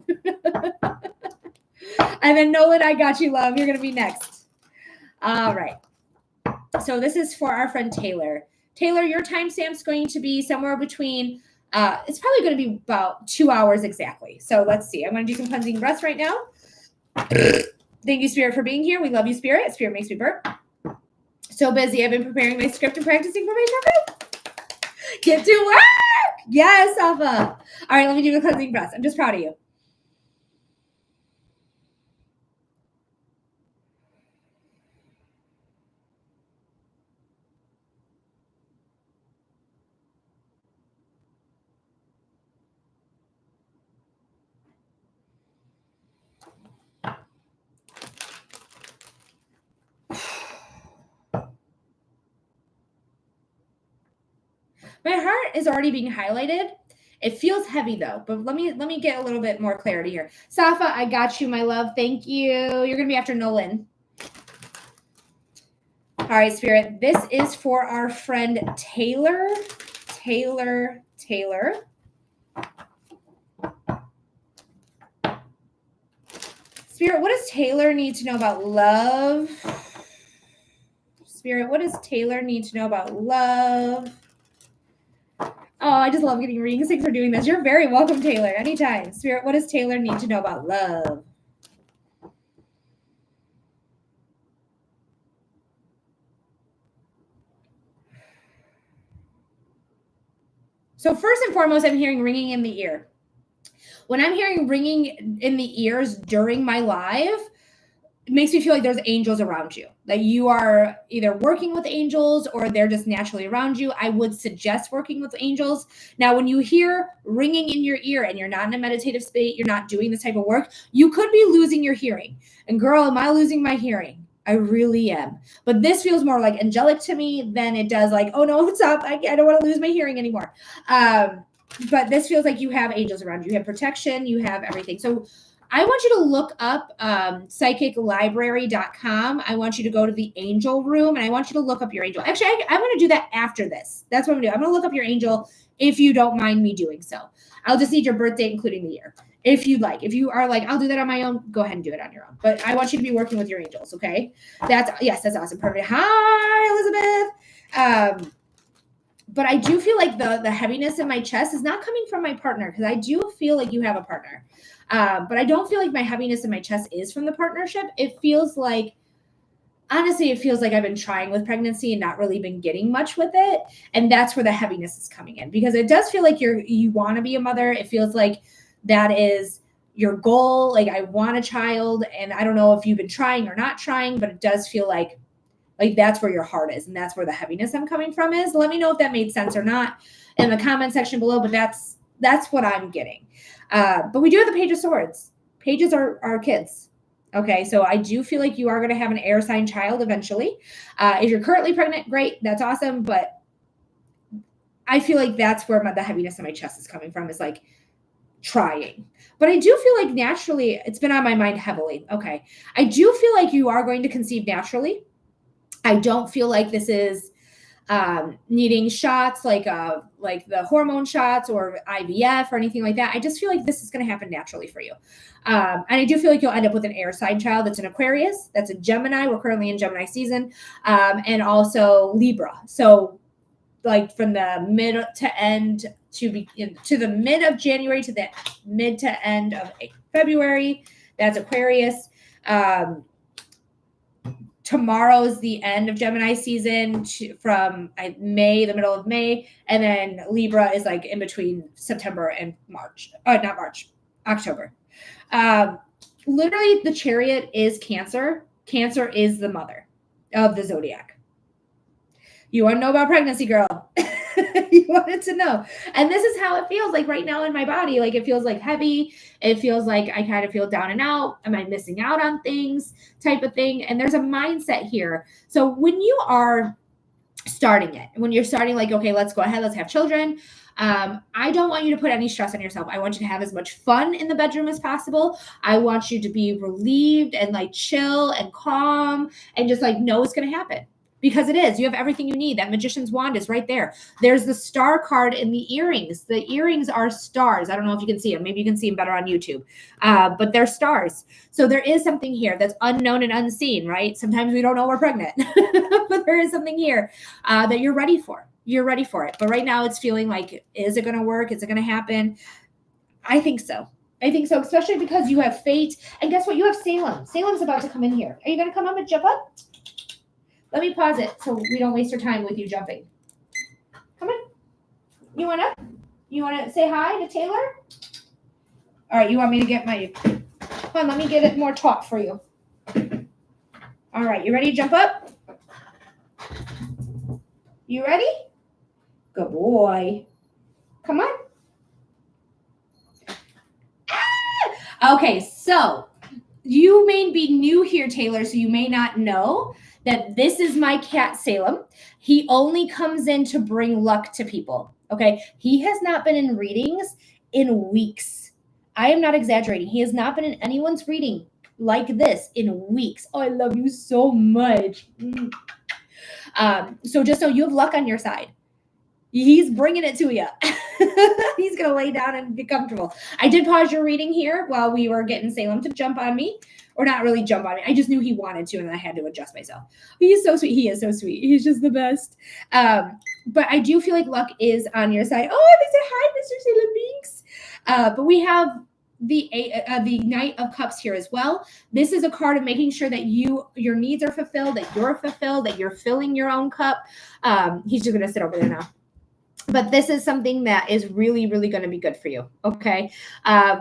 S1: And then Nolan, I got you, love. You're going to be next. All right. So this is for our friend Taylor. Taylor, your timestamp's going to be somewhere between, it's probably going to be about 2 hours exactly. So let's see. I'm going to do some cleansing breaths right now. Thank you, Spirit, for being here. We love you, Spirit. Spirit makes me burp. So busy. I've been preparing my script and practicing for my script. Get to work. Yes, Alpha. All right, let me do the cleansing breaths. I'm just proud of you. My heart is already being highlighted. It feels heavy though, but let me get a little bit more clarity here. Safa, I got you, my love. Thank you. You're gonna be after Nolan. All right, Spirit. This is for our friend Taylor. Taylor. Spirit, what does Taylor need to know about love? Spirit, what does Taylor need to know about love? Oh, I just love getting readings. Thanks for doing this. You're very welcome, Taylor. Anytime. Spirit, what does Taylor need to know about love? So first and foremost, I'm hearing ringing in the ear. When I'm hearing ringing in the ears during my live, it makes me feel like there's angels around you, that you are either working with angels or they're just naturally around you. I would suggest working with angels. Now, when you hear ringing in your ear and you're not in a meditative state, you're not doing this type of work, you could be losing your hearing. And girl, am I losing my hearing? I really am. But this feels more like angelic to me than it does like, oh no, stop. I don't want to lose my hearing anymore. But this feels like you have angels around you. You have protection. You have everything. So I want you to look up psychiclibrary.com. I want you to go to the angel room and I want you to look up your angel. Actually, I'm going to do that after this. That's what I'm going to do. I'm going to look up your angel if you don't mind me doing so. I'll just need your birthday, including the year. If you'd like. If you are like, I'll do that on my own, go ahead and do it on your own. But I want you to be working with your angels, okay? That's awesome. Perfect. Hi, Elizabeth. But I do feel like the heaviness in my chest is not coming from my partner because I do feel like you have a partner. But I don't feel like my heaviness in my chest is from the partnership. It feels like, honestly, it feels like I've been trying with pregnancy and not really been getting much with it. And that's where the heaviness is coming in because it does feel like you want to be a mother. It feels like that is your goal. Like I want a child and I don't know if you've been trying or not trying, but it does feel like that's where your heart is. And that's where the heaviness I'm coming from is. Let me know if that made sense or not in the comment section below, but that's what I'm getting. But we do have the Page of Swords. Pages are kids. Okay, so I do feel like you are going to have an air sign child eventually. If you're currently pregnant, great. That's awesome. But I feel like that's where the heaviness in my chest is coming from is like trying. But I do feel like naturally, it's been on my mind heavily. Okay, I do feel like you are going to conceive naturally. I don't feel like this is needing shots like the hormone shots or IVF or anything like that. I just feel like this is going to happen naturally for you. And I do feel like you'll end up with an air sign child that's an Aquarius, that's a Gemini. We're currently in Gemini season, and also Libra. So like from the mid to end to the mid of January to the mid to end of February, that's Aquarius. Tomorrow is the end of Gemini season from May, the middle of May. And then Libra is like in between September and March. Not March, October. Literally, the Chariot is Cancer. Cancer is the mother of the zodiac. You want to know about pregnancy, girl. You wanted to know. And this is how it feels like right now in my body. Like it feels like heavy. It feels like I kind of feel down and out. Am I missing out on things type of thing? And there's a mindset here. So when you are starting it, when you're starting like, okay, let's go ahead, let's have children. I don't want you to put any stress on yourself. I want you to have as much fun in the bedroom as possible. I want you to be relieved and like chill and calm and just like know what's going to happen. Because it is. You have everything you need. That magician's wand is right there. There's the star card in the earrings. The earrings are stars. I don't know if you can see them. Maybe you can see them better on YouTube. But they're stars. So there is something here that's unknown and unseen, right? Sometimes we don't know we're pregnant. But there is something here that you're ready for. You're ready for it. But right now it's feeling like, is it going to work? Is it going to happen? I think so. I think so, especially because you have fate. And guess what? You have Salem. Salem's about to come in here. Are you going to come up and jump up? Let me pause it so we don't waste our time with you jumping. Come on. You want to? You want to say hi to Taylor? All right. You want me to get my... Hold on. Let me get it more taut for you. All right. You ready to jump up? You ready? Good boy. Come on. Ah! Okay. So you may be new here, Taylor, so you may not know that this is my cat, Salem. He only comes in to bring luck to people, okay? He has not been in readings in weeks. I am not exaggerating. He has not been in anyone's reading like this in weeks. Oh, I love you so much. So just so you have luck on your side. He's bringing it to you. He's going to lay down and be comfortable. I did pause your reading here while we were getting Salem to jump on me. Or not really jump on me. I just knew he wanted to, and I had to adjust myself. He is so sweet. He is so sweet. He's just the best. But I do feel like luck is on your side. Oh, they say hi, Mr. Salem Binks. But we have the Knight of Cups here as well. This is a card of making sure that your needs are fulfilled, that you're fulfilled, that you're filling your own cup. He's just going to sit over there now. But this is something that is really, really going to be good for you, okay?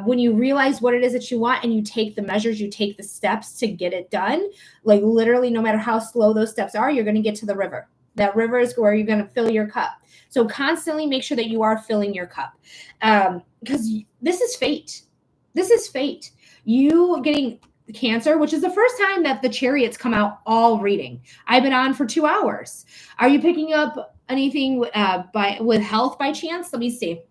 S1: When you realize what it is that you want and you take the measures, you take the steps to get it done, like literally no matter how slow those steps are, you're going to get to the river. That river is where you're going to fill your cup. So constantly make sure that you are filling your cup because this is fate. This is fate. You getting Cancer, which is the first time that the Chariots come out all reading. I've been on for 2 hours. Are you picking up anything with health by chance? Let me see.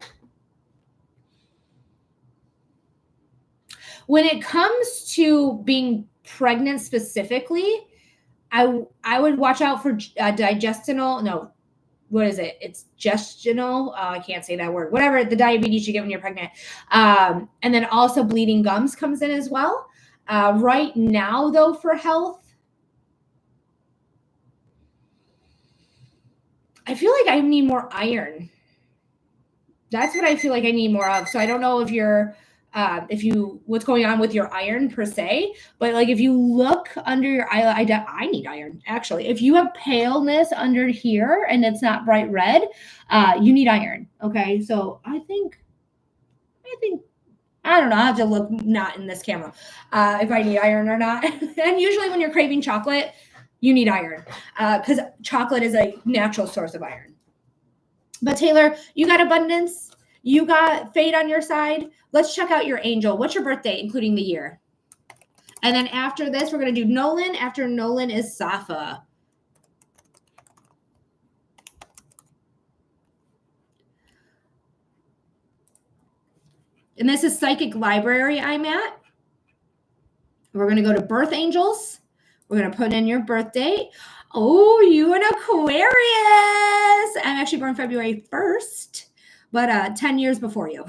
S1: When it comes to being pregnant specifically, I would watch out for digestional. No, what is it? It's gestional. I can't say that word. Whatever, the diabetes you get when you're pregnant. And then also bleeding gums comes in as well. Right now, though, for health, I feel like I need more iron. That's what I feel like I need more of. So I don't know if what's going on with your iron per se, but like if you look under your eye, I need iron actually. If you have paleness under here and it's not bright red, you need iron. Okay, so I think. I don't know. I have to look not in this camera if I need iron or not. And usually when you're craving chocolate, you need iron because chocolate is a natural source of iron. But Taylor, you got abundance. You got fate on your side. Let's check out your angel. What's your birthday, including the year? And then after this, we're going to do Nolan. After Nolan is Safa. And this is Psychic Library I'm at. We're going to go to Birth Angels. We're going to put in your birth date. Oh, you an Aquarius. I'm actually born February 1st, but 10 years before you.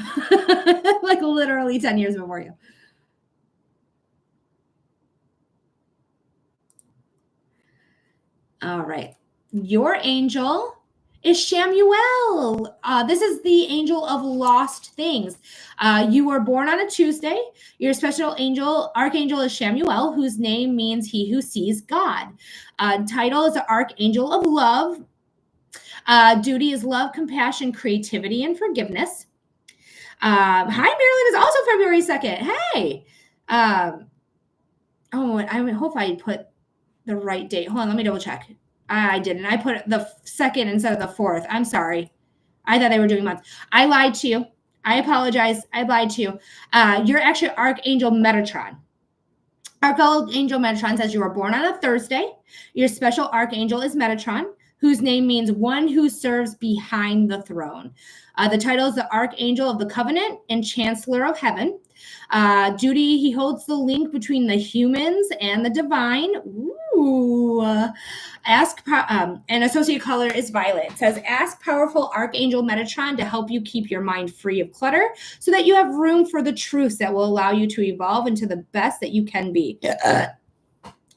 S1: Like literally 10 years before you. All right. Your angel is Shamuel. This is the angel of lost things. You were born on a Tuesday. Your special angel, archangel, is Shamuel, whose name means he who sees God. Title is the Archangel of Love. Duty is love, compassion, creativity, and forgiveness. Hi, Marilyn is also February 2nd. Hey. I hope I put the right date. Hold on, let me double check. I didn't. I put the 2nd instead of the 4th. I'm sorry. I thought they were doing months. I lied to you. I apologize. I lied to you. You're actually Archangel Metatron. Archangel Metatron says you were born on a Thursday. Your special archangel is Metatron, whose name means one who serves behind the throne. The title is the Archangel of the Covenant and Chancellor of Heaven. Duty, he holds the link between the humans and the divine. Ooh. And associate color is violet. It says, ask powerful Archangel Metatron to help you keep your mind free of clutter so that you have room for the truths that will allow you to evolve into the best that you can be.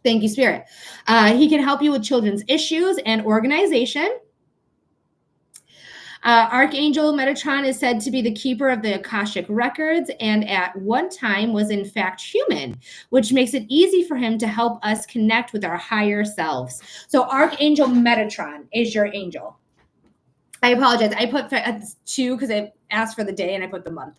S1: Thank you, Spirit. He can help you with children's issues and organization. Archangel Metatron is said to be the keeper of the Akashic records and at one time was in fact human, which makes it easy for him to help us connect with our higher selves. So Archangel Metatron is your angel. I apologize. I put 2 because I asked for the day and I put the month.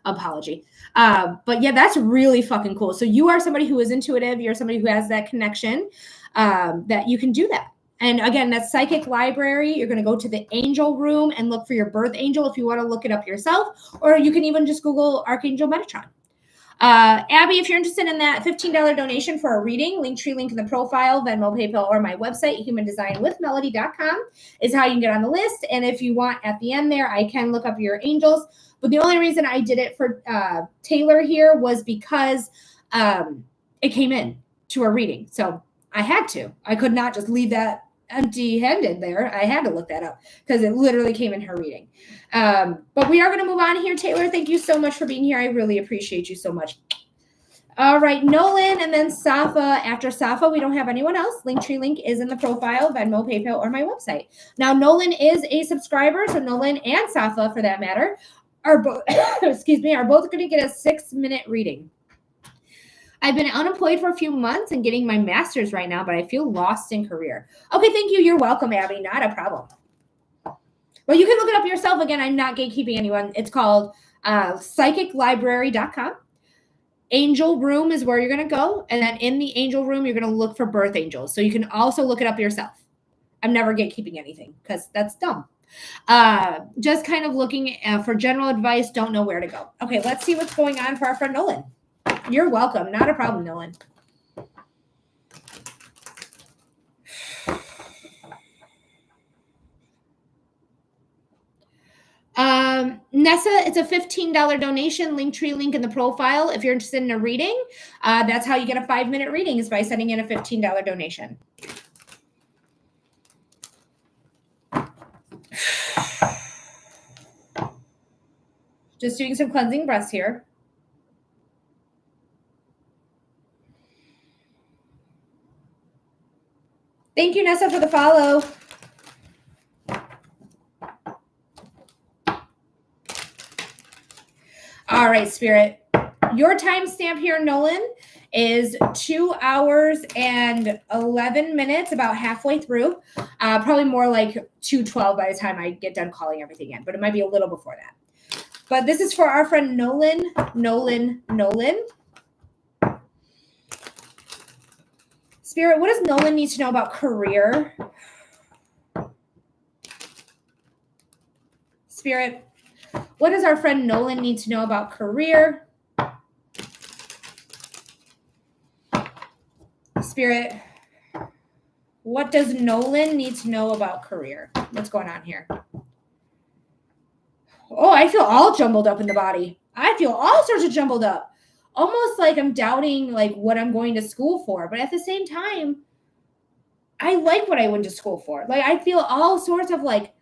S1: Apology. But yeah, that's really fucking cool. So you are somebody who is intuitive. You're somebody who has that connection that you can do that. And again, that's Psychic Library. You're going to go to the angel room and look for your birth angel if you want to look it up yourself, or you can even just Google Archangel Metatron. Abby, if you're interested in that $15 donation for a reading, Linktree link in the profile, Venmo, PayPal, or my website, humandesignwithmelody.com is how you can get on the list. And if you want at the end there, I can look up your angels. But the only reason I did it for Taylor here was because it came in to a reading. So I had to. I could not just leave that empty-handed there. I had to look that up because it literally came in her reading. But we are going to move on here. Taylor, thank you so much for being here. I really appreciate you so much. All right, Nolan and then Safa. After Safa, we don't have anyone else. Linktree link is in the profile, Venmo, PayPal, or my website. Now, Nolan is a subscriber, so Nolan and Safa, for that matter, are both are both going to get a 6-minute reading. I've been unemployed for a few months and getting my master's right now, but I feel lost in career. Okay, thank you. You're welcome, Abby. Not a problem. Well, you can look it up yourself. Again, I'm not gatekeeping anyone. It's called psychiclibrary.com. Angel room is where you're going to go. And then in the angel room, you're going to look for birth angels. So you can also look it up yourself. I'm never gatekeeping anything because that's dumb. Just kind of looking for general advice. Don't know where to go. Okay, let's see what's going on for our friend Nolan. You're welcome. Not a problem, Nolan. Nessa, it's a $15 donation. Linktree link in the profile. If you're interested in a reading, that's how you get a 5-minute reading is by sending in a $15 donation. Just doing some cleansing breaths here. Thank you, Nessa, for the follow. All right, Spirit. Your timestamp here, Nolan, is 2 hours and 11 minutes, about halfway through. Probably more like 2:12 by the time I get done calling everything in, but it might be a little before that. But this is for our friend Nolan. Spirit, what does Nolan need to know about career? Spirit, what does our friend Nolan need to know about career? Spirit, what does Nolan need to know about career? What's going on here? Oh, I feel all jumbled up in the body. I feel all sorts of jumbled up. Almost like I'm doubting like what I'm going to school for. But at the same time, I like what I went to school for. Like I feel all sorts of like,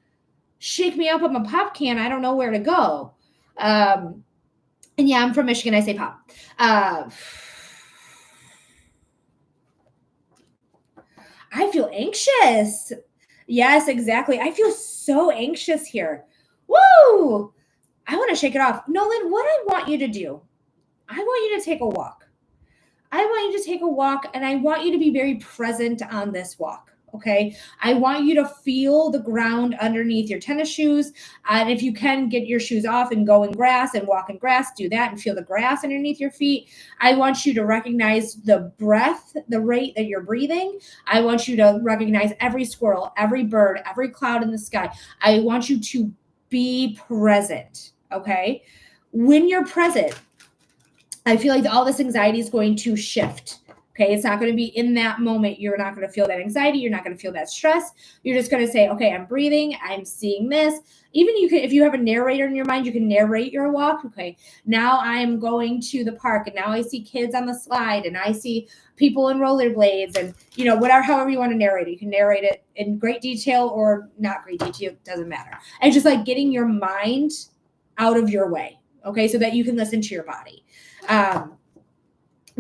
S1: shake me up. I'm a pop can. I don't know where to go. And yeah, I'm from Michigan. I say pop. I feel anxious. Yes, exactly. I feel so anxious here. Woo! I want to shake it off. Nolan, what I want you to do, I want you to take a walk. I want you to take a walk, and I want you to be very present on this walk. Okay. I want you to feel the ground underneath your tennis shoes. And if you can get your shoes off and go in grass and walk in grass, do that and feel the grass underneath your feet. I want you to recognize the breath, the rate that you're breathing. I want you to recognize every squirrel, every bird, every cloud in the sky. I want you to be present. Okay. When you're present, I feel like all this anxiety is going to shift. Okay. It's not going to be in that moment. You're not going to feel that anxiety. You're not going to feel that stress. You're just going to say, okay, I'm breathing. I'm seeing this. Even you can, if you have a narrator in your mind, you can narrate your walk. Okay. Now I'm going to the park and now I see kids on the slide and I see people in rollerblades and, you know, whatever, however you want to narrate it. You can narrate it in great detail or not great detail. It doesn't matter. And just like getting your mind out of your way. Okay. So that you can listen to your body.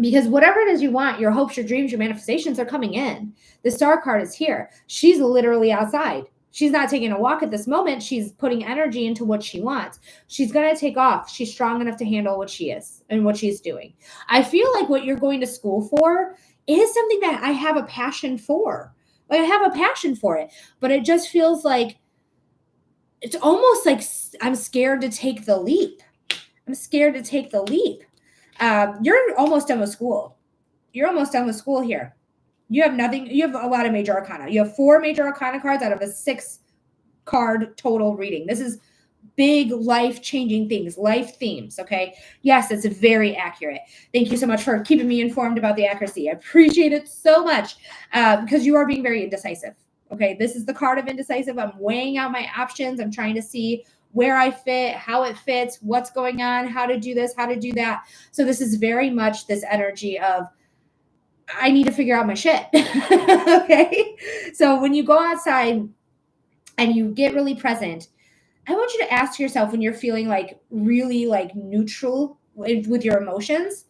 S1: Because whatever it is you want, your hopes, your dreams, your manifestations are coming in. The star card is here. She's literally outside. She's not taking a walk at this moment. She's putting energy into what she wants. She's going to take off. She's strong enough to handle what she is and what she's doing. I feel like what you're going to school for is something that I have a passion for. Like I have a passion for it, but it just feels like it's almost like I'm scared to take the leap. I'm scared to take the leap. You're almost done with school. You're almost done with school here. You have nothing. You have a lot of major arcana. You have 4 major arcana cards out of a 6 card total reading. This is big life-changing things, life themes. Okay. Yes, it's very accurate. Thank you so much for keeping me informed about the accuracy. I appreciate it so much because you are being very indecisive. Okay. This is the card of indecisive. I'm weighing out my options. I'm trying to see where I fit, how it fits, what's going on, how to do this, how to do that. So this is very much this energy of, I need to figure out my shit. Okay. So when you go outside and you get really present, I want you to ask yourself when you're feeling like really like neutral with your emotions,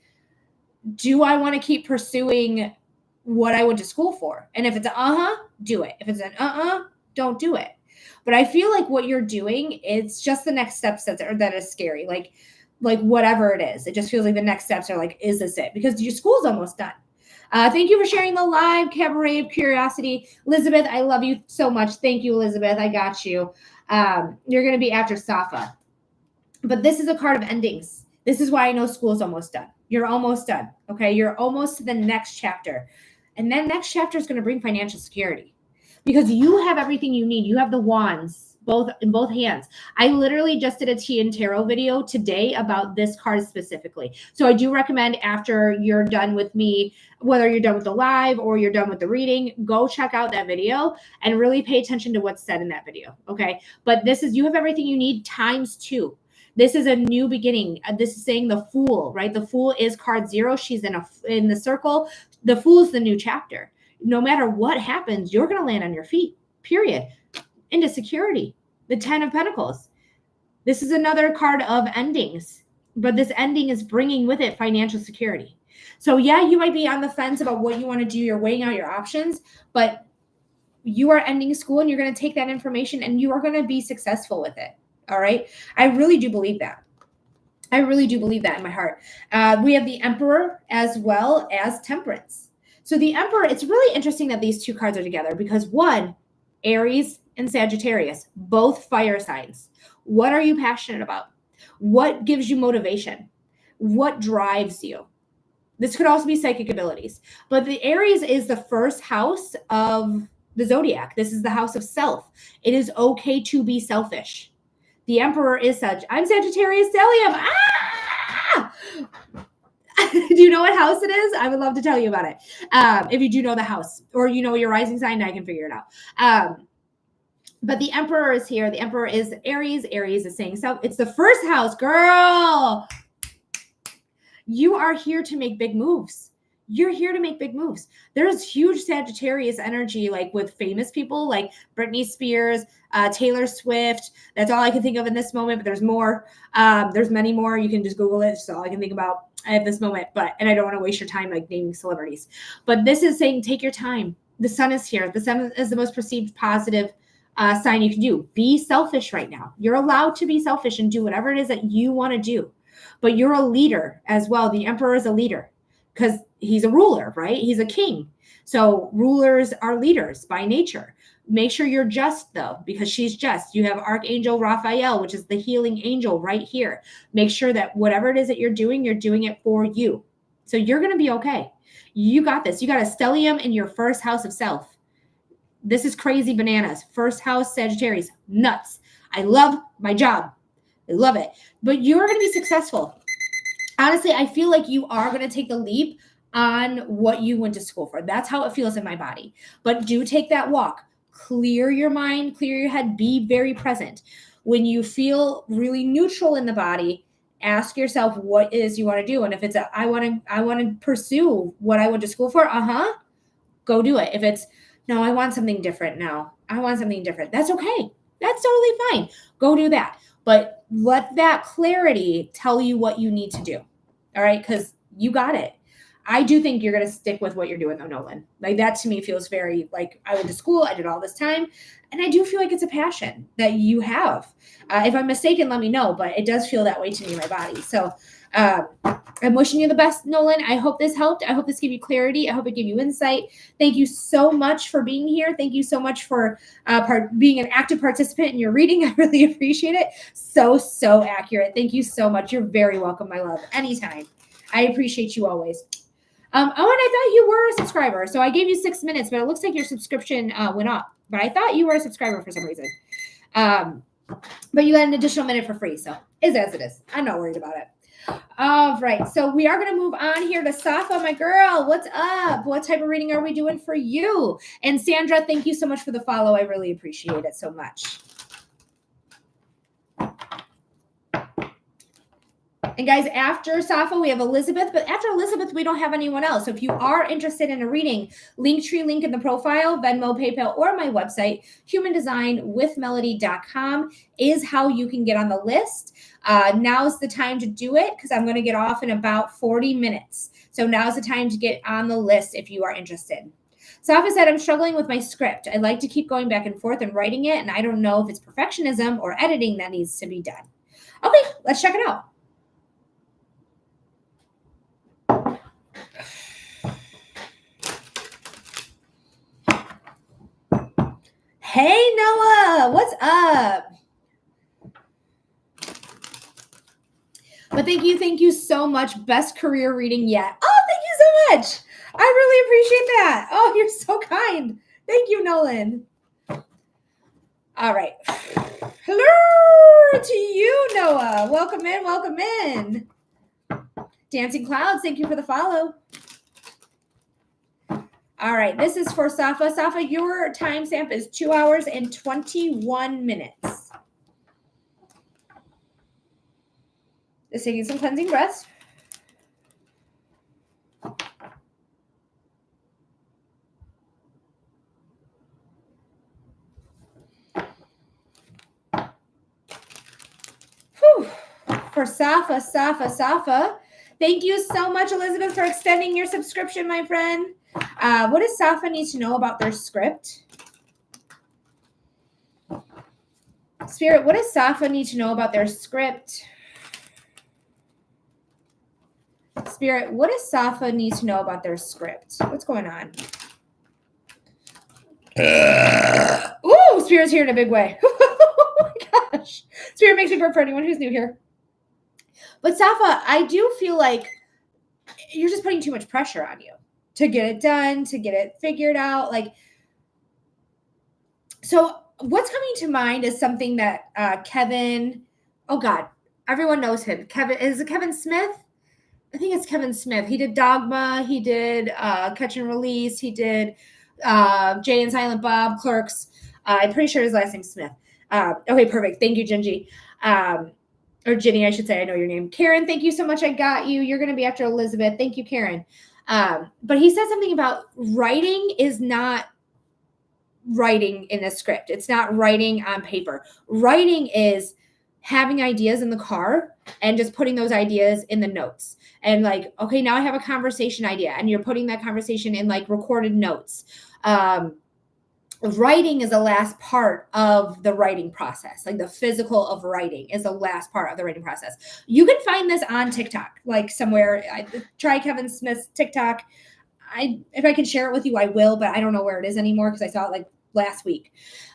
S1: do I want to keep pursuing what I went to school for? And if it's do it. If it's an don't do it. But I feel like what you're doing, it's just the next steps that is scary. Like whatever it is, it just feels like the next steps are like, is this it? Because your school's almost done. Thank you for sharing the live Cabaret of Curiosity. Elizabeth, I love you so much. Thank you, Elizabeth. I got you. You're going to be after Safa. But this is a card of endings. This is why I know school's almost done. You're almost done. Okay. You're almost to the next chapter. And that next chapter is going to bring financial security because you have everything you need. You have the wands in both hands. I literally just did a tea and tarot video today about this card specifically. So I do recommend after you're done with me, whether you're done with the live or you're done with the reading, go check out that video and really pay attention to what's said in that video. Okay. But this is, you have everything you need times 2. This is a new beginning. This is saying the Fool, right? The Fool is card 0. She's in the circle. The Fool is the new chapter. No matter what happens, you're going to land on your feet, period. Into security. The 10 of Pentacles. This is another card of endings, but this ending is bringing with it financial security. So yeah, you might be on the fence about what you want to do. You're weighing out your options, but you are ending school and you're going to take that information and you are going to be successful with it. All right. I really do believe that. I really do believe that in my heart. We have the Emperor as well as Temperance. So the Emperor, it's really interesting that these 2 cards are together because one, Aries and Sagittarius, both fire signs. What are you passionate about? What gives you motivation? What drives you? This could also be psychic abilities. But the Aries is the first house of the zodiac. This is the house of self. It is okay to be selfish. The Emperor is I'm Sagittarius stellium. Ah! Do you know what house it is? I would love to tell you about it. If you do know the house or you know your rising sign, I can figure it out. But the Emperor is here. The Emperor is Aries. Aries is saying self. It's the first house, girl. You are here to make big moves. You're here to make big moves. There's huge Sagittarius energy, like with famous people like Britney Spears, Taylor Swift. That's all I can think of in this moment, but there's more. There's many more. You can just Google it. That's all I can think about at this moment. And I don't want to waste your time like naming celebrities. But this is saying take your time. The sun is here. The sun is the most perceived positive sign you can do. Be selfish right now. You're allowed to be selfish and do whatever it is that you want to do. But you're a leader as well. The Emperor is a leader because he's a ruler, right? He's a king. So rulers are leaders by nature. Make sure you're just though, because she's just. You have Archangel Raphael, which is the healing angel right here. Make sure that whatever it is that you're doing it for you. So you're going to be okay. You got this. You got a stellium in your first house of self. This is crazy bananas. First house Sagittarius. Nuts. I love my job. I love it. But you're going to be successful. Honestly, I feel like you are going to take the leap on what you went to school for. That's how it feels in my body. But do take that walk. Clear your mind, clear your head, be very present. When you feel really neutral in the body, ask yourself what it is you want to do. And if it's I want to pursue what I went to school for, go do it. If it's no, I want something different now. I want something different. That's okay. That's totally fine. Go do that. But let that clarity tell you what you need to do. All right? Because you got it. I do think you're going to stick with what you're doing, though, Nolan. Like, that to me feels very like I went to school, I did all this time, and I do feel like it's a passion that you have. If I'm mistaken, let me know, but it does feel that way to me in my body. So I'm wishing you the best, Nolan. I hope this helped. I hope this gave you clarity. I hope it gave you insight. Thank you so much for being here. Thank you so much for being an active participant in your reading. I really appreciate it. So accurate. Thank you so much. You're very welcome, my love. Anytime. I appreciate you always. And I thought you were a subscriber. So I gave you 6 minutes, but it looks like your subscription went up. But I thought you were a subscriber for some reason. But you got an additional minute for free. So is as it is. I'm not worried about it. All right. So we are going to move on here to Safa, my girl. What's up? What type of reading are we doing for you? And Sandra, thank you so much for the follow. I really appreciate it so much. And guys, after Safa, we have Elizabeth, but after Elizabeth, we don't have anyone else. So if you are interested in a reading, Linktree link in the profile, Venmo, PayPal, or my website, humandesignwithmelody.com is how you can get on the list. Now's the time to do it because I'm going to get off in about 40 minutes. So now's the time to get on the list if you are interested. Safa said, I'm struggling with my script. I like to keep going back and forth and writing it, and I don't know if it's perfectionism or editing that needs to be done. Okay, let's check it out. Hey, Noah, what's up? But thank you so much. Best career reading yet. Oh, thank you so much. I really appreciate that. Oh, you're so kind. Thank you, Nolan. All right. Hello to you, Noah. Welcome in, welcome in. Dancing Clouds, thank you for the follow. All right, this is for Safa. Safa, your timestamp is 2 hours and 21 minutes. Just taking some cleansing breaths. Whew. For Safa. Thank you so much, Elizabeth, for extending your subscription, my friend. What does Safa need to know about their script? Spirit, what does Safa need to know about their script? Spirit, what does Safa need to know about their script? What's going on? Ooh, Spirit's here in a big way. Oh my gosh. Spirit makes me burp for anyone who's new here. But Safa, I do feel like you're just putting too much pressure on you to get it done, to get it figured out. Like, so what's coming to mind is something that Kevin, oh God, everyone knows him. Is it Kevin Smith? I think it's Kevin Smith. He did Dogma. He did Catch and Release. He did Jay and Silent Bob, Clerks. I'm pretty sure his last name's Smith. Okay, perfect. Thank you, Gingy. Or Ginny, I should say. I know your name. Karen, thank you so much. I got you. You're going to be after Elizabeth. Thank you, Karen. But he said something about writing is not writing in a script. It's not writing on paper. Writing is having ideas in the car and just putting those ideas in the notes. And like, okay, now I have a conversation idea, and you're putting that conversation in like recorded notes. Writing is the last part of the writing process. Like the physical of writing is the last part of the writing process. You can find this on TikTok, like somewhere. Try Kevin Smith's TikTok. If I can share it with you, I will, but I don't know where it is anymore because I saw it like last week.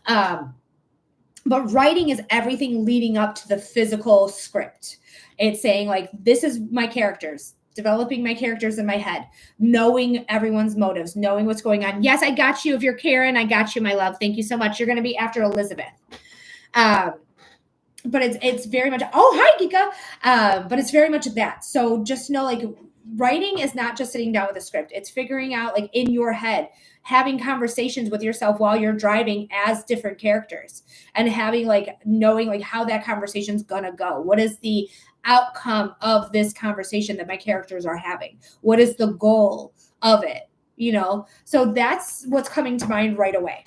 S1: But writing is everything leading up to the physical script. It's saying like, this is my characters, developing my characters in my head, knowing everyone's motives, knowing what's going on. Yes, I got you. If you're Karen, I got you, my love. Thank you so much. You're going to be after Elizabeth. But it's very much, oh, hi, Gika. But it's very much that. So just know, like, writing is not just sitting down with a script. It's figuring out, like, in your head, having conversations with yourself while you're driving as different characters, and having, like, knowing, like, how that conversation's gonna go. What is the outcome of this conversation that my characters are having? What is the goal of it? So that's what's coming to mind right away.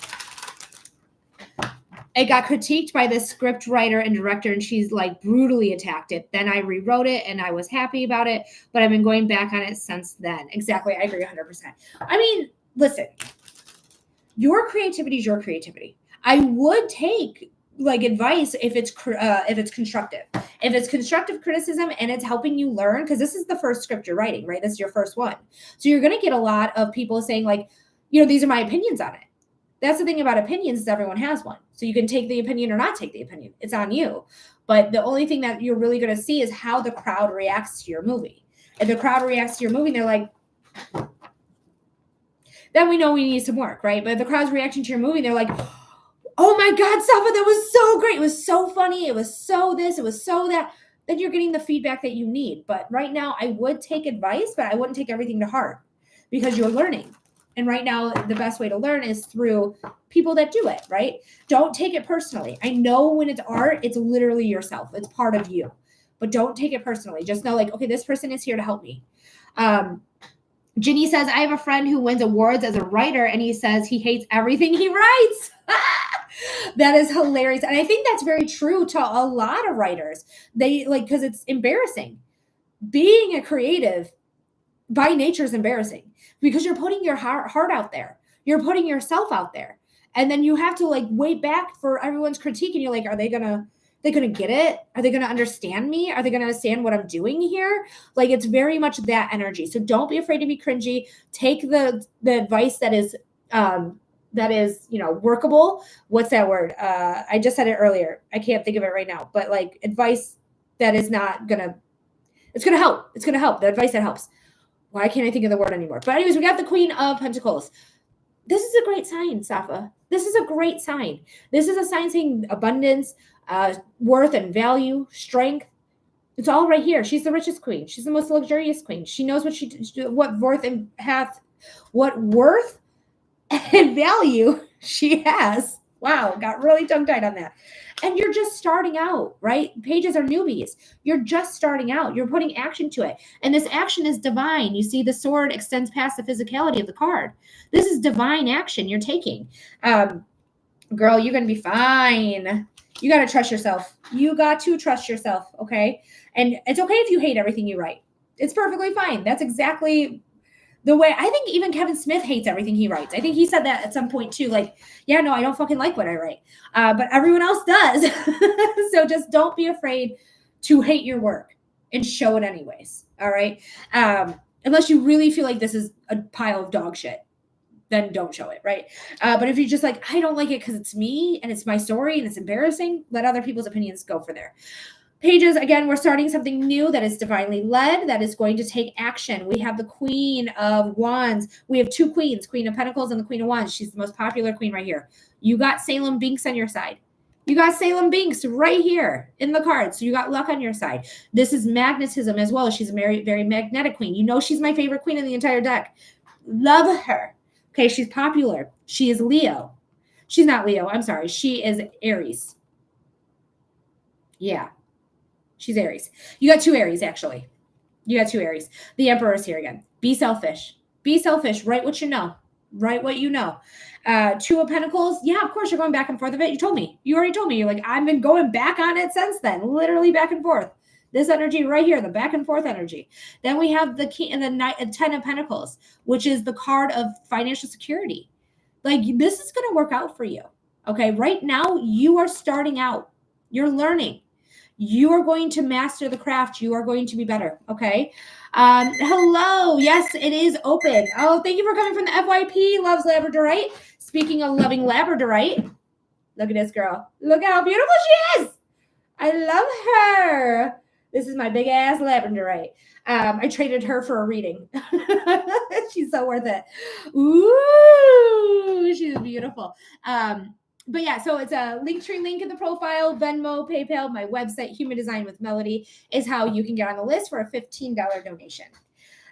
S1: It got critiqued by the script writer and director, and she's, like, brutally attacked it. Then I rewrote it and I was happy about it, but I've been going back on it since then. Exactly. I agree 100%. I mean, listen, your creativity is your creativity. I would take, like, advice if it's constructive. If it's constructive criticism and it's helping you learn, because this is the first script you're writing, right? This is your first one. So you're going to get a lot of people saying, like, these are my opinions on it. That's the thing about opinions, is everyone has one. So you can take the opinion or not take the opinion. It's on you. But the only thing that you're really going to see is how the crowd reacts to your movie. If the crowd reacts to your movie, they're like, then we know we need some work, right? But if the crowd's reaction to your movie, they're like, oh my God, Safa, that was so great. It was so funny. It was so this, it was so that. Then you're getting the feedback that you need. But right now, I would take advice, but I wouldn't take everything to heart, because you're learning. And right now, the best way to learn is through people that do it, right? Don't take it personally. I know when it's art, it's literally yourself. It's part of you. But don't take it personally. Just know, like, okay, this person is here to help me. Ginny says, I have a friend who wins awards as a writer, and he says he hates everything he writes. That is hilarious. And I think that's very true to a lot of writers. They, like, because it's embarrassing. Being a creative by nature is embarrassing, because you're putting your heart out there. You're putting yourself out there. And then you have to, like, wait back for everyone's critique. And you're like, are they going to get it? Are they going to understand me? Are they going to understand what I'm doing here? Like, it's very much that energy. So don't be afraid to be cringy. Take the advice that is, workable. What's that word? I just said it earlier. I can't think of it right now, but, like, advice that is not it's going to help. It's going to help. The advice that helps. Why can't I think of the word anymore? But anyways, we got the Queen of Pentacles. This is a great sign, Safa. This is a great sign. This is a sign saying abundance, worth and value, strength. It's all right here. She's the richest queen. She's the most luxurious queen. She knows what worth and value she has. Wow, got really tongue-tied on that. And you're just starting out, right? Pages are newbies. You're just starting out. You're putting action to it. And this action is divine. You see the sword extends past the physicality of the card. This is divine action you're taking. Girl, you're going to be fine. You got to trust yourself. You got to trust yourself, okay? And it's okay if you hate everything you write. It's perfectly fine. That's exactly the way. I think even Kevin Smith hates everything he writes. I think he said that at some point too. Like, yeah, no, I don't fucking like what I write. But everyone else does. So just don't be afraid to hate your work and show it anyways. All right. Unless you really feel like this is a pile of dog shit, then don't show it. Right. But if you're just like, I don't like it because it's me and it's my story and it's embarrassing, let other people's opinions go for there. Pages, again, we're starting something new that is divinely led, that is going to take action. We have the Queen of Wands. We have two queens, Queen of Pentacles and the Queen of Wands. She's the most popular queen right here. You got Salem Binks on your side. You got Salem Binks right here in the card. So you got luck on your side. This is magnetism as well. She's a very, very magnetic queen. You know she's my favorite queen in the entire deck. Love her. Okay, she's popular. She is Leo. She's not Leo. I'm sorry. She is Aries. Yeah. She's Aries. You got two Aries, actually. You got two Aries. The Emperor is here again. Be selfish. Be selfish. Write what you know. Write what you know. Two of Pentacles. Yeah, of course, you're going back and forth of it. You told me. You already told me. You're like, I've been going back on it since then. Literally back and forth. This energy right here, the back and forth energy. Then we have the King and the Ten of Pentacles, which is the card of financial security. Like, this is going to work out for you. Okay, right now, you are starting out. You're learning. You are going to master the craft. You are going to be better. Okay. Hello. Yes, it is open. Oh, thank you for coming from the FYP. Loves Labradorite. Speaking of loving Labradorite, look at this girl. Look how beautiful she is. I love her. This is my big ass Labradorite. I traded her for a reading. She's so worth it. Ooh, she's beautiful. But yeah, so it's a Linktree link in the profile, Venmo, PayPal, my website, Human Design with Melody, is how you can get on the list for a $15 donation.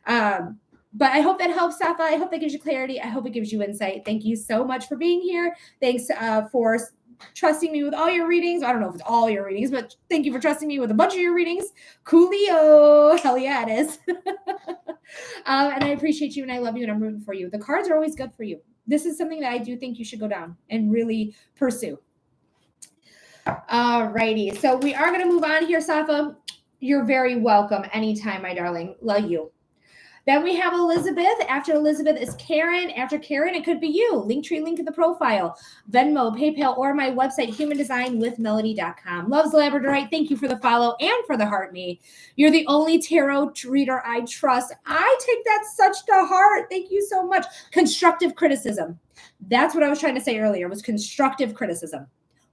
S1: But I hope that helps, Safa. I hope that gives you clarity. I hope it gives you insight. Thank you so much for being here. Thanks for trusting me with all your readings. I don't know if it's all your readings, but thank you for trusting me with a bunch of your readings. Coolio. Hell yeah, it is. And I appreciate you and I love you and I'm rooting for you. The cards are always good for you. This is something that I do think you should go down and really pursue. All righty. So we are going to move on here, Safa. You're very welcome anytime, my darling. Love you. Then we have Elizabeth. After Elizabeth is Karen. After Karen, it could be you. Linktree link in the profile. Venmo, PayPal, or my website, humandesignwithmelody.com. Loves Labradorite. Thank you for the follow and for the heart me. You're the only tarot reader I trust. I take that such to heart. Thank you so much. Constructive criticism. That's what I was trying to say earlier, was constructive criticism.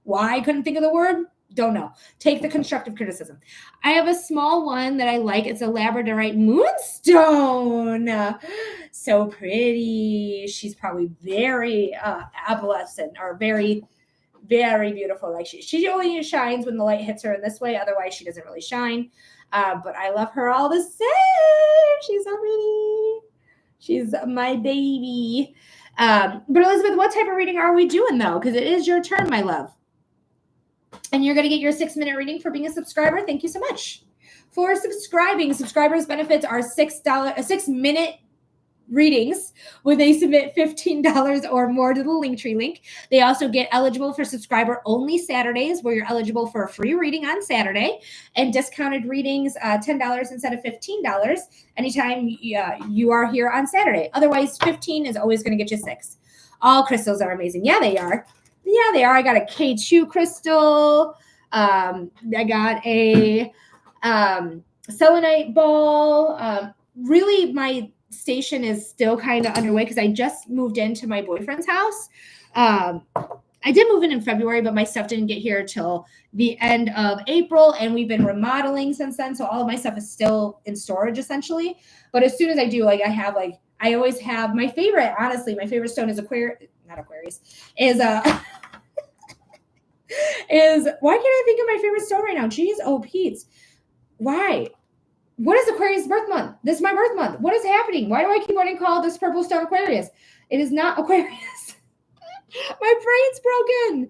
S1: Why I couldn't think of the word? Don't know. Take the constructive criticism. I have a small one that I like. It's a Labradorite moonstone. So pretty. She's probably very adolescent or very, very beautiful. Like she only shines when the light hits her in this way. Otherwise, she doesn't really shine. But I love her all the same. She's so pretty. She's my baby. But Elizabeth, what type of reading are we doing though? Because it is your turn, my love. And you're going to get your 6-minute reading for being a subscriber. Thank you so much. For subscribing, subscribers' benefits are $6-minute readings when they submit $15 or more to the Linktree link. They also get eligible for subscriber-only Saturdays, where you're eligible for a free reading on Saturday, and discounted readings, $10 instead of $15 anytime you are here on Saturday. Otherwise, $15 is always going to get you 6. All crystals are amazing. Yeah, they are. Yeah, they are. I got a K2 crystal. I got a selenite ball. Really, my station is still kind of underway because I just moved into my boyfriend's house. I did move in February, but my stuff didn't get here till the end of April, and we've been remodeling since then. So all of my stuff is still in storage, essentially. But as soon as I do, I always have my favorite. Honestly, my favorite stone is Aquarius. Is why can't I think of my favorite stone right now? Jeez, oh Pete's. Why? What is Aquarius birth month? This is my birth month. What is happening? Why do I keep wanting to call this purple stone Aquarius? It is not Aquarius. My brain's broken.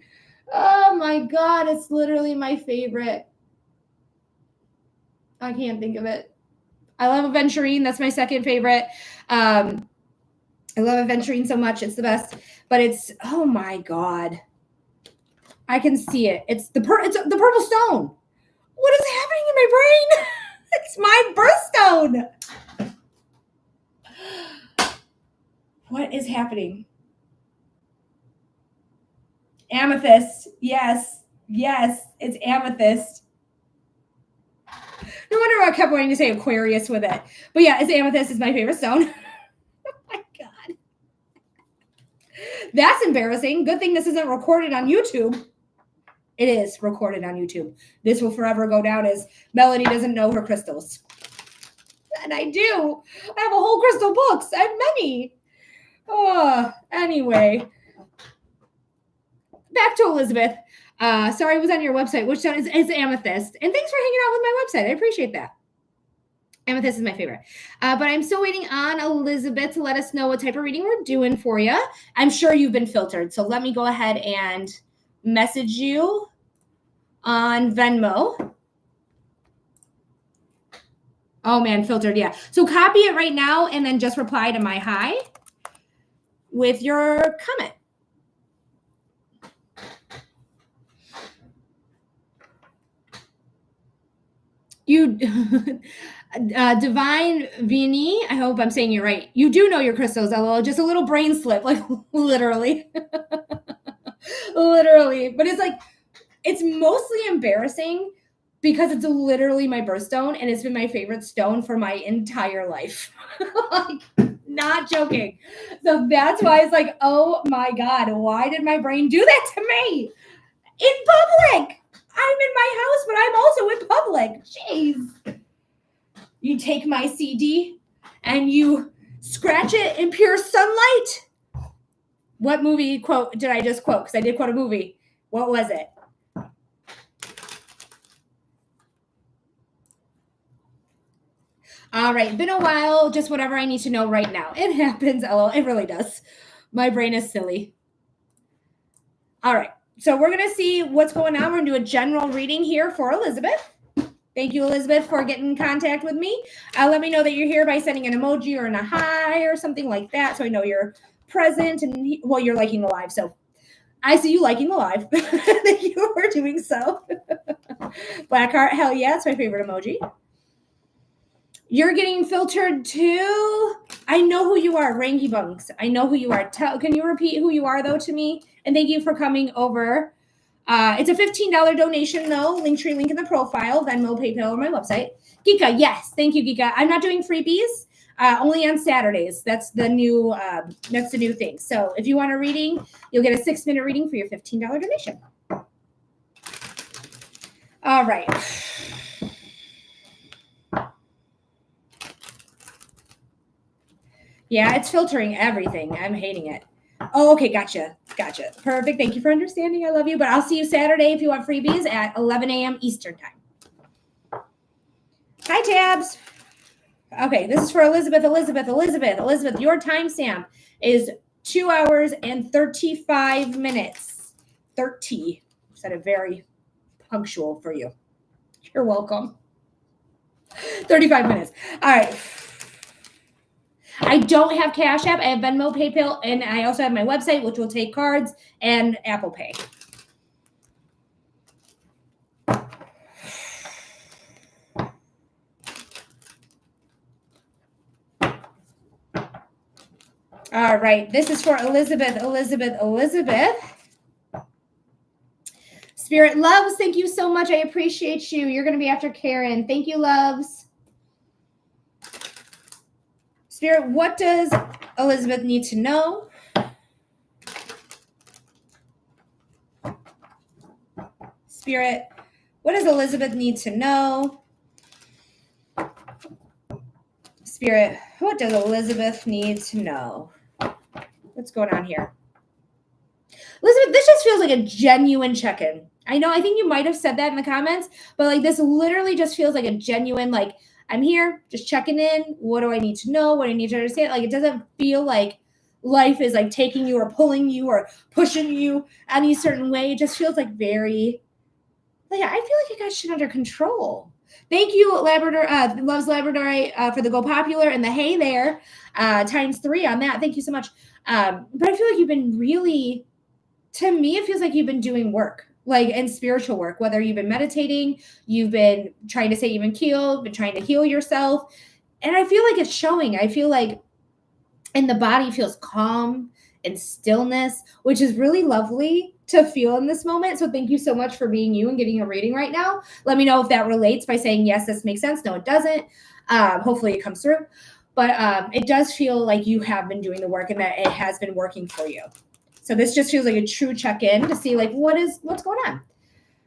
S1: Oh my God, it's literally my favorite. I can't think of it. I love aventurine. That's my second favorite. I love aventurine so much. It's the best. But it's, oh my God. I can see it. It's the purple stone. What is happening in my brain? It's my birthstone. What is happening? Amethyst. Yes. It's amethyst. No wonder I kept wanting to say Aquarius with it. But yeah, it's amethyst. It's my favorite stone. Oh my God. That's embarrassing. Good thing this isn't recorded on YouTube. It is recorded on YouTube. This will forever go down as Melody doesn't know her crystals. And I do. I have a whole crystal books. I have many. Oh, anyway. Back to Elizabeth. Sorry, I was on your website. Which stone is amethyst? And thanks for hanging out with my website. I appreciate that. Amethyst is my favorite. But I'm still waiting on Elizabeth to let us know what type of reading we're doing for you. I'm sure you've been filtered. So let me go ahead and message you on Venmo. Oh man, filtered, yeah. So copy it right now and then just reply to my hi with your comment. You, Divine Vini, I hope I'm saying it right. You do know your crystals, LOL. Just a little brain slip, like literally. Literally. But it's mostly embarrassing because it's literally my birthstone and it's been my favorite stone for my entire life. Not joking. So that's why it's like, oh my God, why did my brain do that to me? In public. I'm in my house, but I'm also in public. Jeez. You take my CD and you scratch it in pure sunlight. What movie quote did I just quote? Because I did quote a movie. What was it? All right, been a while, just whatever I need to know right now. It happens, LOL, it really does. My brain is silly. All right, so we're going to see what's going on. We're going to do a general reading here for Elizabeth. Thank you, Elizabeth, for getting in contact with me. Let me know that you're here by sending an emoji or a hi or something like that, so I know you're present and, well, you're liking the live, so I see you liking the live. Thank you for doing so. Black heart, hell yeah, it's my favorite emoji. You're getting filtered too. I know who you are, Ranky Bunks. I know who you are. Can you repeat who you are, though, to me? And thank you for coming over. It's a $15 donation, though. Linktree link in the profile, Venmo, PayPal, or my website. Gika, yes. Thank you, Gika. I'm not doing freebies. Only on Saturdays. That's the new thing. So if you want a reading, you'll get a 6-minute reading for your $15 donation. All right. Yeah, it's filtering everything. I'm hating it. Oh, okay, gotcha. Perfect. Thank you for understanding. I love you. But I'll see you Saturday if you want freebies at 11 a.m. Eastern time. Hi, Tabs. Okay, this is for Elizabeth. Your timestamp is 2 hours and 35 minutes. 30. Said it very punctual for you. You're welcome. 35 minutes. All right. I don't have Cash App. I have Venmo, PayPal, and I also have my website, which will take cards and Apple Pay. All right. This is for Elizabeth. Spirit loves, thank you so much. I appreciate you. You're going to be after Karen. Thank you, loves. Spirit, what does Elizabeth need to know? Spirit, what does Elizabeth need to know? Spirit, what does Elizabeth need to know? What's going on here? Elizabeth, this just feels like a genuine check-in. I know, I think you might have said that in the comments, but like this literally just feels like a genuine, like, I'm here, just checking in. What do I need to know? What do I need to understand? Like, it doesn't feel like life is like taking you or pulling you or pushing you any certain way. It just feels like very, like, I feel like you got shit under control. Thank you, Labrador, loves Labrador, for the Go Popular and the hey there, ×3 on that. Thank you so much. But I feel like you've been really, to me, it feels like you've been doing work, like in spiritual work, whether you've been meditating, you've been trying to say even keel, been trying to heal yourself. And I feel like it's showing. I feel like, and the body feels calm and stillness, which is really lovely to feel in this moment. So thank you so much for being you and getting a reading right now. Let me know if that relates by saying, yes, this makes sense. No, it doesn't. Hopefully it comes through. But it does feel like you have been doing the work and that it has been working for you. So this just feels like a true check-in to see like what's going on.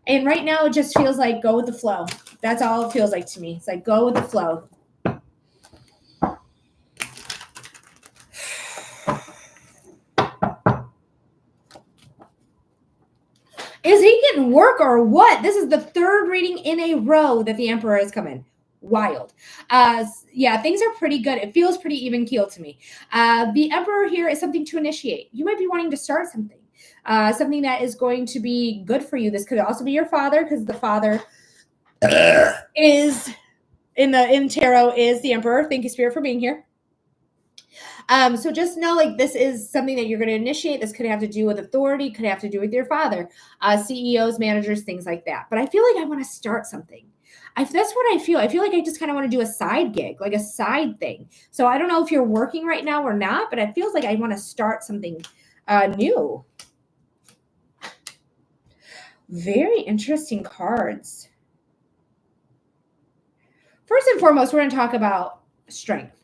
S1: And right now it just feels like go with the flow. That's all it feels like to me. It's like go with the flow. Is he getting work or what? This is the third reading in a row that the Emperor has come in. Wild. Yeah, things are pretty good. It feels pretty even keeled to me. The Emperor here is something to initiate. You might be wanting to start something. Something that is going to be good for you. This could also be your father, because the father is in tarot is the Emperor. Thank you, Spirit, for being here. So just know, like, this is something that you're going to initiate. This could have to do with authority, could have to do with your father, CEOs, managers, things like that. But I feel like I want to start something. That's what I feel. I feel like I just kind of want to do a side gig, like a side thing. So I don't know if you're working right now or not, but it feels like I want to start something new. Very interesting cards. First and foremost, we're going to talk about strength.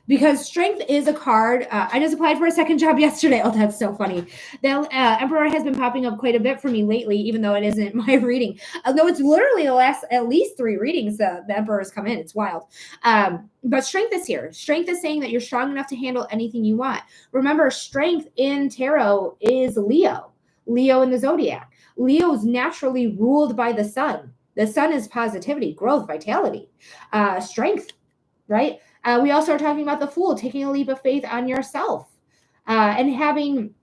S1: Because strength is a card. I just applied for a second job yesterday. Oh, that's so funny. The Emperor has been popping up quite a bit for me lately, even though it isn't my reading. Although it's literally the last at least 3 readings the Emperor's come in. It's wild. But strength is here. Strength is saying that you're strong enough to handle anything you want. Remember, strength in tarot is Leo. Leo in the zodiac. Leo is naturally ruled by the sun. The sun is positivity, growth, vitality, strength. right? We also are talking about the Fool, taking a leap of faith on yourself and having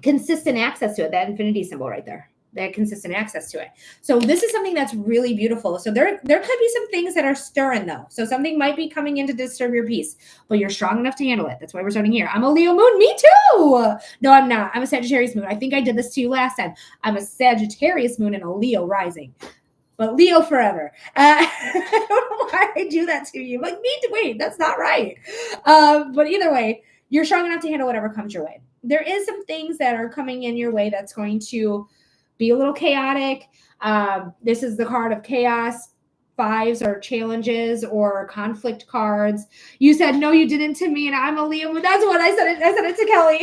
S1: consistent access to it, that infinity symbol right there, that consistent access to it. So this is something that's really beautiful. So there could be some things that are stirring though. So something might be coming in to disturb your peace, but you're strong enough to handle it. That's why we're starting here. I'm a Leo moon. Me too. No, I'm not. I'm a Sagittarius moon. I think I did this to you last time. I'm a Sagittarius moon and a Leo rising. But Leo forever. I don't know why I do that to you. Like, wait, that's not right. But either way, you're strong enough to handle whatever comes your way. There is some things that are coming in your way that's going to be a little chaotic. This is the card of chaos. Fives are challenges or conflict cards. You said, no, you didn't to me, and I'm a Leo. That's what I said. I said it to Kelly.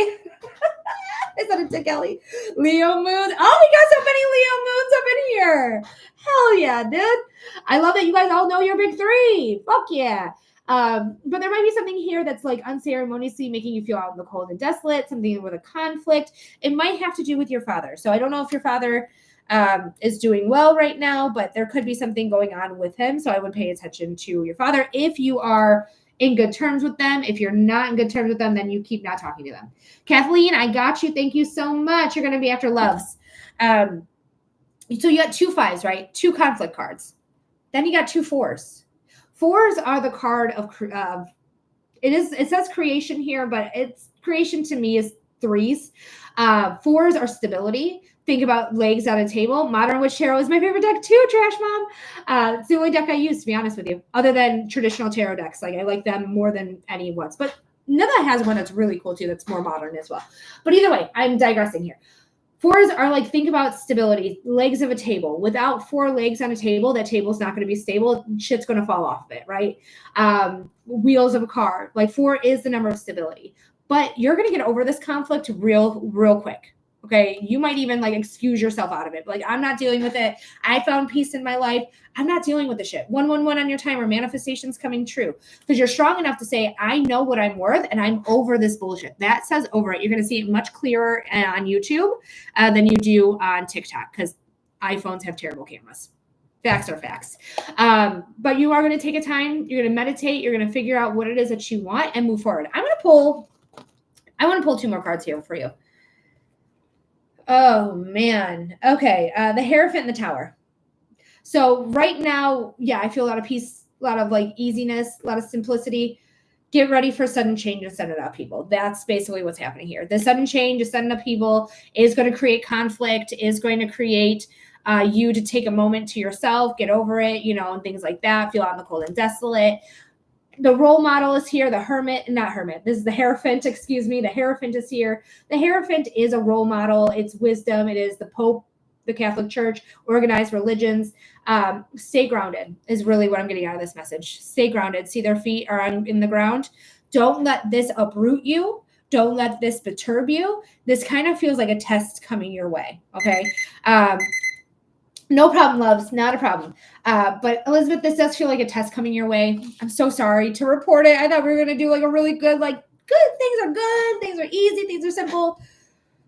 S1: I said it to Kelly. Leo moons. Oh, we got so many Leo moons up in here. Hell yeah, dude. I love that you guys all know your big three. Fuck yeah. But there might be something here that's like unceremoniously making you feel out in the cold and desolate, something with a conflict. It might have to do with your father. So I don't know if your father is doing well right now, but there could be something going on with him. So I would pay attention to your father if you are in good terms with them. If you're not in good terms with them, then you keep not talking to them. Kathleen, I got you. Thank you so much. You're going to be after loves. So you got 2 5s, right? 2 conflict cards. Then you got 2 4s. 4s are the card of it says creation here, but it's creation to me is 3s. 4s are stability. Think about legs at a table. Modern Witch Tarot is my favorite deck too, Trash Mom. It's the only deck I use, to be honest with you, other than traditional tarot decks. Like, I like them more than any ones. But Neva has one that's really cool too, that's more modern as well. But either way, I'm digressing here. 4s are like, think about stability, legs of a table. Without 4 legs on a table, that table's not going to be stable. Shit's going to fall off of it, right? Wheels of a car. Like, 4 is the number of stability. But you're going to get over this conflict real quick. Okay, you might even like excuse yourself out of it. Like, I'm not dealing with it. I found peace in my life. I'm not dealing with the shit. 111 on your timer. Manifestations coming true. Because you're strong enough to say, I know what I'm worth and I'm over this bullshit. That says over it. You're going to see it much clearer on YouTube than you do on TikTok, because iPhones have terrible cameras. Facts are facts. But you are going to take a time. You're going to meditate. You're going to figure out what it is that you want and move forward. I want to pull 2 more cards here for you. Oh, man. Okay. The Hierophant and the Tower. So right now, yeah, I feel a lot of peace, a lot of like easiness, a lot of simplicity. Get ready for sudden change and sudden upheaval. That's basically what's happening here. The sudden change, a sudden upheaval is going to create conflict, is going to create you to take a moment to yourself, get over it, and things like that. Feel out in the cold and desolate. The role model is here. The This is the Hierophant, excuse me. The Hierophant is here. The Hierophant is a role model. It's wisdom. It is the Pope, the Catholic Church, organized religions. Stay grounded is really what I'm getting out of this message. Stay grounded. See, their feet are in the ground. Don't let this uproot you. Don't let this perturb you. This kind of feels like a test coming your way. Okay. No problem, loves. Not a problem. But Elizabeth, this does feel like a test coming your way. I'm so sorry to report it. I thought we were going to do like a really good, good things are good. Things are easy. Things are simple.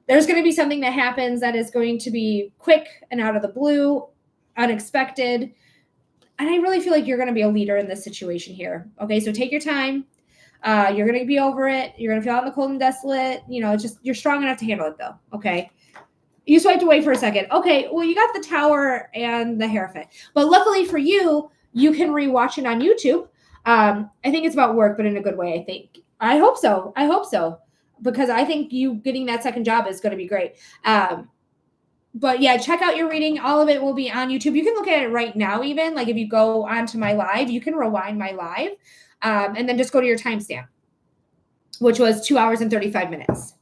S1: There's going to be something that happens that is going to be quick and out of the blue, unexpected. And I really feel like you're going to be a leader in this situation here. Okay, so take your time. You're going to be over it. You're going to feel out in the cold and desolate. It's just, you're strong enough to handle it though. Okay. You swiped away for a second. Okay, well, you got the Tower and the Hierophant. But luckily for you, you can rewatch it on YouTube. I think it's about work, but in a good way, I think. I hope so. Because I think you getting that second job is going to be great. But yeah, check out your reading. All of it will be on YouTube. You can look at it right now even. Like, if you go onto my live, you can rewind my live and then just go to your timestamp, which was 2 hours and 35 minutes.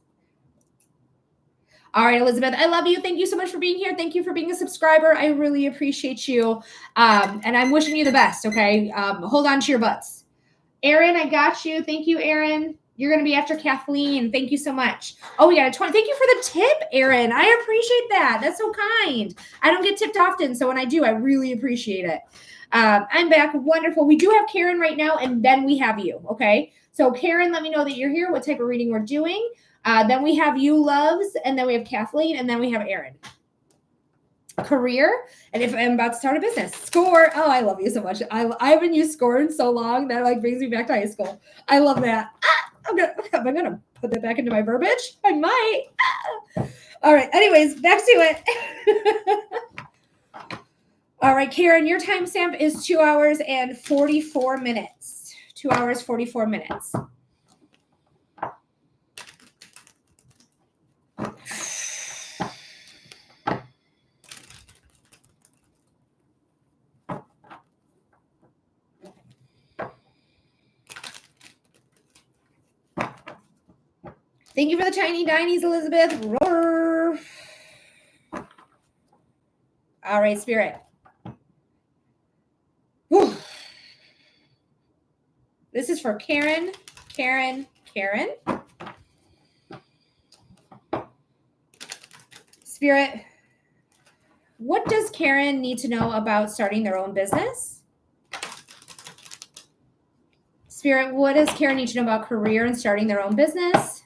S1: All right, Elizabeth, I love you. Thank you so much for being here. Thank you for being a subscriber. I really appreciate you. And I'm wishing you the best, okay? Hold on to your butts. Erin, I got you. Thank you, Erin. You're going to be after Kathleen. Thank you so much. Oh, we got a 20. Thank you for the tip, Erin. I appreciate that. That's so kind. I don't get tipped often, so when I do, I really appreciate it. I'm back. Wonderful. We do have Karen right now, and then we have you, okay? So, Karen, let me know that you're here, what type of reading we're doing. Then we have you, loves, and then we have Kathleen, and then we have Erin. career, and if I'm about to start a business. Score. Oh, I love you so much. I haven't used score in so long that like brings me back to high school. I love that. Am I gonna put that back into my verbiage? I might. All right. Anyways, back to it. All right, Karen, your timestamp is 2 hours and 44 minutes. 2 hours, 44 minutes. Thank you for the tiny dinies, Elizabeth. Roar. All right, Spirit. Whew. This is for Karen. Spirit, what does Karen need to know about starting their own business? Spirit, what does Karen need to know about career and starting their own business?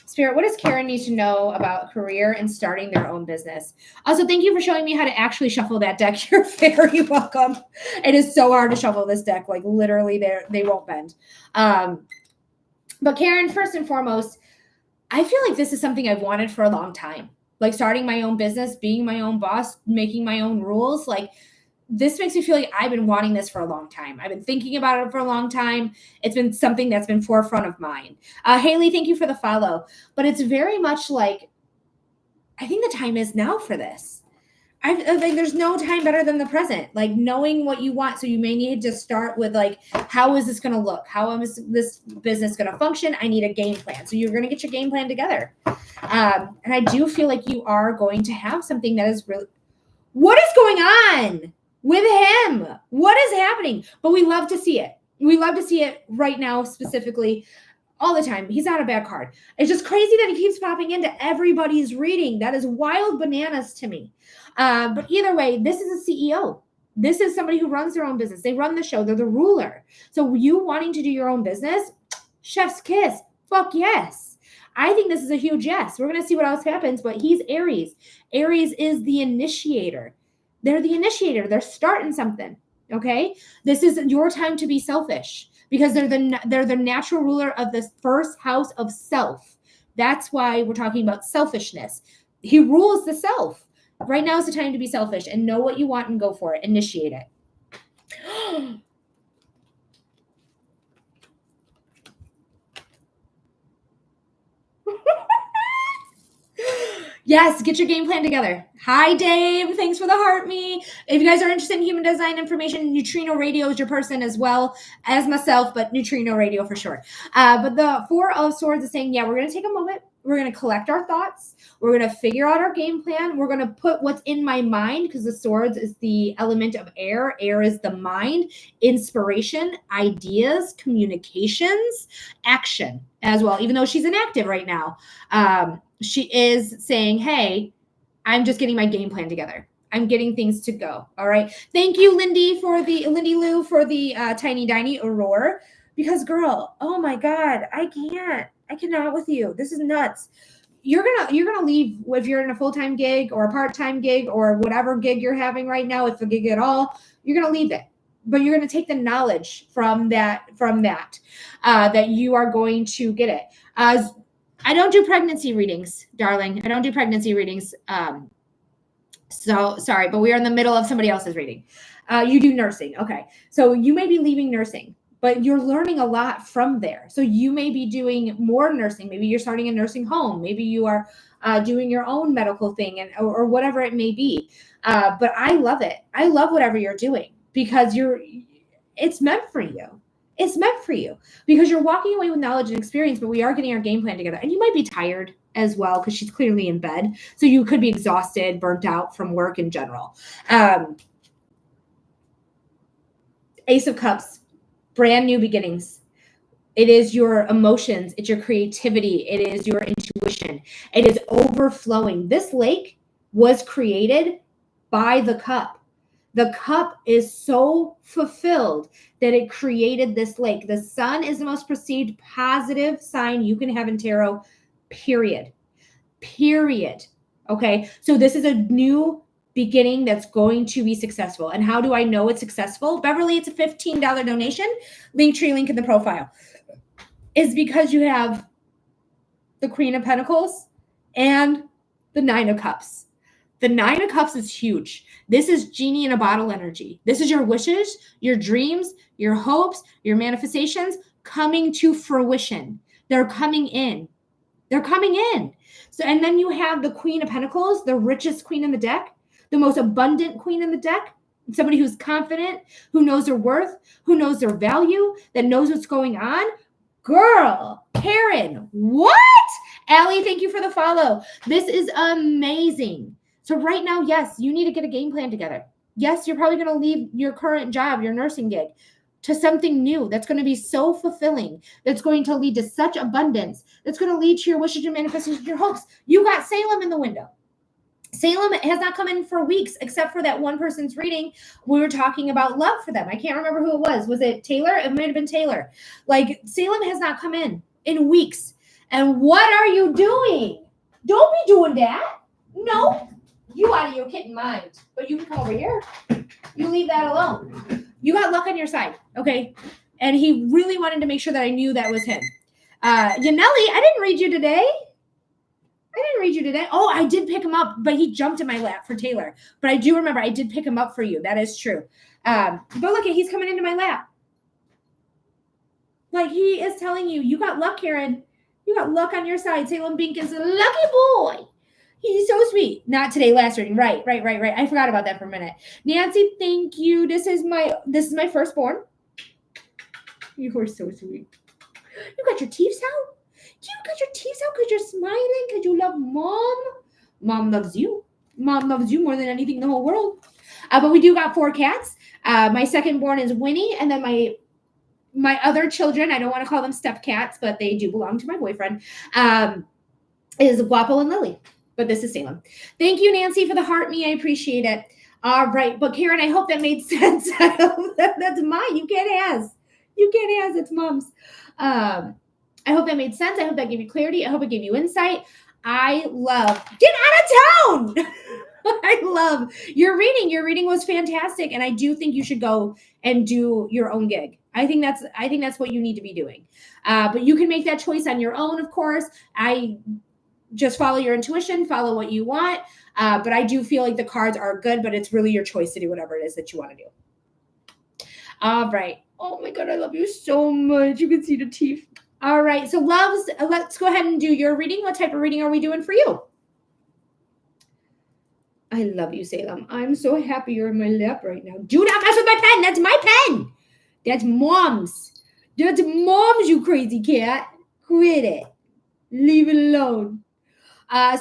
S1: Spirit, what does Karen need to know about career and starting their own business? Also, thank you for showing me how to actually shuffle that deck. You're very welcome. It is so hard to shuffle this deck. Like literally, they won't bend. But Karen, first and foremost, I feel like this is something I've wanted for a long time. Like starting my own business, being my own boss, making my own rules. Like this makes me feel like I've been wanting this for a long time. I've been thinking about it for a long time. It's been something that's been forefront of mind. Haley, thank you for the follow. But it's very much like, I think the time is now for this. I like there's no time better than the present. Like knowing what you want. So you may need to start with like, how is this going to look? How is this business going to function? I need a game plan. So you're going to get your game plan together. And I do feel like you are going to have something that is really, what is going on with him? What is happening? But we love to see it. We love to see it right now, specifically all the time. He's not a bad card. It's just crazy that he keeps popping into everybody's reading. That is wild bananas to me. But either way, this is a CEO. This is somebody who runs their own business. They run the show. They're the ruler. So you wanting to do your own business, chef's kiss. Fuck yes. I think this is a huge yes. We're going to see what else happens, but he's Aries. Aries is the initiator. They're the initiator. They're starting something. Okay? This is your time to be selfish because they're the natural ruler of the first house of self. That's why we're talking about selfishness. He rules the self. Right now is the time to be selfish and know what you want and go for it. Initiate it. Yes, get your game plan together. Hi, Dave. Thanks for the heart me. If you guys are interested in human design information, Neutrino Radio is your person as well as myself, but Neutrino Radio for sure. But the Four of Swords is saying, yeah, we're going to take a moment. We're going to collect our thoughts. We're going to figure out our game plan. We're going to put what's in my mind because the swords is the element of air. Air is the mind, inspiration, ideas, communications, action as well, even though she's inactive right now. She is saying, hey, I'm just getting my game plan together. I'm getting things to go. All right. Thank you, Lindy Lou for the tiny diny aurora. Because girl, oh my God, I cannot with you. This is nuts. You're gonna leave if you're in a full-time gig or a part-time gig or whatever gig you're having right now, if a gig at all, you're gonna leave it. But you're gonna take the knowledge from that that you are going to get it. I don't do pregnancy readings, darling. I don't do pregnancy readings. So sorry, but we are in the middle of somebody else's reading. You do nursing. Okay. So you may be leaving nursing, but you're learning a lot from there. So you may be doing more nursing. Maybe you're starting a nursing home. Maybe you are doing your own medical thing or whatever it may be. But I love it. I love whatever you're doing because it's meant for you. It's meant for you because you're walking away with knowledge and experience, but we are getting our game plan together. And you might be tired as well because she's clearly in bed. So you could be exhausted, burnt out from work in general. Ace of Cups, brand new beginnings. It is your emotions. It's your creativity. It is your intuition. It is overflowing. This lake was created by the cup. The cup is so fulfilled that it created this lake. The sun is the most perceived positive sign you can have in tarot, period. Period. Okay. So this is a new beginning that's going to be successful. And how do I know it's successful? Beverly, it's a $15 donation. Linktree link in the profile. Is because you have the Queen of Pentacles and the Nine of Cups. The Nine of Cups is huge. This is genie in a bottle energy. This is your wishes, your dreams, your hopes, your manifestations coming to fruition. They're coming in. They're coming in. So, and then you have the Queen of Pentacles, the richest queen in the deck, the most abundant queen in the deck, somebody who's confident, who knows their worth, who knows their value, that knows what's going on. Girl, Karen, what? Allie, thank you for the follow. This is amazing. So right now, yes, you need to get a game plan together. Yes, you're probably going to leave your current job, your nursing gig, to something new that's going to be so fulfilling, that's going to lead to such abundance, that's going to lead to your wishes, your manifestations, your hopes. You got Salem in the window. Salem has not come in for weeks, except for that one person's reading. We were talking about love for them. I can't remember who it was. Was it Taylor? It might have been Taylor. Like, Salem has not come in weeks. And what are you doing? Don't be doing that. No, you out of your kitten mind. But you can come over here. You leave that alone. You got luck on your side, okay? And he really wanted to make sure that I knew that was him. Yaneli, I didn't read you today. Oh, I did pick him up, but he jumped in my lap for Taylor. But I do remember I did pick him up for you. That is true. But look, he's coming into my lap. Like, he is telling you, you got luck, Karen. You got luck on your side. Salem Bink is a lucky boy. He's so sweet. Not today, last reading. Right. I forgot about that for a minute. Nancy, thank you. This is my firstborn. You are so sweet. You got your teeth out? You got your teeth out because you're smiling, because you love mom. Mom loves you. Mom loves you more than anything in the whole world. But we do got 4 cats. My second born is Winnie, and then my other children, I don't want to call them step cats, but they do belong to my boyfriend, is Guapo and Lily. But this is Salem. Thank you, Nancy, for the heart me. I appreciate it. All right. But Karen, I hope that made sense. That's mine. You can't ask. It's mom's. I hope that made sense. I hope that gave you clarity. I hope it gave you insight. I love, get out of town. I love your reading. Your reading was fantastic. And I do think you should go and do your own gig. I think that's what you need to be doing. But you can make that choice on your own, of course. I just follow your intuition, follow what you want. But I do feel like the cards are good, but it's really your choice to do whatever it is that you want to do. All right. Oh my God, I love you so much. You can see the teeth. All right. So loves, let's go ahead and do your reading. What type of reading are we doing for you? I love you, Salem. I'm so happy you're in my lap right now. Do not mess with my pen. That's my pen. That's mom's. That's mom's, you crazy cat. Quit it. Leave it alone.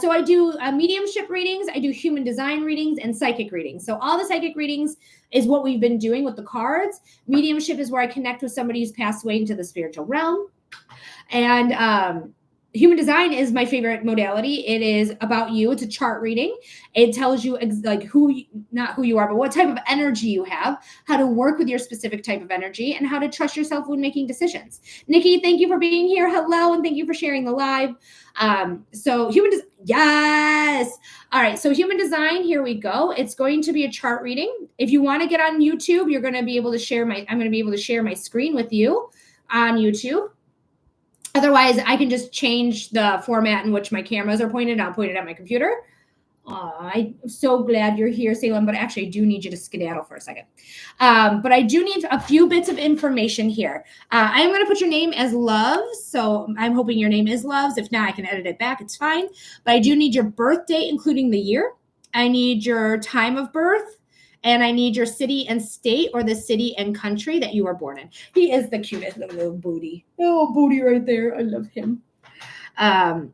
S1: So I do mediumship readings, I do human design readings, and psychic readings. So all the psychic readings is what we've been doing with the cards. Mediumship is where I connect with somebody who's passed away into the spiritual realm. And human design is my favorite modality. It is about you. It's a chart reading. It tells you like not who you are, but what type of energy you have, how to work with your specific type of energy, and how to trust yourself when making decisions. Nikki, thank you for being here. Hello, and thank you for sharing the live. So yes. All right. So human design, here we go. It's going to be a chart reading. If you want to get on YouTube, you're going to be able to I'm going to be able to share my screen with you on YouTube. Otherwise, I can just change the format in which my cameras are pointed. I'll point it at my computer. I'm so glad you're here, Salem, but actually I do need you to skedaddle for a second. But I do need a few bits of information here. I'm going to put your name as Loves, so I'm hoping your name is Loves. If not, I can edit it back. It's fine. But I do need your birth date, including the year. I need your time of birth. And I need your city and state, or the city and country that you were born in. He is the cutest little booty. Oh, booty right there. I love him. I'm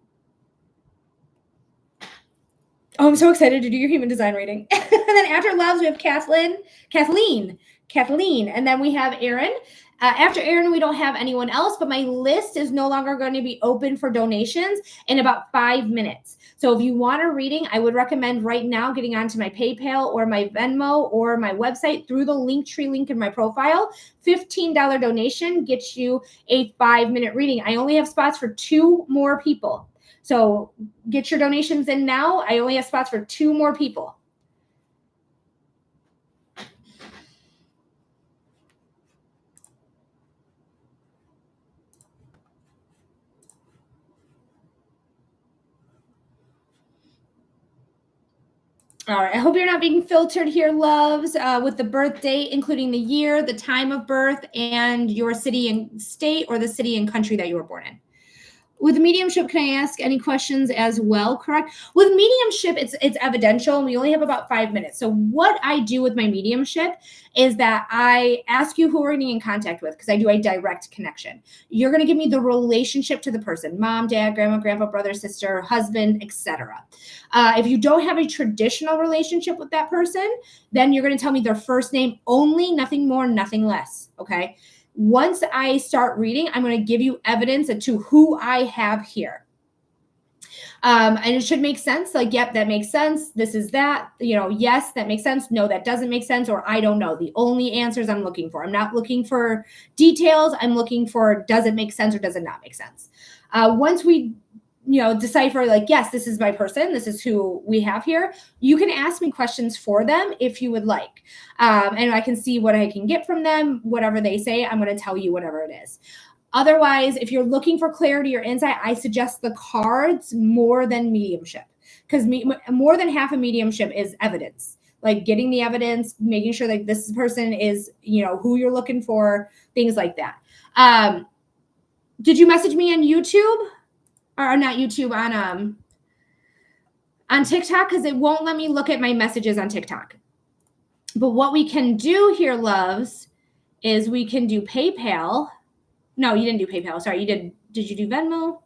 S1: so excited to do your human design reading. And then after Loves, we have Kathleen. And then we have Aaron. After Aaron, we don't have anyone else, but my list is no longer going to be open for donations in about 5 minutes. So if you want a reading, I would recommend right now getting onto my PayPal or my Venmo or my website through the Linktree link in my profile. $15 donation gets you a 5-minute reading. I only have spots for 2 more people. So get your donations in now. I only have spots for 2 more people. All right. I hope you're not being filtered here, loves, with the birth date, including the year, the time of birth, and your city and state, or the city and country that you were born in. With mediumship, can I ask any questions as well? Correct. With mediumship, it's evidential, and we only have about 5 minutes. So what I do with my mediumship is that I ask you who we're getting in contact with, because I do a direct connection. You're going to give me the relationship to the person: mom, dad, grandma, grandpa, brother, sister, husband, etc. If you don't have a traditional relationship with that person, then you're going to tell me their first name only, nothing more, nothing less. Okay. Once I start reading, I'm going to give you evidence to who I have here. And it should make sense. Like, yep, that makes sense. This is that, yes, that makes sense. No, that doesn't make sense. Or I don't know. The only answers I'm looking for. I'm not looking for details. I'm looking for, does it make sense or does it not make sense? Once we decipher, like, yes, this is my person, this is who we have here, you can ask me questions for them if you would like. And I can see what I can get from them. Whatever they say, I'm going to tell you whatever it is. Otherwise, if you're looking for clarity or insight, I suggest the cards more than mediumship, because more than half of mediumship is evidence. Like getting the evidence, making sure that this person is, who you're looking for, things like that. Did you message me on YouTube? Or not YouTube, on TikTok? Because it won't let me look at my messages on TikTok. But what we can do here, loves, is we can do PayPal. No, you didn't do PayPal. Sorry, you did. Did you do Venmo?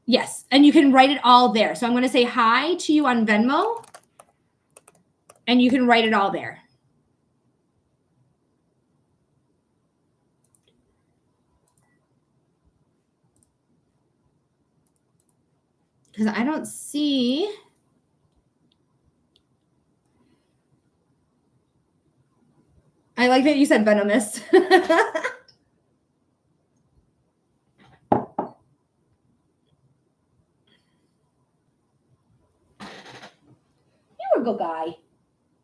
S1: Yes, and you can write it all there. So I'm going to say hi to you on Venmo, and you can write it all there. Because I don't see. I like that you said venomous. You were a good guy. You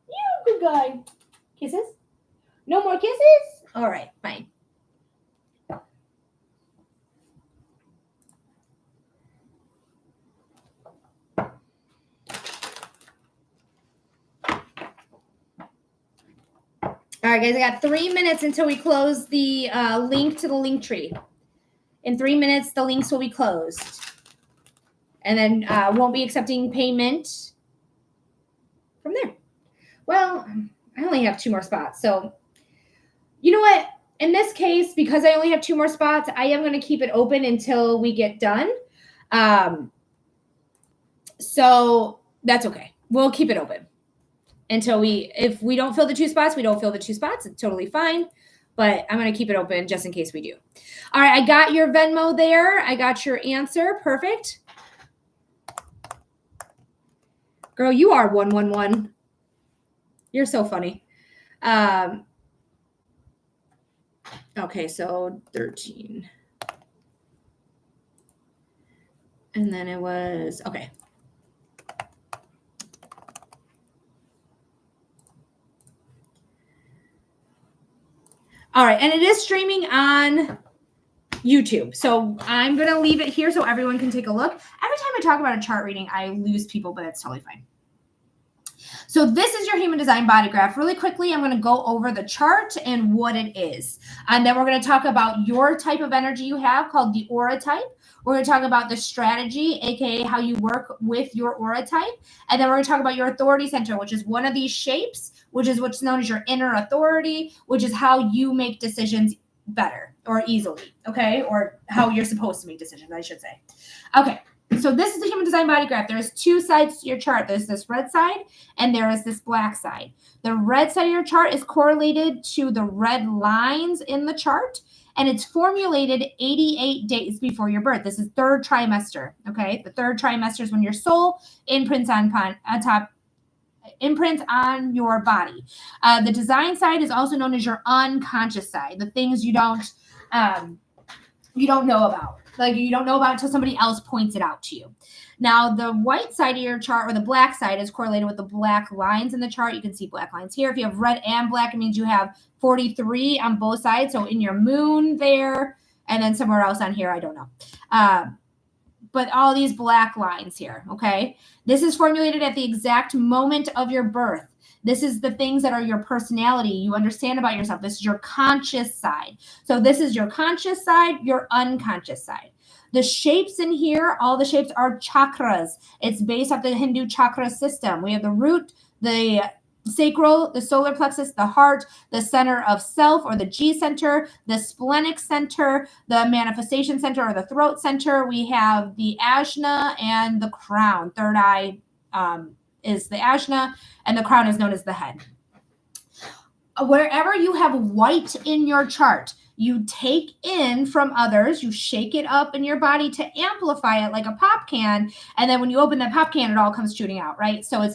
S1: were a good guy. Kisses? No more kisses? All right, fine. All right, guys, I got 3 minutes until we close the link to the link tree. In 3 minutes, the links will be closed. And then won't be accepting payment from there. Well, I only have 2 more spots. So, you know what? In this case, because I only have 2 more spots, I am going to keep it open until we get done. So that's okay. We'll keep it open until if we don't fill the 2 spots, we don't fill the 2 spots. It's totally fine. But I'm going to keep it open just in case we do. All right, I got your Venmo there. I got your answer. Perfect. Girl, you are 111. You're so funny. Okay, so 13. And then it was, okay. All right, and it is streaming on YouTube. So I'm going to leave it here so everyone can take a look. Every time I talk about a chart reading, I lose people, but it's totally fine. So this is your human design body graph. Really quickly, I'm going to go over the chart and what it is. And then we're going to talk about your type of energy you have, called the aura type. We're going to talk about the strategy, aka how you work with your aura type. And then we're going to talk about your authority center, which is one of these shapes, which is what's known as your inner authority, which is how you make decisions better or easily, okay? Or how you're supposed to make decisions, I should say. Okay. So this is the human design body graph. There's 2 sides to your chart. There's this red side and there is this black side. The red side of your chart is correlated to the red lines in the chart, and it's formulated 88 days before your birth. This is 3rd trimester, okay? The 3rd trimester is when your soul imprints on your body. The design side is also known as your unconscious side, the things you don't know about. Like you don't know about it until somebody else points it out to you. Now, the white side of your chart, or the black side, is correlated with the black lines in the chart. You can see black lines here. If you have red and black, it means you have 43 on both sides. So in your moon there, and then somewhere else on here, I don't know. But all these black lines here, okay? This is formulated at the exact moment of your birth. This is the things that are your personality. You understand about yourself. This is your conscious side. So this is your conscious side, your unconscious side. The shapes in here, all the shapes are chakras. It's based off the Hindu chakra system. We have the root, the sacral, the solar plexus, the heart, the center of self, or the G center, the splenic center, the manifestation center, or the throat center. We have the ajna and the crown. Third eye is the ajna, and the crown is known as the head. Wherever you have white in your chart, you take in from others, you shake it up in your body to amplify it like a pop can, and then when you open that pop can, it all comes shooting out, right? So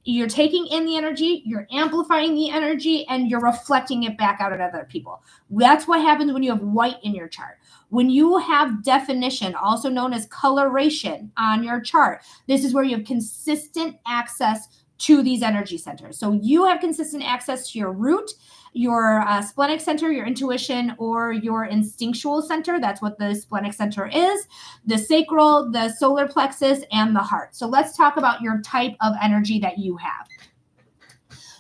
S1: you're taking in the energy, you're amplifying the energy, and you're reflecting it back out at other people. That's what happens when you have white in your chart. When you have definition, also known as coloration, on your chart, this is where you have consistent access to these energy centers. So you have consistent access to your root, your splenic center, your intuition, or your instinctual center. That's what the splenic center is, the sacral, the solar plexus, and the heart. So let's talk about your type of energy that you have.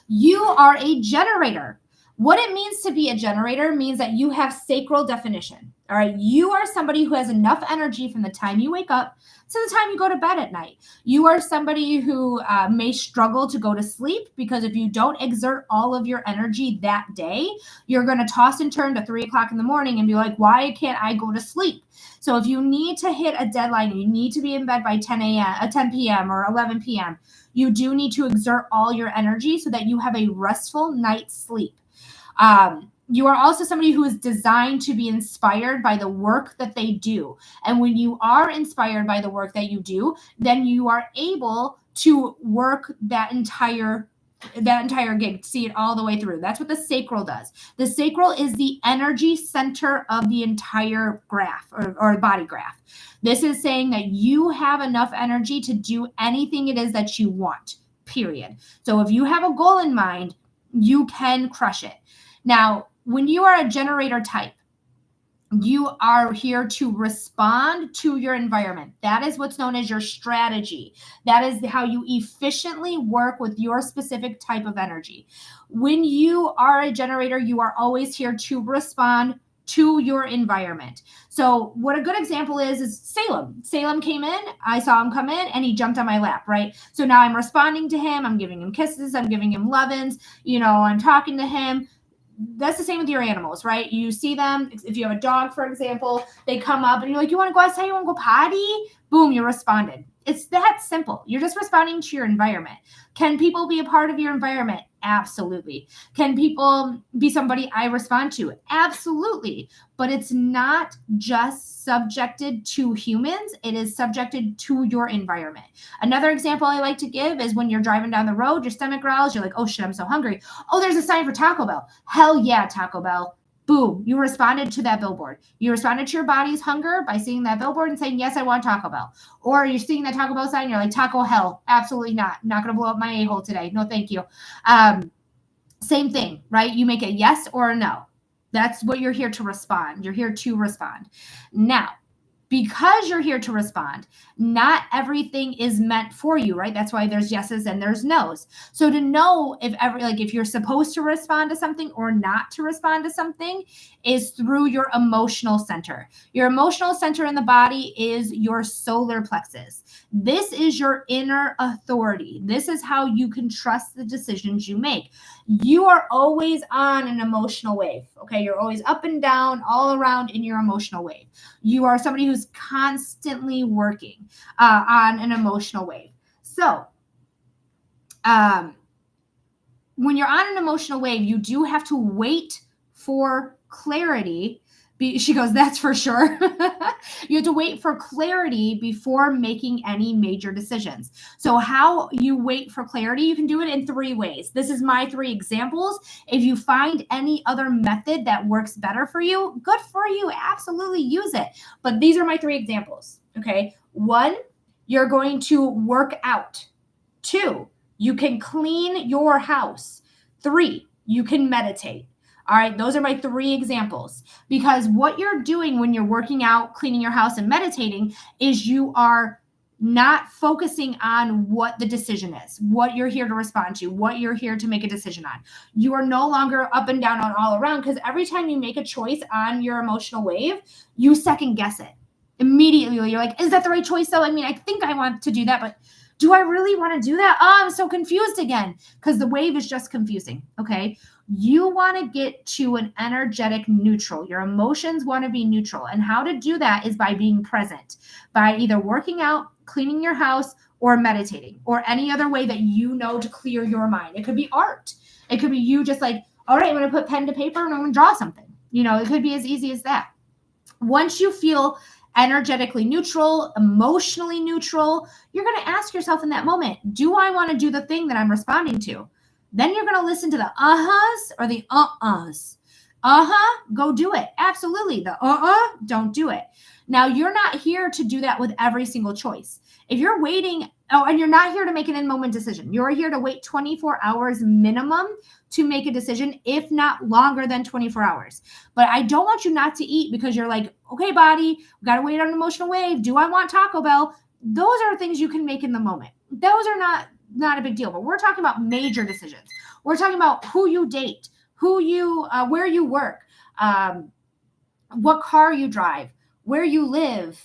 S1: You are a generator. What it means to be a generator means that you have sacral definition. All right. You are somebody who has enough energy from the time you wake up to the time you go to bed at night. You are somebody who may struggle to go to sleep, because if you don't exert all of your energy that day, you're going to toss and turn to 3 o'clock in the morning and be like, why can't I go to sleep? So if you need to hit a deadline, you need to be in bed by 10 p.m. or 11 p.m., you do need to exert all your energy so that you have a restful night's sleep. You are also somebody who is designed to be inspired by the work that they do. And when you are inspired by the work that you do, then you are able to work that entire gig, see it all the way through. That's what the sacral does. The sacral is the energy center of the entire graph, or body graph. This is saying that you have enough energy to do anything it is that you want, period. So if you have a goal in mind, you can crush it. Now, when you are a generator type, you are here to respond to your environment. That is what's known as your strategy. That is how you efficiently work with your specific type of energy. When you are a generator, you are always here to respond to your environment. So what a good example is Salem. Salem came in, I saw him come in, and he jumped on my lap, right? So now I'm responding to him. I'm giving him kisses. I'm giving him lovin's. I'm talking to him. That's the same with your animals, right? You see them. If you have a dog, for example, they come up and you're like, you want to go outside? You want to go potty? Boom, you responded. It's that simple. You're just responding to your environment. Can people be a part of your environment? Absolutely. Can people be somebody I respond to? Absolutely. But it's not just subjected to humans. It is subjected to your environment. Another example I like to give is when you're driving down the road, your stomach growls, you're like, oh shit, I'm so hungry. Oh, there's a sign for Taco Bell. Hell yeah, Taco Bell. Boom, you responded to that billboard. You responded to your body's hunger by seeing that billboard and saying, yes, I want Taco Bell. Or you're seeing that Taco Bell sign and you're like, Taco hell, absolutely not. I'm not going to blow up my a-hole today. No, thank you. Same thing, right? You make a yes or a no. That's what you're here to respond. You're here to respond. Now, because you're here to respond, not everything is meant for you, right? That's why there's yeses and there's nos. So to know if you're supposed to respond to something or not to respond to something is through your emotional center. Your emotional center in the body is your solar plexus. This is your inner authority. This is how you can trust the decisions you make. You are always on an emotional wave, okay? You're always up and down, all around in your emotional wave. You are somebody who's constantly working on an emotional wave. So when you're on an emotional wave, you do have to wait for clarity She goes, that's for sure. You have to wait for clarity before making any major decisions. So how you wait for clarity, you can do it in 3 ways. This is my 3 examples. If you find any other method that works better for you, good for you. Absolutely use it. But these are my 3 examples. Okay. 1, you're going to work out. 2, you can clean your house. 3, you can meditate. All right, those are my 3 examples, because what you're doing when you're working out, cleaning your house, and meditating is you are not focusing on what the decision is, what you're here to respond to, what you're here to make a decision on. You are no longer up and down on all around, because every time you make a choice on your emotional wave, you second guess it immediately. You're like, is that the right choice though? I mean, I think I want to do that, but do I really want to do that? Oh, I'm so confused again, because the wave is just confusing. Okay. You want to get to an energetic neutral. Your emotions want to be neutral. And how to do that is by being present, by either working out, cleaning your house, or meditating, or any other way that you know to clear your mind. It could be art. It could be you just like, all right, I'm going to put pen to paper and I'm going to draw something. It could be as easy as that. Once you feel energetically neutral, emotionally neutral, you're going to ask yourself in that moment, do I want to do the thing that I'm responding to? Then you're going to listen to the uh-huhs or the uh-uhs. Uh-huh, go do it. Absolutely. The don't do it. Now, you're not here to do that with every single choice. If you're waiting, and you're not here to make an in-moment decision. You're here to wait 24 hours minimum to make a decision, if not longer than 24 hours. But I don't want you not to eat because you're like, okay, body, we got to wait on an emotional wave. Do I want Taco Bell? Those are things you can make in the moment. Those are not a big deal, but we're talking about major decisions. We're talking about who you date, where you work, what car you drive, where you live,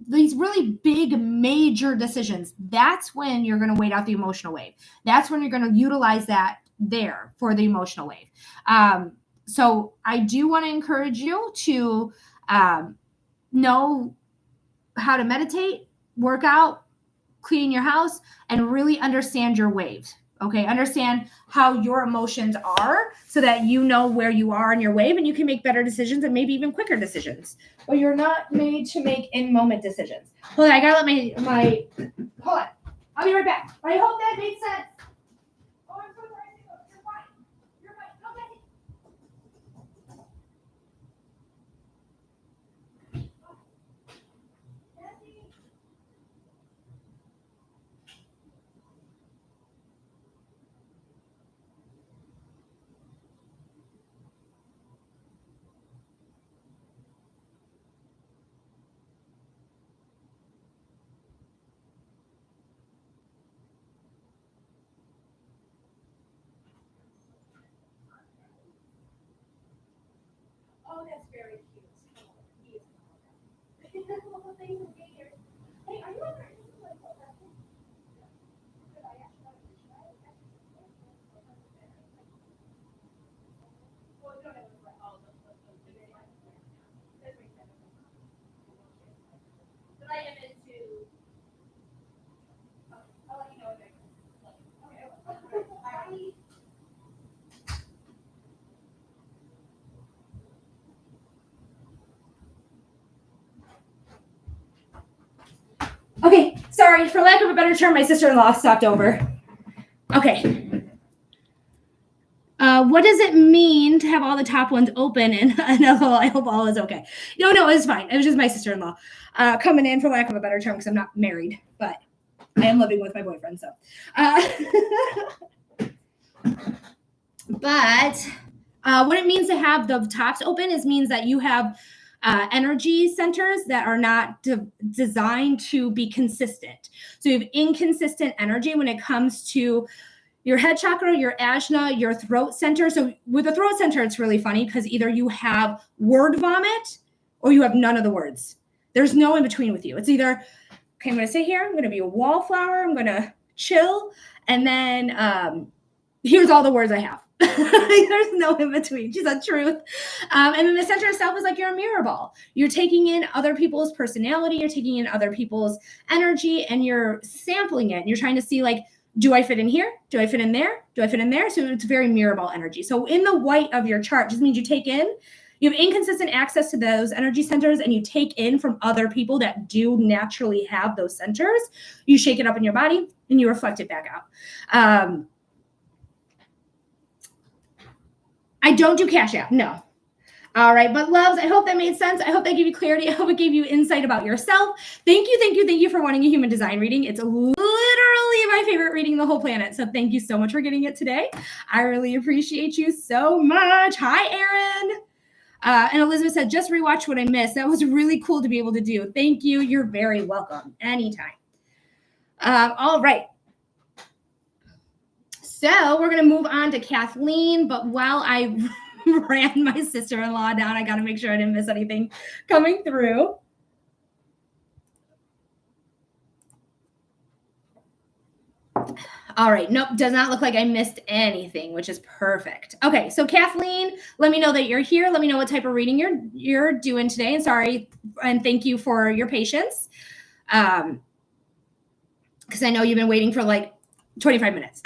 S1: these really big major decisions. That's when you're going to wait out the emotional wave. That's when you're going to utilize that there for the emotional wave. So I do want to encourage you to know how to meditate, work out, clean your house, and really understand your waves. Okay, understand how your emotions are so that you know where you are in your wave and you can make better decisions and maybe even quicker decisions. But you're not made to make in-moment decisions. Hold on, I gotta let my hold on. I'll be right back. I hope that makes sense. Oh, I'm so sorry. You're fine. You're fine. Okay. Oh, that's very cute. He is. Well, thanks for being here. Hey, are you ever interested in podcasting? Could I ask you to try it? Well, no, for all of us. That makes sense. But I am into. I'll let you know next. Okay. Okay, sorry, for lack of a better term, my sister-in-law stopped over. Okay. What does it mean to have all the top ones open? And LOL, I hope all is okay. No, it's fine. It was just my sister-in-law coming in, for lack of a better term, because I'm not married, but I am living with my boyfriend. So, but what it means to have the tops open means that you have energy centers that are not designed to be consistent. So you have inconsistent energy when it comes to your head chakra, your ajna, your throat center. So with the throat center, it's really funny because either you have word vomit or you have none of the words. There's no in between with you. It's either, okay, I'm going to sit here. I'm going to be a wallflower. I'm going to chill. And then here's all the words I have. There's no in between. She's the truth. And then the center itself is like you're a mirror ball. You're taking in other people's personality. You're taking in other people's energy and you're sampling it. And you're trying to see like, do I fit in here? Do I fit in there? Do I fit in there? So it's very mirror ball energy. So in the white of your chart just means you take in, You have inconsistent access to those energy centers, and you take in from other people that do naturally have those centers. You shake it up in your body and you reflect it back out. I don't do Cash App, no. All right, but loves, I hope that made sense. I hope that gave you clarity. I hope it gave you insight about yourself. Thank you for wanting a human design reading. It's literally my favorite reading in the whole planet. So thank you so much for getting it today. I really appreciate you so much. Hi, Erin. And Elizabeth said, just rewatch what I missed. That was really cool to be able to do. Thank you. You're very welcome. Anytime. All right. So we're going to move on to Kathleen. But while I ran my sister-in-law down, I got to make sure I didn't miss anything coming through. All right. Nope. Does not look like I missed anything, which is perfect. Okay. So Kathleen, let me know that you're here. Let me know what type of reading you're doing today. And sorry. And thank you for your patience. Because I know you've been waiting for like 25 minutes.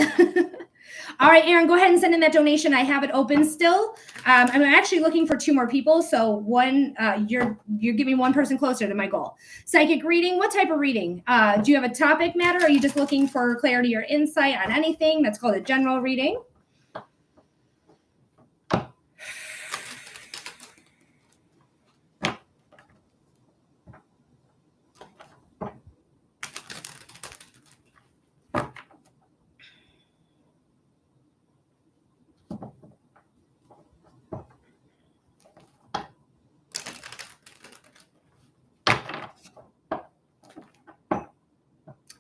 S1: All right, Erin, go ahead and send in that donation. I have it open still. I'm actually looking for 2 more people. So one, you're giving one person closer to my goal. Psychic reading, what type of reading? Do you have a topic matter? Or are you just looking for clarity or insight on anything? That's called a general reading.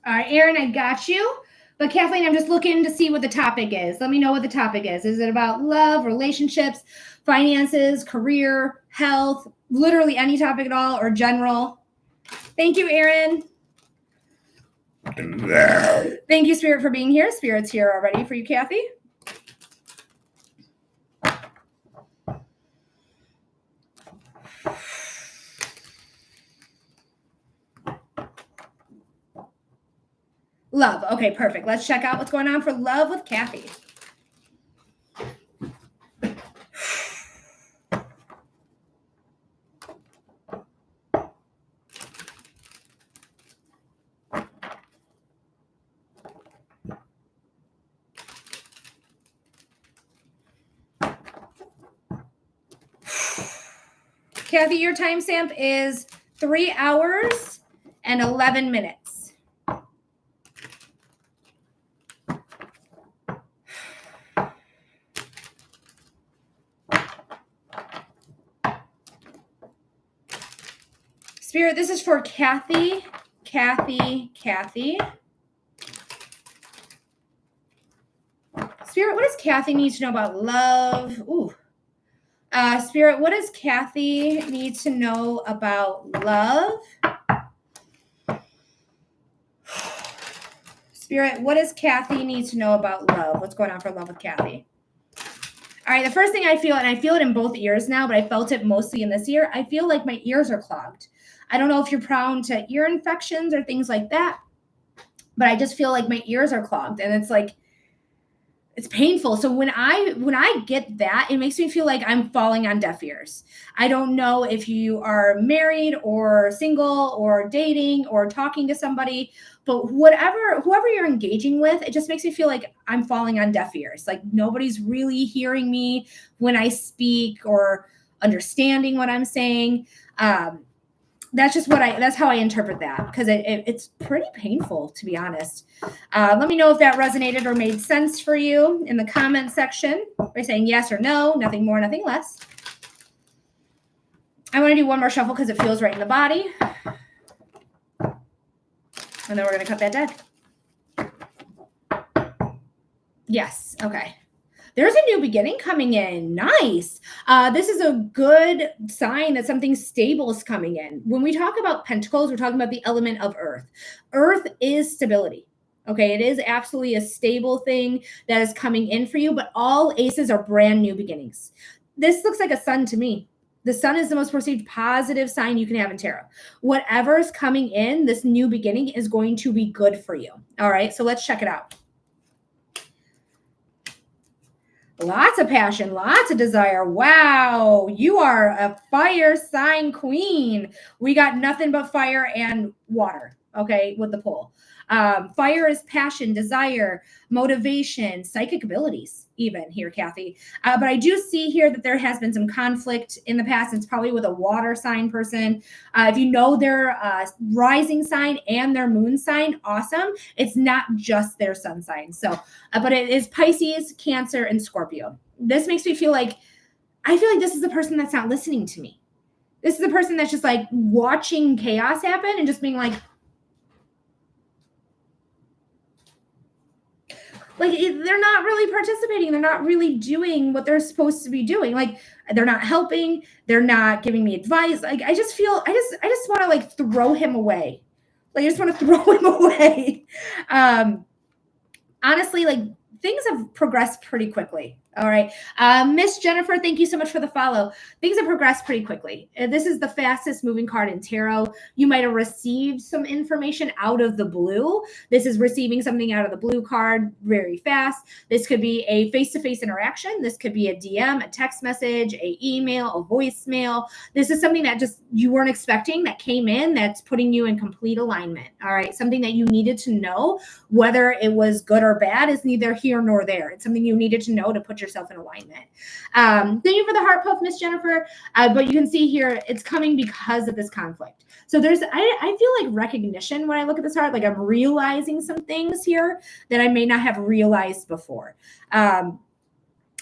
S1: All right, Erin, I got you. But Kathleen, I'm just looking to see what the topic is. Let me know what the topic is. Is it about love, relationships, finances, career, health, literally any topic at all, or general? Thank you, Erin. Thank you, Spirit, for being here. Spirit's here already for you, Kathy. Love. Okay, perfect. Let's check out what's going on for love with Kathy. Kathy, your timestamp is 3 hours and 11 minutes. Spirit, this is for Kathy. Spirit, what does Kathy need to know about love? Ooh. Spirit, what does Kathy need to know about love? Spirit, what does Kathy need to know about love? What's going on for love with Kathy? All right, the first thing I feel, and I feel it in both ears now, but I felt it mostly in this ear, I feel like my ears are clogged. I don't know if you're prone to ear infections or things like that, but I just feel like my ears are clogged, and it's like, it's painful. So when I get that, it makes me feel like I'm falling on deaf ears. I don't know if you are married or single or dating or talking to somebody, but whoever you're engaging with, it just makes me feel like I'm falling on deaf ears. Like nobody's really hearing me when I speak or understanding what I'm saying. That's how I interpret that, because it's pretty painful, to be honest. Let me know if that resonated or made sense for you in the comment section by saying yes or no, nothing more, nothing less. I want to do one more shuffle because it feels right in the body. And then we're going to cut that deck. Yes. Okay. There's a new beginning coming in. Nice. This is a good sign that something stable is coming in. When we talk about pentacles, we're talking about the element of earth. Earth is stability. Okay, it is absolutely a stable thing that is coming in for you, but all aces are brand new beginnings. This looks like a sun to me. The sun is the most perceived positive sign you can have in tarot. Whatever is coming in, this new beginning is going to be good for you. All right, so let's check it out. Lots of passion, lots of desire. Wow, you are a fire sign queen. We got nothing but fire and water, okay, with the pull. Fire is passion, desire, motivation, psychic abilities, even here, Kathy. But I do see here that there has been some conflict in the past. It's probably with a water sign person. If you know their rising sign and their moon sign, awesome. It's not just their sun sign. So, but it is Pisces, Cancer, and Scorpio. This makes me feel like, I feel like this is the person that's not listening to me. This is the person that's just like watching chaos happen and just being like they're not really participating. They're not really doing what they're supposed to be doing. Like they're not helping. They're not giving me advice. Like I just feel, I just want to like throw him away. Like I just want to throw him away. Honestly, like things have progressed pretty quickly. All right. Miss Jennifer, thank you so much for the follow. Things have progressed pretty quickly. This is the fastest moving card in tarot. You might have received some information out of the blue. This is receiving something out of the blue card very fast. This could be a face-to-face interaction. This could be a DM, a text message, a email, a voicemail. This is something that just you weren't expecting that came in that's putting you in complete alignment. All right. Something that you needed to know, whether it was good or bad is neither here nor there. It's something you needed to know to put yourself in alignment. Thank you for the heart puff, Miss Jennifer. But you can see here, it's coming because of this conflict. So there's, I feel like recognition when I look at this heart, like I'm realizing some things here that I may not have realized before. And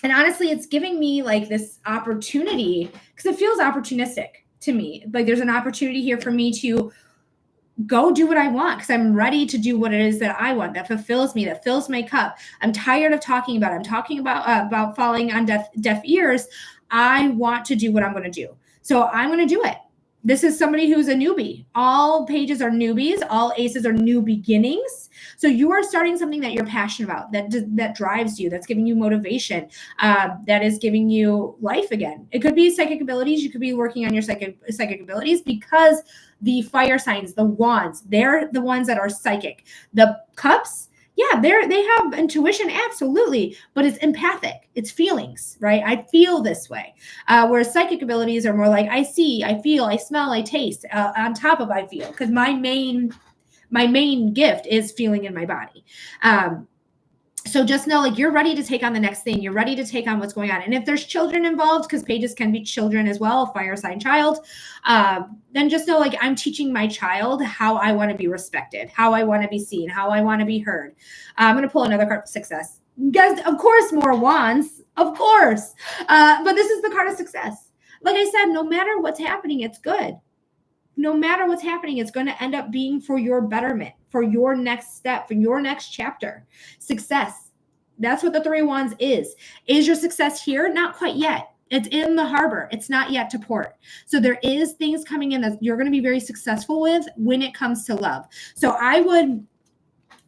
S1: honestly, it's giving me like this opportunity because it feels opportunistic to me. Like there's an opportunity here for me to go do what I want because I'm ready to do what it is that I want, that fulfills me, that fills my cup. I'm tired of talking about it. I'm talking about falling on deaf ears. I want to do what I'm going to do. So I'm going to do it. This is somebody who's a newbie. All pages are newbies. All aces are new beginnings. So you are starting something that you're passionate about, that drives you, that's giving you motivation, that is giving you life again. It could be psychic abilities. You could be working on your psychic abilities because the fire signs, the wands, they're the ones that are psychic. The cups, yeah, they have intuition, absolutely, but it's empathic. It's feelings, right? I feel this way. Whereas psychic abilities are more like I see, I feel, I smell, I taste, on top of I feel, because my main gift is feeling in my body. So just know, like, you're ready to take on the next thing. You're ready to take on what's going on. And if there's children involved, because pages can be children as well, fire sign child, then just know, like, I'm teaching my child how I want to be respected, how I want to be seen, how I want to be heard. I'm going to pull another card for success. Guys, of course, more wands, of course. But this is the card of success. Like I said, no matter what's happening, it's good. No matter what's happening, it's going to end up being for your betterment, for your next step, for your next chapter. Success. That's what the Three of Wands is. Is your success here? Not quite yet. It's in the harbor. It's not yet to port. So there is things coming in that you're going to be very successful with when it comes to love. So I would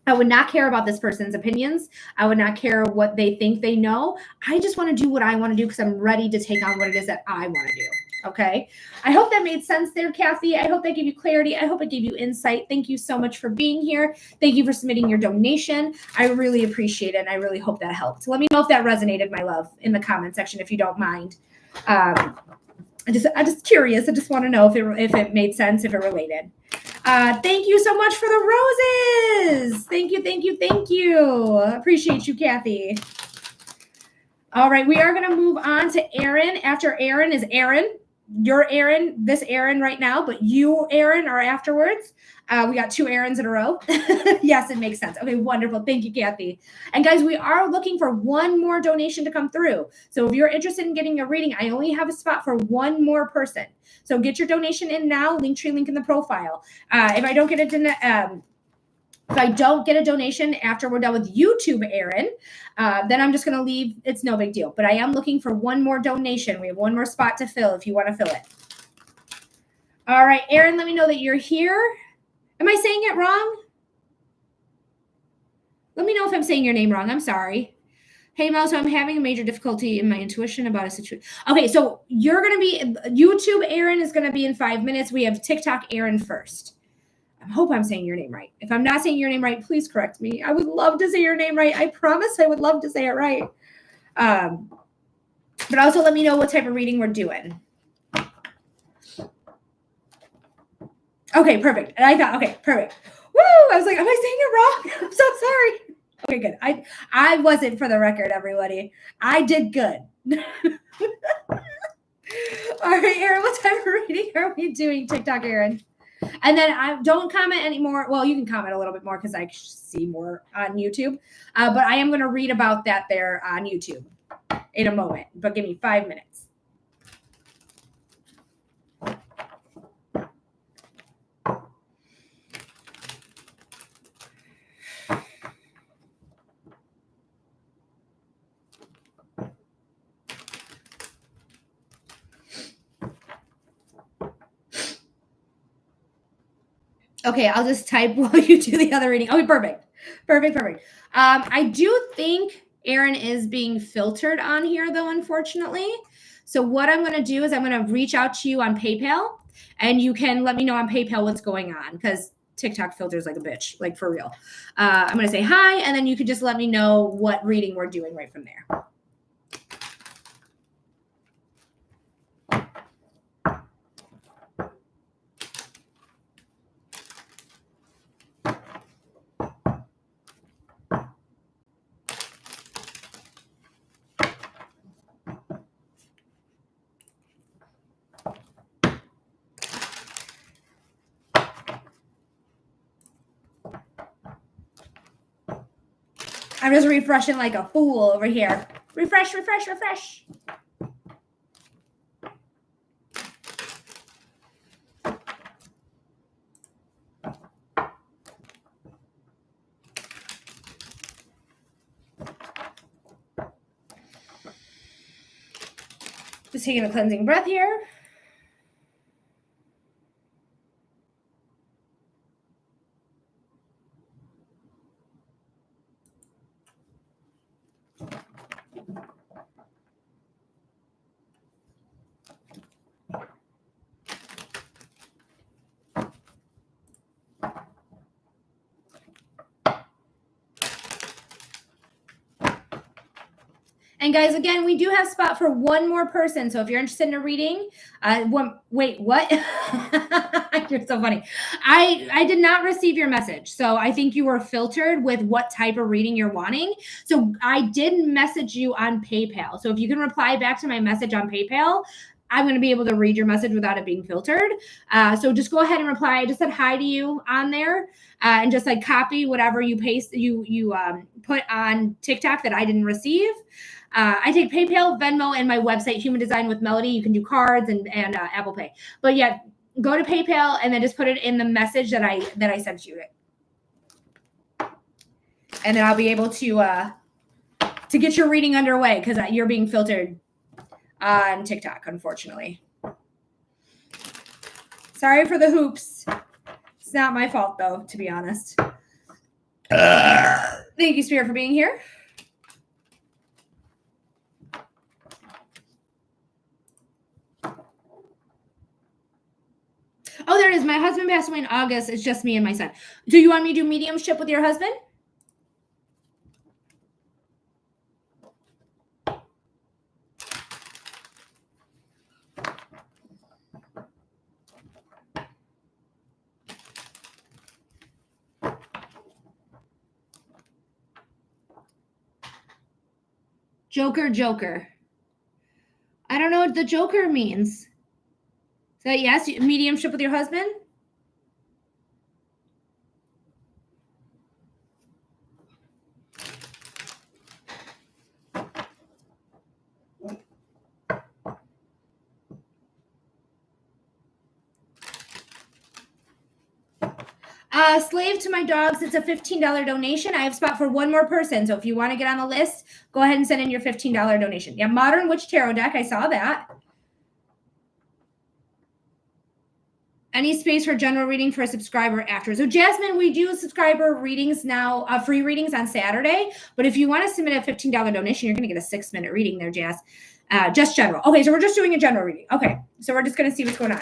S1: not care about this person's opinions. I would not care what they think they know. I just want to do what I want to do because I'm ready to take on what it is that I want to do. Okay. I hope that made sense there, Kathy. I hope that gave you clarity. I hope it gave you insight. Thank you so much for being here. Thank you for submitting your donation. I really appreciate it. And I really hope that helped. Let me know if that resonated, my love, in the comment section, if you don't mind. I'm just curious. I just want to know if it made sense, if it related. Thank you so much for the roses. Thank you, thank you, thank you. Appreciate you, Kathy. All right, we are going to move on to Aaron. After Aaron is Aaron. You're Aaron, this Aaron right now, but you, Aaron, are afterwards. We got two Aarons in a row. Yes, it makes sense. Okay, wonderful. Thank you, Kathy. And guys, we are looking for one more donation to come through. So if you're interested in getting a reading, I only have a spot for one more person. So get your donation in now. Linktree link in the profile. If I don't get a donation after we're done with YouTube, Aaron, then I'm just going to leave. It's no big deal. But I am looking for one more donation. We have one more spot to fill if you want to fill it. All right, Aaron, let me know that you're here. Am I saying it wrong? Let me know if I'm saying your name wrong. I'm sorry. Hey, Mel, so I'm having a major difficulty in my intuition about a situation. Okay, so you're going to be, YouTube Aaron is going to be in 5 minutes. We have TikTok Aaron first. I hope I'm saying your name right. If I'm not saying your name right, please correct me. I would love to say your name right. I promise I would love to say it right. But also let me know what type of reading we're doing. Okay, perfect. And I thought, okay, perfect. Woo! I was like, am I saying it wrong? I'm so sorry. Okay, good. I wasn't, for the record, everybody. I did good. All right, Erin, what type of reading are we doing? TikTok, Erin. And then I don't comment anymore. Well, you can comment a little bit more because I see more on YouTube. But I am going to read about that there on YouTube in a moment. But give me 5 minutes. Okay, I'll just type while you do the other reading. Okay, perfect. Perfect. I do think Erin is being filtered on here, though, unfortunately. So what I'm going to do is I'm going to reach out to you on PayPal, and you can let me know on PayPal what's going on, because TikTok filters like a bitch, like for real. I'm going to say hi, and then you can just let me know what reading we're doing right from there. I'm just refreshing like a fool over here. Refresh. Just taking a cleansing breath here. And guys, again, we do have spot for one more person. So if you're interested in a reading, wait, what? You're so funny. I did not receive your message. So I think you were filtered with what type of reading you're wanting. So I did message you on PayPal. So if you can reply back to my message on PayPal, I'm going to be able to read your message without it being filtered. So just go ahead and reply. I just said hi to you on there, and just like copy whatever you paste, you put on TikTok that I didn't receive. I take PayPal, Venmo, and my website, Human Design with Melody. You can do cards and Apple Pay. But yeah, go to PayPal and then just put it in the message that I sent you. And then I'll be able to get your reading underway, because you're being filtered on TikTok, unfortunately. Sorry for the hoops. It's not my fault, though, to be honest. Thank you, Spirit, for being here. Oh, there it is. My husband passed away in August. It's just me and my son. Do you want me to do mediumship with your husband? Joker. I don't know what the Joker means. Is that yes? Mediumship with your husband? Slave to my dogs. It's a $15 donation. I have spot for one more person. So if you want to get on the list, go ahead and send in your $15 donation. Yeah, Modern Witch Tarot deck. I saw that. Any space for general reading for a subscriber after? So Jasmine, we do subscriber readings now, free readings on Saturday. But if you want to submit a $15 donation, you're going to get a 6-minute reading there, Jazz. Just general. Okay, so we're just doing a general reading. Okay, so we're just going to see what's going on.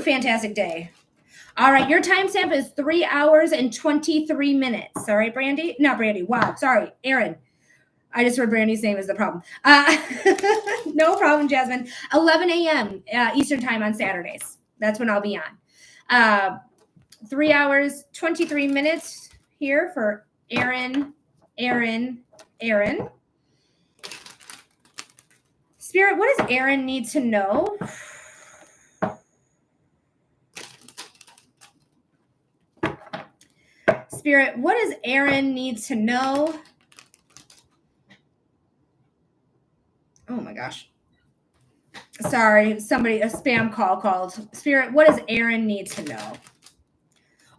S1: a fantastic day. All right, your timestamp is 3 hours and 23 minutes. All right, Brandy? Not Brandy. Wow, sorry, Aaron. I just heard Brandy's name is the problem. No problem, Jasmine. 11 a.m. Eastern time on Saturdays. That's when I'll be on. 3 hours, 23 minutes here for Aaron. Spirit, what does Aaron need to know? Spirit, what does Aaron need to know? Oh my gosh. Sorry, a spam call called. Spirit, what does Aaron need to know?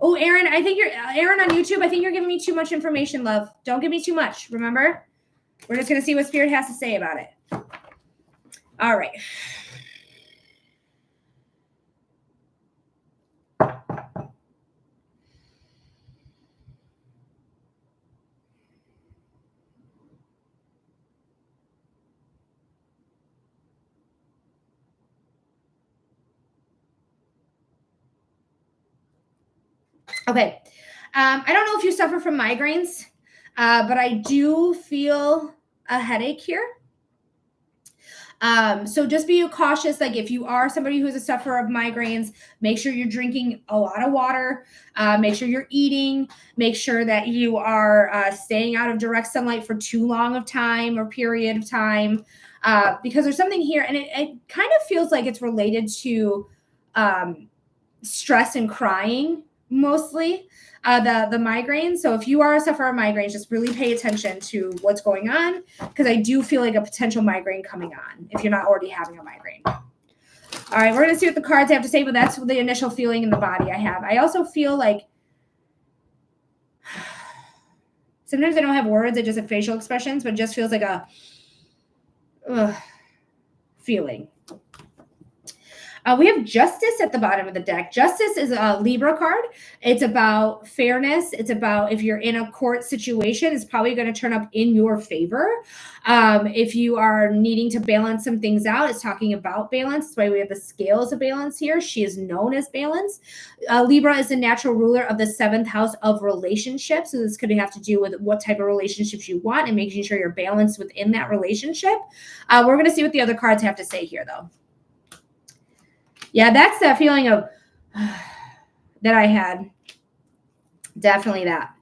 S1: Oh, Aaron, Aaron on YouTube, I think you're giving me too much information, love. Don't give me too much, remember? We're just going to see what Spirit has to say about it. All right. Okay. I don't know if you suffer from migraines, but I do feel a headache here. So just be cautious. Like if you are somebody who's a sufferer of migraines, make sure you're drinking a lot of water. Make sure you're eating. Make sure that you are staying out of direct sunlight for too long of time or period of time, because there's something here, and it kind of feels like it's related to stress and crying mostly. The migraines. So if you are a sufferer of migraines, just really pay attention to what's going on, because I do feel like a potential migraine coming on if you're not already having a migraine. All right, we're going to see what the cards have to say, but that's the initial feeling in the body I have. I also feel like sometimes I don't have words, I just have facial expressions, but it just feels like a feeling. We have Justice at the bottom of the deck. Justice is a Libra card. It's about fairness. It's about if you're in a court situation, it's probably going to turn up in your favor. If you are needing to balance some things out, it's talking about balance. That's why we have the scales of balance here. She is known as balance. Libra is the natural ruler of the 7th house of relationships. So this could have to do with what type of relationships you want and making sure you're balanced within that relationship. We're going to see what the other cards have to say here, though. Yeah, that's that feeling of that I had. Definitely that.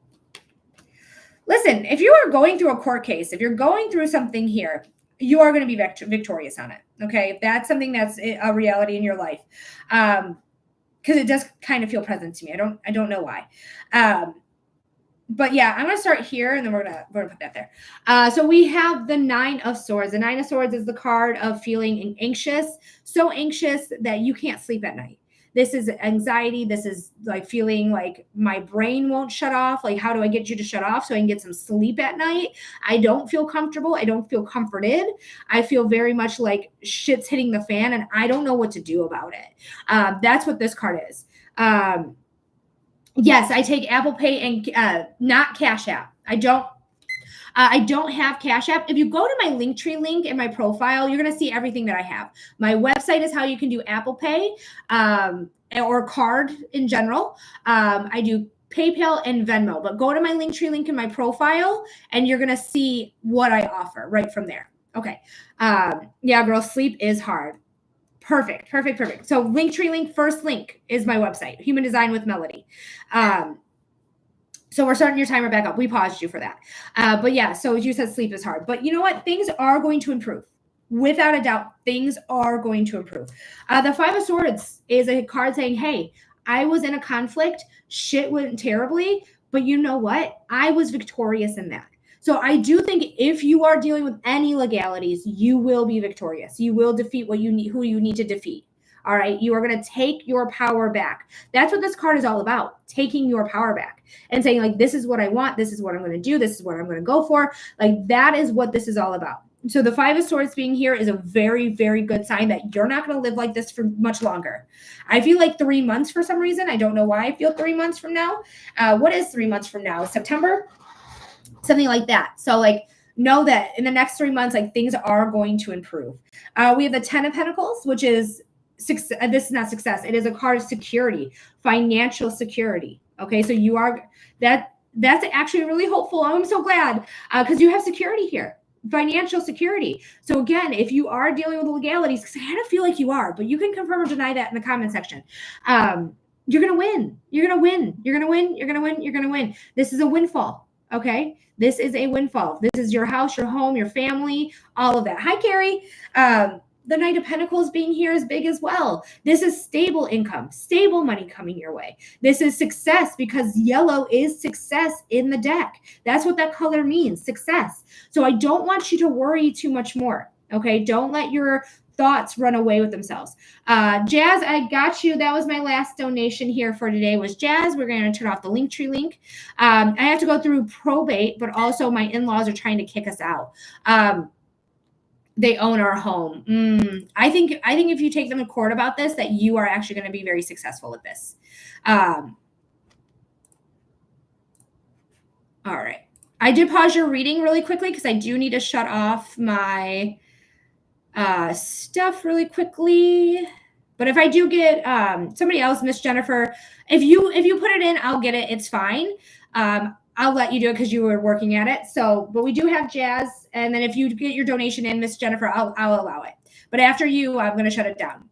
S1: Listen, if you are going through a court case, if you're going through something here, you are going to be victorious on it. Okay, if that's something that's a reality in your life, because it does kind of feel present to me. I don't know why. But yeah, I'm going to start here, and then we're gonna put that there. So we have the 9 of Swords. The 9 of Swords is the card of feeling anxious, so anxious that you can't sleep at night. This is anxiety. This is like feeling like my brain won't shut off. Like, how do I get you to shut off so I can get some sleep at night? I don't feel comfortable. I don't feel comforted. I feel very much like shit's hitting the fan, and I don't know what to do about it. That's what this card is. Yes, I take Apple Pay and not Cash App. I don't have Cash App. If you go to my Linktree link in my profile, you're going to see everything that I have. My website is how you can do Apple Pay or card in general. I do PayPal and Venmo, but go to my Linktree link in my profile and you're going to see what I offer right from there. Okay. Yeah, girl, sleep is hard. Perfect. So Linktree link, first link is my website, Human Design with Melody. So we're starting your timer back up. We paused you for that. But yeah, so you said sleep is hard. But you know what? Things are going to improve. Without a doubt, things are going to improve. The 5 of Swords is a card saying, hey, I was in a conflict. Shit went terribly. But you know what? I was victorious in that. So I do think if you are dealing with any legalities, you will be victorious. You will defeat who you need to defeat. All right. You are going to take your power back. That's what this card is all about. Taking your power back and saying, like, this is what I want. This is what I'm going to do. This is what I'm going to go for. Like, that is what this is all about. So the 5 of Swords being here is a very, very good sign that you're not going to live like this for much longer. I feel like 3 months for some reason. I don't know why I feel 3 months from now. What is 3 months from now? September? Something like that. So like, know that in the next 3 months, like, things are going to improve. We have the 10 of Pentacles, which is this is not success. It is a card of security, financial security. Okay, so you are that's actually really hopeful. I'm so glad because you have security here, financial security. So again, if you are dealing with legalities, because I kind of feel like you are, but you can confirm or deny that in the comment section. You're gonna win. You're gonna win. You're gonna win. You're gonna win. You're gonna win. This is a windfall. Okay, this is a windfall. This is your house, your home, your family, all of that. Hi, Carrie. The Knight of Pentacles being here is big as well. This is stable income, stable money coming your way. This is success because yellow is success in the deck. That's what that color means, success. So I don't want you to worry too much more. Okay, don't let your thoughts run away with themselves. Jazz, I got you. That was my last donation here for today was Jazz. We're going to turn off the Linktree link. I have to go through probate, but also my in-laws are trying to kick us out. They own our home. I think if you take them to court about this, that you are actually going to be very successful with this. All right. I did pause your reading really quickly because I do need to shut off my stuff really quickly. But if I do get somebody else, Miss Jennifer, if you put it in, I'll get it. It's fine. I'll let you do it because you were working at it. So, but we do have Jazz. And then if you get your donation in, Miss Jennifer, I'll allow it. But after you, I'm going to shut it down.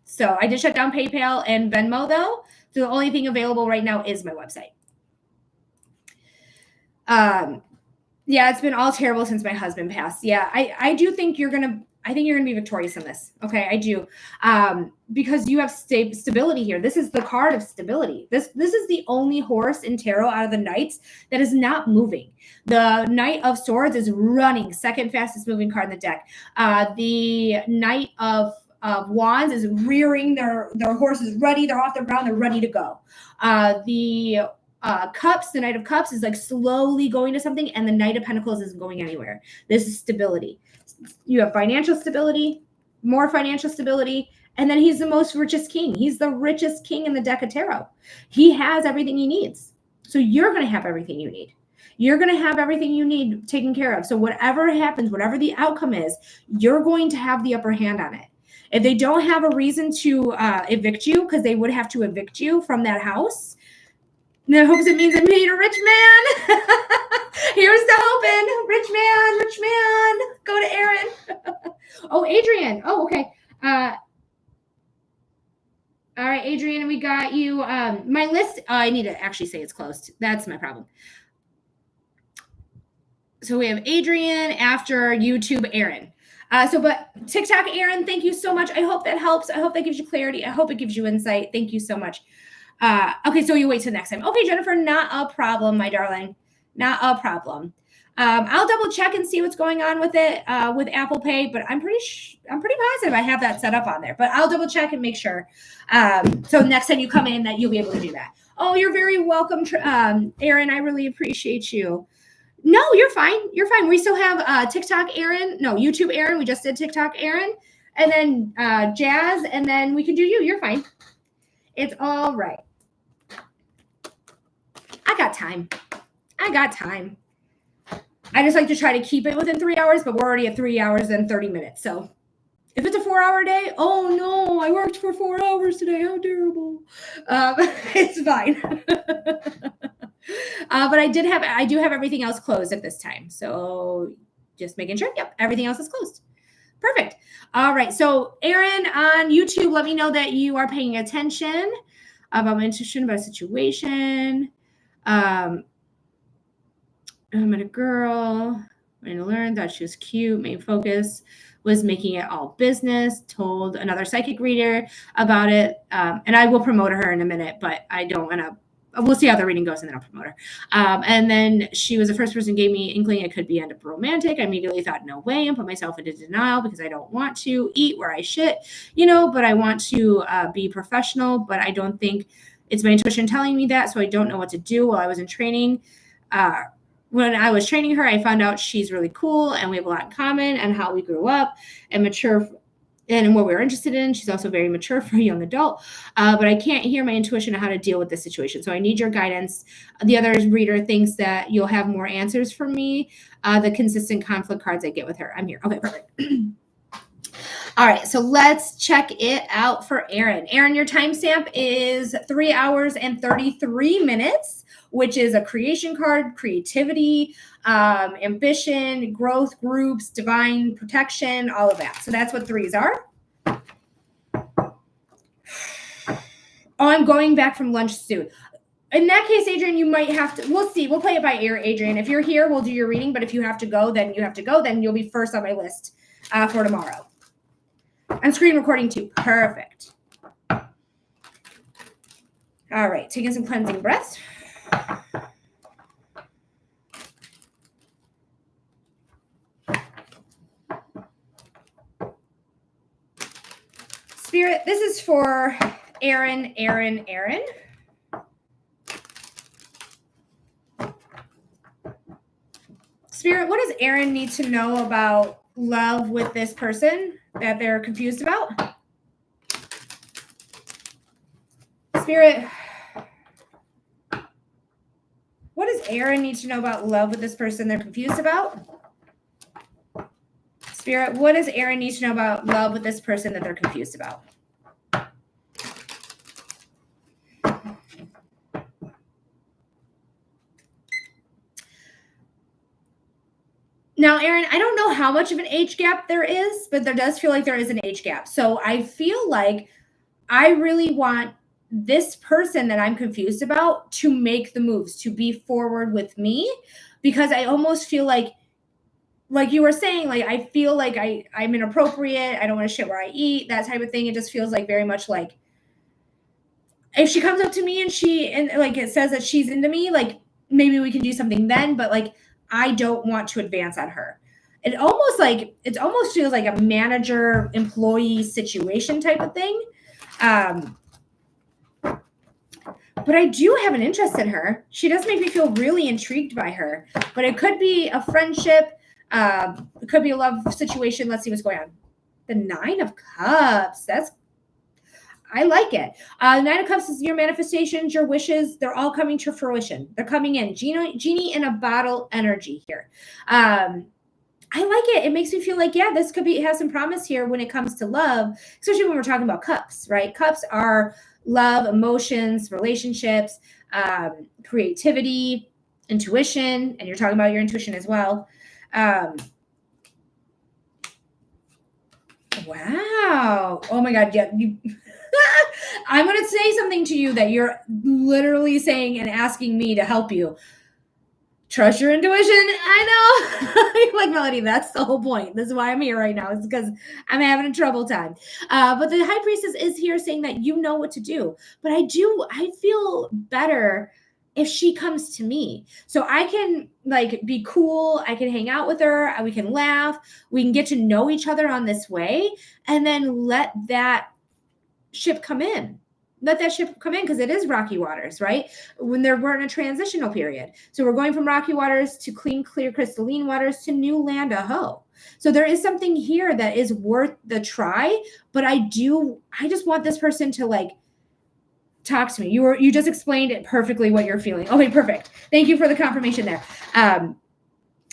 S1: So I did shut down PayPal and Venmo though. So the only thing available right now is my website. Yeah, it's been all terrible since my husband passed. Yeah, I do think you're going to be victorious in this. Okay, I do. Because you have stability here. This is the card of stability. This is the only horse in tarot out of the knights that is not moving. The Knight of Swords is running, second fastest moving card in the deck. The Knight of Wands is rearing, their horse is ready. They're off the ground. They're ready to go. The Cups, the Knight of Cups is like slowly going to something, and the Knight of Pentacles isn't going anywhere. This is stability. You have financial stability, more financial stability, and then he's the most richest king. He's the richest king in the deck of tarot. He has everything he needs. So you're going to have everything you need. You're going to have everything you need taken care of. So whatever happens, whatever the outcome is, you're going to have the upper hand on it. If they don't have a reason to evict you, because they would have to evict you from that house, that hopes it means I made a rich man. Here's the hoping. Rich man. Go to Aaron. Oh, Adrian. Oh, okay. All right, Adrian, we got you. My list, I need to actually say it's closed. That's my problem. So we have Adrian after YouTube, Aaron. But TikTok, Aaron, thank you so much. I hope that helps. I hope that gives you clarity. I hope it gives you insight. Thank you so much. Okay, so you wait till next time. Okay, Jennifer, not a problem, my darling. Not a problem. I'll double check and see what's going on with it with Apple Pay, but I'm pretty positive I have that set up on there. But I'll double check and make sure. So next time you come in, that you'll be able to do that. Oh, you're very welcome, Aaron. I really appreciate you. No, you're fine. You're fine. We still have TikTok, Aaron. No, YouTube, Aaron. We just did TikTok, Aaron, and then Jazz, and then we can do you. You're fine. It's all right. I got time. I just like to try to keep it within 3 hours, but we're already at 3 hours and 30 minutes. So if it's a 4-hour day, oh no, I worked for 4 hours today. How terrible. It's fine. But I do have everything else closed at this time. So just making sure. Yep, everything else is closed. Perfect. All right. So Aaron on YouTube, let me know that you are paying attention about my intuition about a situation. I met a girl, trying to learn, thought she was cute, main focus was making it all business, told another psychic reader about it. And I will promote her in a minute, but I don't want to, we'll see how the reading goes and then I'll promote her. And then she was the first person who gave me inkling it could be end up romantic. I immediately thought, no way, and put myself into denial because I don't want to eat where I shit, but I want to be professional, but I don't think it's my intuition telling me that. So I don't know what to do while I was in training. When I was training her, I found out she's really cool and we have a lot in common and how we grew up and mature and what we were interested in. She's also very mature for a young adult, but I can't hear my intuition on how to deal with this situation. So I need your guidance. The other reader thinks that you'll have more answers from me. The consistent conflict cards I get with her. I'm here. Okay, perfect. All right, so let's check it out for Aaron. Aaron, your timestamp is 3 hours and 33 minutes, which is a creation card, creativity, ambition, growth, groups, divine protection, all of that. So that's what threes are. Oh, I'm going back from lunch soon. In that case, Adrian, you might have to, we'll see. We'll play it by ear, Adrian. If you're here, we'll do your reading. But if you have to go, then you have to go. Then you'll be first on my list for tomorrow. I'm screen recording too. Perfect. All right, taking some cleansing breaths. Spirit, this is for Aaron. Spirit, what does Aaron need to know about love with this person that they're confused about? Spirit, what does Aaron need to know about love with this person they're confused about? Spirit, what does Aaron need to know about love with this person that they're confused about? Now, Aaron, I don't know how much of an age gap there is, but there does feel like there is an age gap. So I feel like I really want this person that I'm confused about to make the moves, to be forward with me, because I almost feel like you were saying, like, I feel like I'm inappropriate. I don't want to shit where I eat, that type of thing. It just feels like very much like if she comes up to me and like it says that she's into me, like maybe we can do something then, but like I don't want to advance on her. It almost feels like a manager employee situation type of thing. But I do have an interest in her. She does make me feel really intrigued by her, but it could be a friendship. It could be a love situation. Let's see what's going on. The 9 of Cups. I like it. 9 of Cups is your manifestations, your wishes. They're all coming to fruition. They're coming in. Genie in a bottle energy here. I like it. It makes me feel like, yeah, this could have some promise here when it comes to love, especially when we're talking about cups, right? Cups are love, emotions, relationships, creativity, intuition, and you're talking about your intuition as well. Wow. Oh my God. Yeah. I'm going to say something to you that you're literally saying and asking me to help you. Trust your intuition. I know. Like, Melody, that's the whole point. This is why I'm here right now. It's because I'm having a trouble time. But the High Priestess is here saying that you know what to do. But I feel better if she comes to me. So I can like be cool. I can hang out with her. We can laugh. We can get to know each other on this way. And then let that ship come in. Let that ship come in, because it is rocky waters, right? We're in a transitional period. So we're going from rocky waters to clean, clear, crystalline waters to new land, aho. So there is something here that is worth the try, but I just want this person to like talk to me. You just explained it perfectly what you're feeling. Okay, perfect. Thank you for the confirmation there. But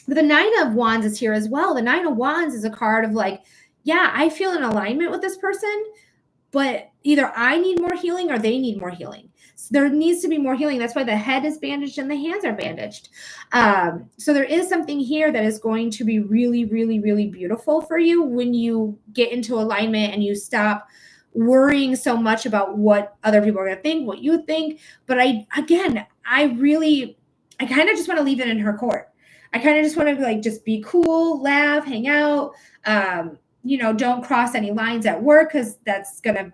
S1: the 9 of Wands is here as well. The 9 of Wands is a card of like, yeah, I feel in alignment with this person, but either I need more healing or they need more healing. So there needs to be more healing. That's why the head is bandaged and the hands are bandaged. So there is something here that is going to be really, really, really beautiful for you when you get into alignment and you stop worrying so much about what other people are going to think, what you think. But I kind of just want to leave it in her court. I kind of just want to like just be cool, laugh, hang out. Don't cross any lines at work because that's going to,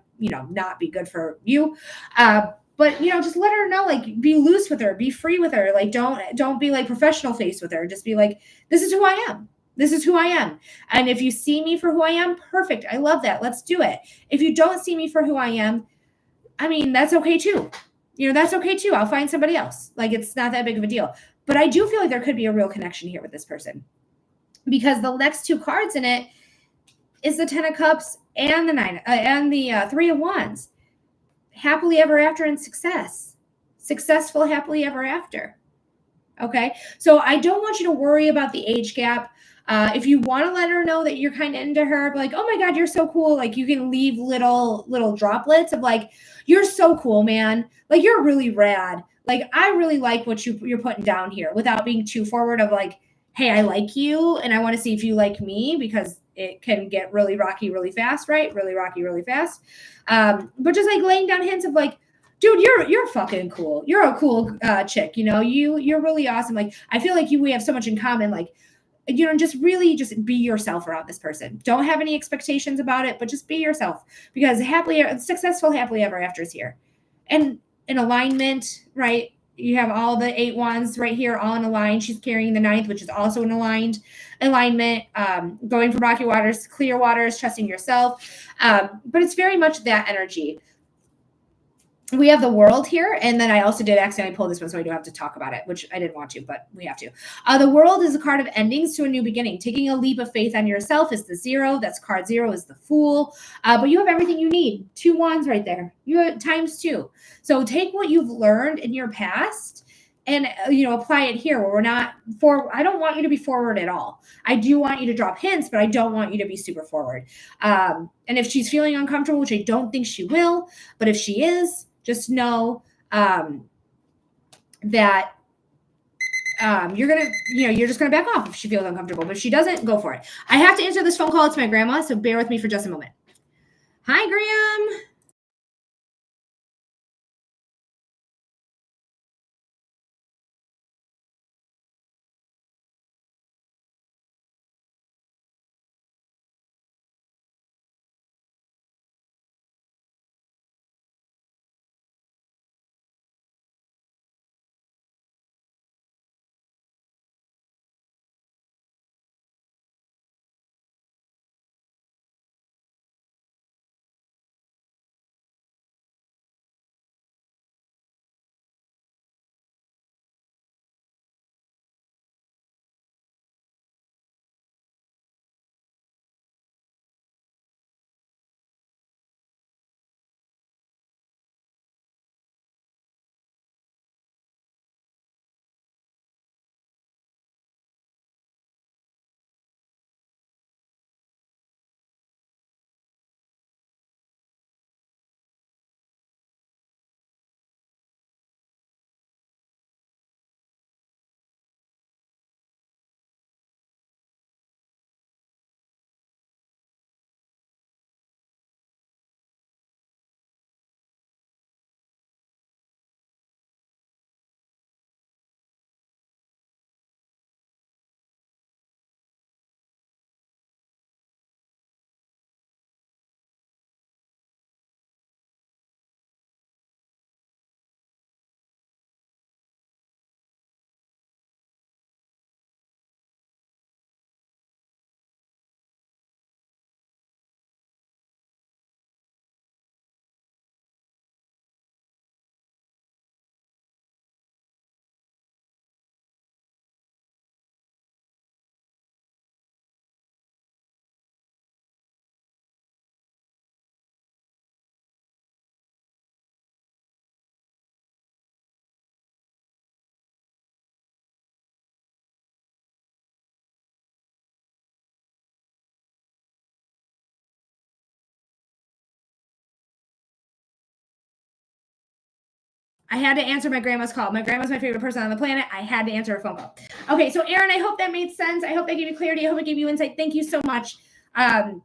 S1: not be good for you. But, just let her know, like, be loose with her, be free with her. Like, don't be like professional face with her. Just be like, this is who I am. This is who I am. And if you see me for who I am, perfect. I love that. Let's do it. If you don't see me for who I am, I mean, that's okay too. That's okay too. I'll find somebody else. Like, it's not that big of a deal. But I do feel like there could be a real connection here with this person, because the next 2 cards in it is the 10 of Cups and the 3 of Wands. Happily ever after and success. Successful happily ever after. Okay. So I don't want you to worry about the age gap. If you want to let her know that you're kind of into her, be like, oh my God, you're so cool. Like you can leave little droplets of like, you're so cool, man. Like you're really rad. Like I really like what you're putting down here without being too forward of like, hey, I like you and I want to see if you like me because it can get really rocky really fast, right? Really rocky really fast. But just like laying down hints of like, dude, you're fucking cool. You're a cool chick. You know, you're really awesome. Like I feel like we have so much in common. Like, you know, just really just be yourself around this person. Don't have any expectations about it, but just be yourself because successful happily ever after is here. And in alignment, right? You have all the 8 wands right here, all in a line. She's carrying the 9th, which is also an alignment. Going from rocky waters to clear waters, trusting yourself. But it's very much that energy. We have the world here, and then I also did accidentally pull this one, so I don't have to talk about it, which I didn't want to, but we have to. The world is a card of endings to a new beginning. Taking a leap of faith on yourself is the 0. That's card 0 is the Fool. But you have everything you need. 2 wands right there. You have times 2. So take what you've learned in your past and apply it here where we're not I don't want you to be forward at all. I do want you to drop hints, but I don't want you to be super forward. And if she's feeling uncomfortable, which I don't think she will, but if she is, just know that you're just gonna back off if she feels uncomfortable. But if she doesn't, go for it. I have to answer this phone call. It's my grandma, so bear with me for just a moment. Hi, Graham. I had to answer my grandma's call. My grandma's my favorite person on the planet. I had to answer a phone call. Okay, so Aaron, I hope that made sense. I hope that gave you clarity. I hope it gave you insight. Thank you so much. I'm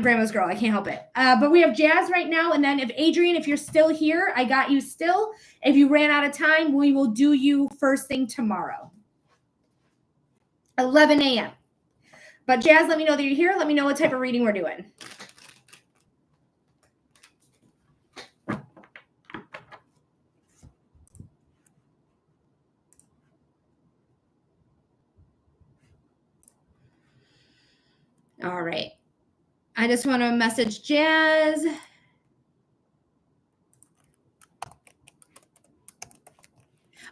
S1: grandma's girl. I can't help it. But we have Jazz right now. And then if Adrian, if you're still here, I got you still. If you ran out of time, we will do you first thing tomorrow. 11 a.m. But Jazz, let me know that you're here. Let me know what type of reading we're doing. All right. I just want to message Jazz.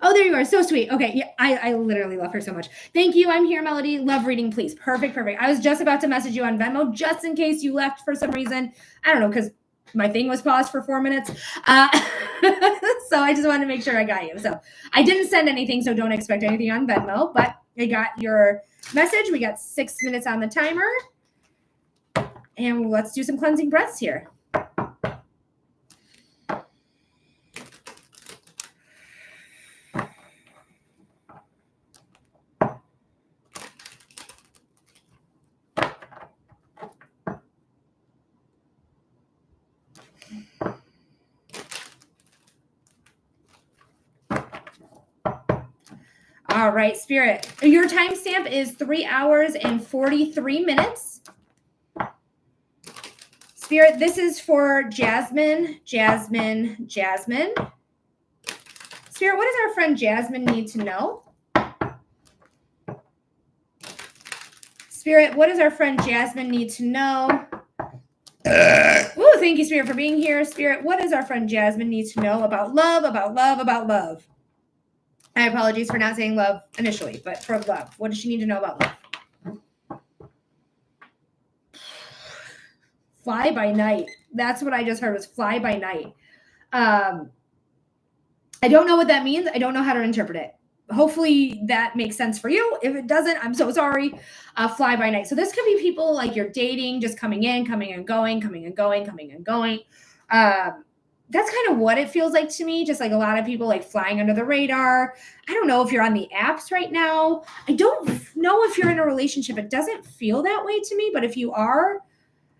S1: Oh, there you are. So sweet. Okay. Yeah, I literally love her so much. Thank you. I'm here, Melody. Love reading, please. Perfect. I was just about to message you on Venmo just in case you left for some reason. I don't know, because My thing was paused for 4 minutes. So I just wanted to make sure I got you. So I didn't send anything, so don't expect anything on Venmo, but I got your message. We got 6 minutes on the timer. And let's do some cleansing breaths here. All right, Spirit. Your timestamp is 3 hours and 43 minutes. Spirit, this is for Jasmine, Jasmine, Jasmine. Spirit, what does our friend Jasmine need to know? Spirit, what does our friend Jasmine need to know? Ooh, thank you, Spirit, for being here. Spirit, what does our friend Jasmine need to know about love, about love, about love? I apologize for not saying love initially, but for love. What does she need to know about love? Fly by night. That's what I just heard was fly by night. I don't know what that means. I don't know how to interpret it. Hopefully that makes sense for you. If it doesn't, I'm so sorry. Fly by night. So this could be people like you're dating, just coming in, coming and going, coming and going, coming and going. That's kind of what it feels like to me. Just like a lot of people like flying under the radar. I don't know if you're on the apps right now. I don't know if you're in a relationship. It doesn't feel that way to me. But if you are,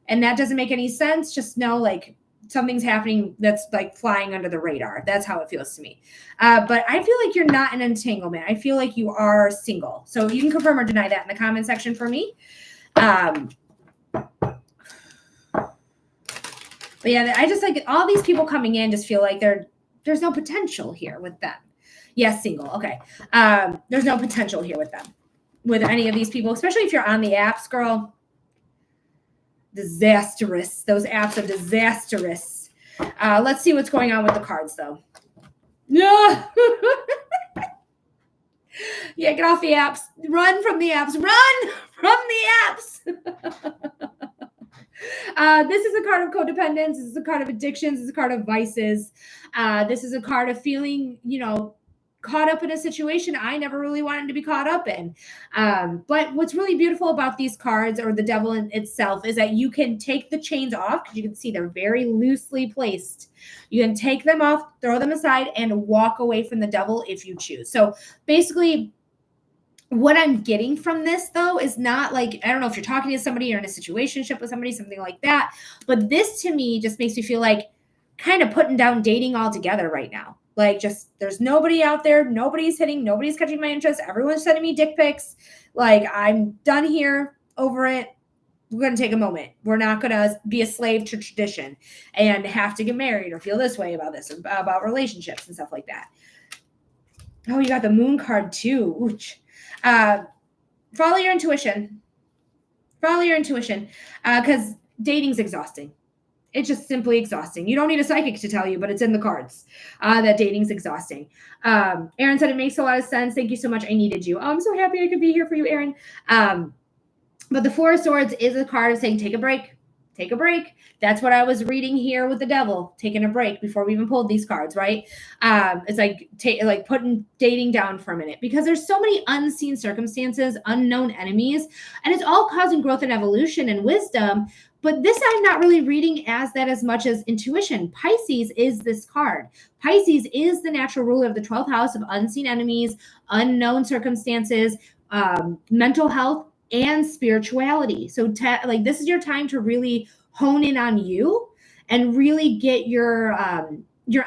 S1: and that doesn't make any sense, just know like something's happening that's like flying under the radar. That's how it feels to me. But I feel like you're not in an entanglement. I feel like you are single. So you can confirm or deny that in the comment section for me. But yeah, I just like all these people coming in just feel like there's no potential here with them. Yes, single. Okay. There's no potential here with them, with any of these people, especially if you're on the apps, girl. Disastrous. Those apps are disastrous. Let's see what's going on with the cards, though. Yeah. Yeah, get off the apps. Run from the apps. Run from the apps. This is a card of codependence. This is a card of addictions. This is a card of vices. This is a card of feeling, caught up in a situation I never really wanted to be caught up in. But what's really beautiful about these cards, or the devil in itself, is that you can take the chains off, because you can see they're very loosely placed. You can take them off, throw them aside, and walk away from the devil if you choose. So basically, what I'm getting from this, though, is not like, I don't know if you're talking to somebody or in a situationship with somebody, something like that. But this, to me, just makes me feel like kind of putting down dating altogether right now. Like, just, there's nobody out there. Nobody's hitting. Nobody's catching my interest. Everyone's sending me dick pics. Like, I'm done here, over it. We're going to take a moment. We're not going to be a slave to tradition and have to get married or feel this way about this, about relationships and stuff like that. Oh, you got the moon card too. Ooch. Follow your intuition. Follow your intuition, because dating's exhausting. It's just simply exhausting. You don't need a psychic to tell you, but it's in the cards that dating's exhausting. Aaron said it makes a lot of sense. Thank you so much. I needed you. Oh, I'm so happy I could be here for you, Aaron. But the Four of Swords is a card saying take a break. Take a break. That's what I was reading here with the devil, taking a break before we even pulled these cards, right? It's like putting dating down for a minute, because there's so many unseen circumstances, unknown enemies, and it's all causing growth and evolution and wisdom. But this I'm not really reading as that as much as intuition. Pisces is this card. Pisces is the natural ruler of the 12th house of unseen enemies, unknown circumstances, mental health, and spirituality. So this is your time to really hone in on you and really get your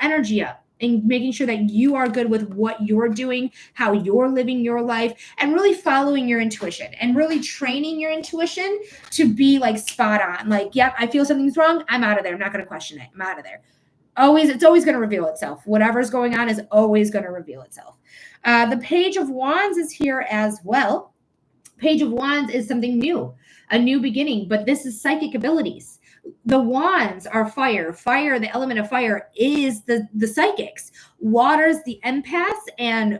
S1: energy up, and making sure that you are good with what you're doing, how you're living your life, and really following your intuition and really training your intuition to be like spot on. Like, yep, I feel something's wrong. I'm out of there. I'm not going to question it. I'm out of there. It's always going to reveal itself. Whatever's going on is always going to reveal itself. The Page of Wands is here as well. Page of Wands is something new, a new beginning, but this is psychic abilities. The wands are fire. Fire, the element of fire, is the psychics. Water's the empaths, and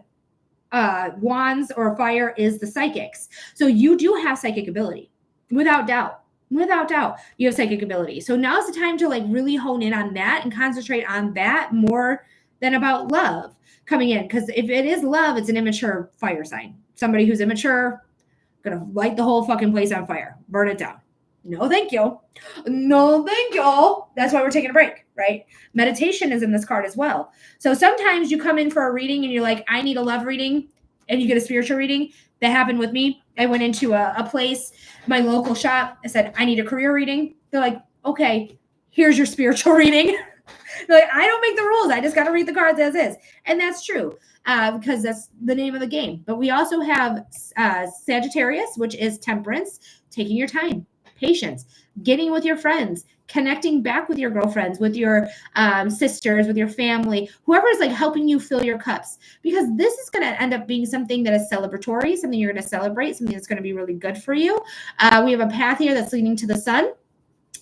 S1: wands or fire is the psychics. So you do have psychic ability, without doubt. Without doubt, you have psychic ability. So now's the time to like really hone in on that and concentrate on that more than about love coming in. Because if it is love, it's an immature fire sign. Somebody who's immature, gonna light the whole fucking place on fire, burn it down. No, thank you. No, thank you. That's why we're taking a break, right? Meditation is in this card as well. So sometimes you come in for a reading and you're like, I need a love reading, and you get a spiritual reading. That happened with me. I went into a place, my local shop. I said, I need a career reading. They're like, okay, here's your spiritual reading. They're like, I don't make the rules. I just got to read the cards as is. And that's true because that's the name of the game. But we also have Sagittarius, which is temperance, taking your time, patience, getting with your friends, connecting back with your girlfriends, with your sisters, with your family, whoever is like helping you fill your cups, because this is going to end up being something that is celebratory, something you're going to celebrate, something that's going to be really good for you. We have a path here that's leading to the sun.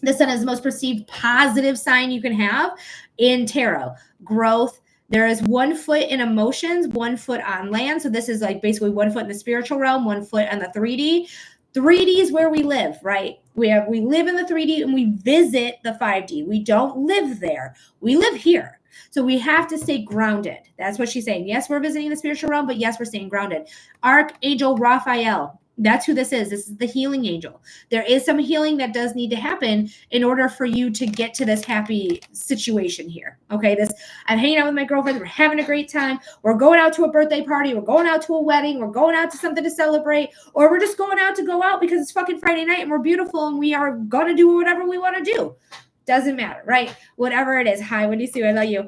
S1: The sun is the most perceived positive sign you can have in tarot. Growth. There is 1 foot in emotions, 1 foot on land. So this is like basically 1 foot in the spiritual realm, 1 foot on the 3D. 3D is where we live, right? We live in the 3D and we visit the 5D. We don't live there. We live here. So we have to stay grounded. That's what she's saying. Yes, we're visiting the spiritual realm, but yes, we're staying grounded. Archangel Raphael. That's who this is. This is the healing angel. There is some healing that does need to happen in order for you to get to this happy situation here. Okay, I'm hanging out with my girlfriend. We're having a great time. We're going out to a birthday party. We're going out to a wedding. We're going out to something to celebrate. Or we're just going out to go out because it's fucking Friday night and we're beautiful and we are going to do whatever we want to do. Doesn't matter, right? Whatever it is. Hi, Wendy Sue. I love you.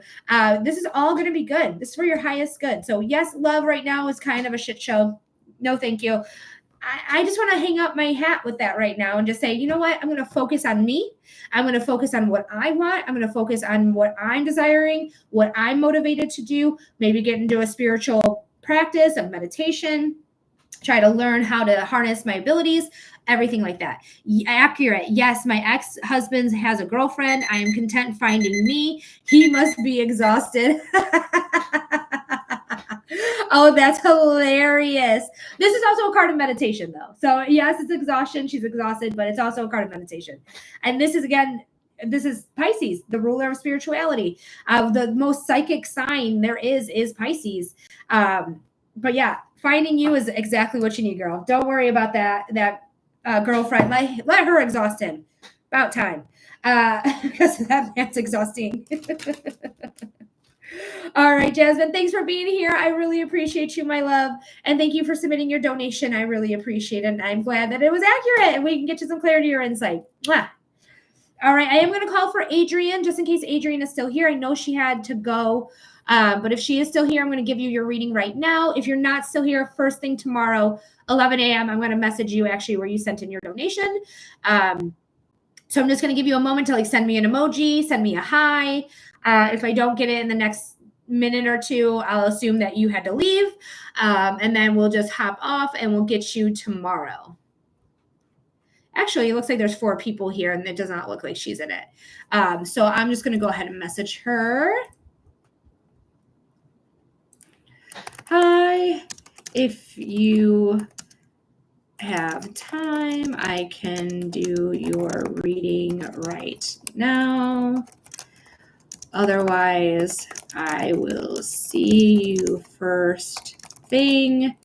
S1: This is all going to be good. This is for your highest good. So yes, love right now is kind of a shit show. No, thank you. I just want to hang up my hat with that right now and just say, you know what? I'm going to focus on me. I'm going to focus on what I want. I'm going to focus on what I'm desiring, what I'm motivated to do, maybe get into a spiritual practice of meditation, try to learn how to harness my abilities, everything like that. Accurate. Yes, my ex-husband has a girlfriend. I am content finding me. He must be exhausted. Oh, that's hilarious. This is also a card of meditation, though. So, yes, it's exhaustion. She's exhausted, but it's also a card of meditation. And this is Pisces, the ruler of spirituality. The most psychic sign there is Pisces. But yeah, finding you is exactly what you need, girl. Don't worry about that girlfriend. Let her exhaust him. About time. Because that man's exhausting. All right, Jasmine, thanks for being here. I really appreciate you, my love. And thank you for submitting your donation. I really appreciate it. And I'm glad that it was accurate and we can get you some clarity or insight. Mwah. All right, I am going to call for Adrienne, just in case Adrienne is still here. I know she had to go, but if she is still here, I'm going to give you your reading right now. If you're not still here, first thing tomorrow, 11 a.m., I'm going to message you actually where you sent in your donation. So I'm just going to give you a moment to send me an emoji, send me a hi. If I don't get it in the next minute or two, I'll assume that you had to leave. And then we'll just hop off and we'll get you tomorrow. Actually, it looks like there's 4 people here and it does not look like she's in it. So I'm just going to go ahead and message her. Hi, if you have time, I can do your reading right now. Otherwise, I will see you first thing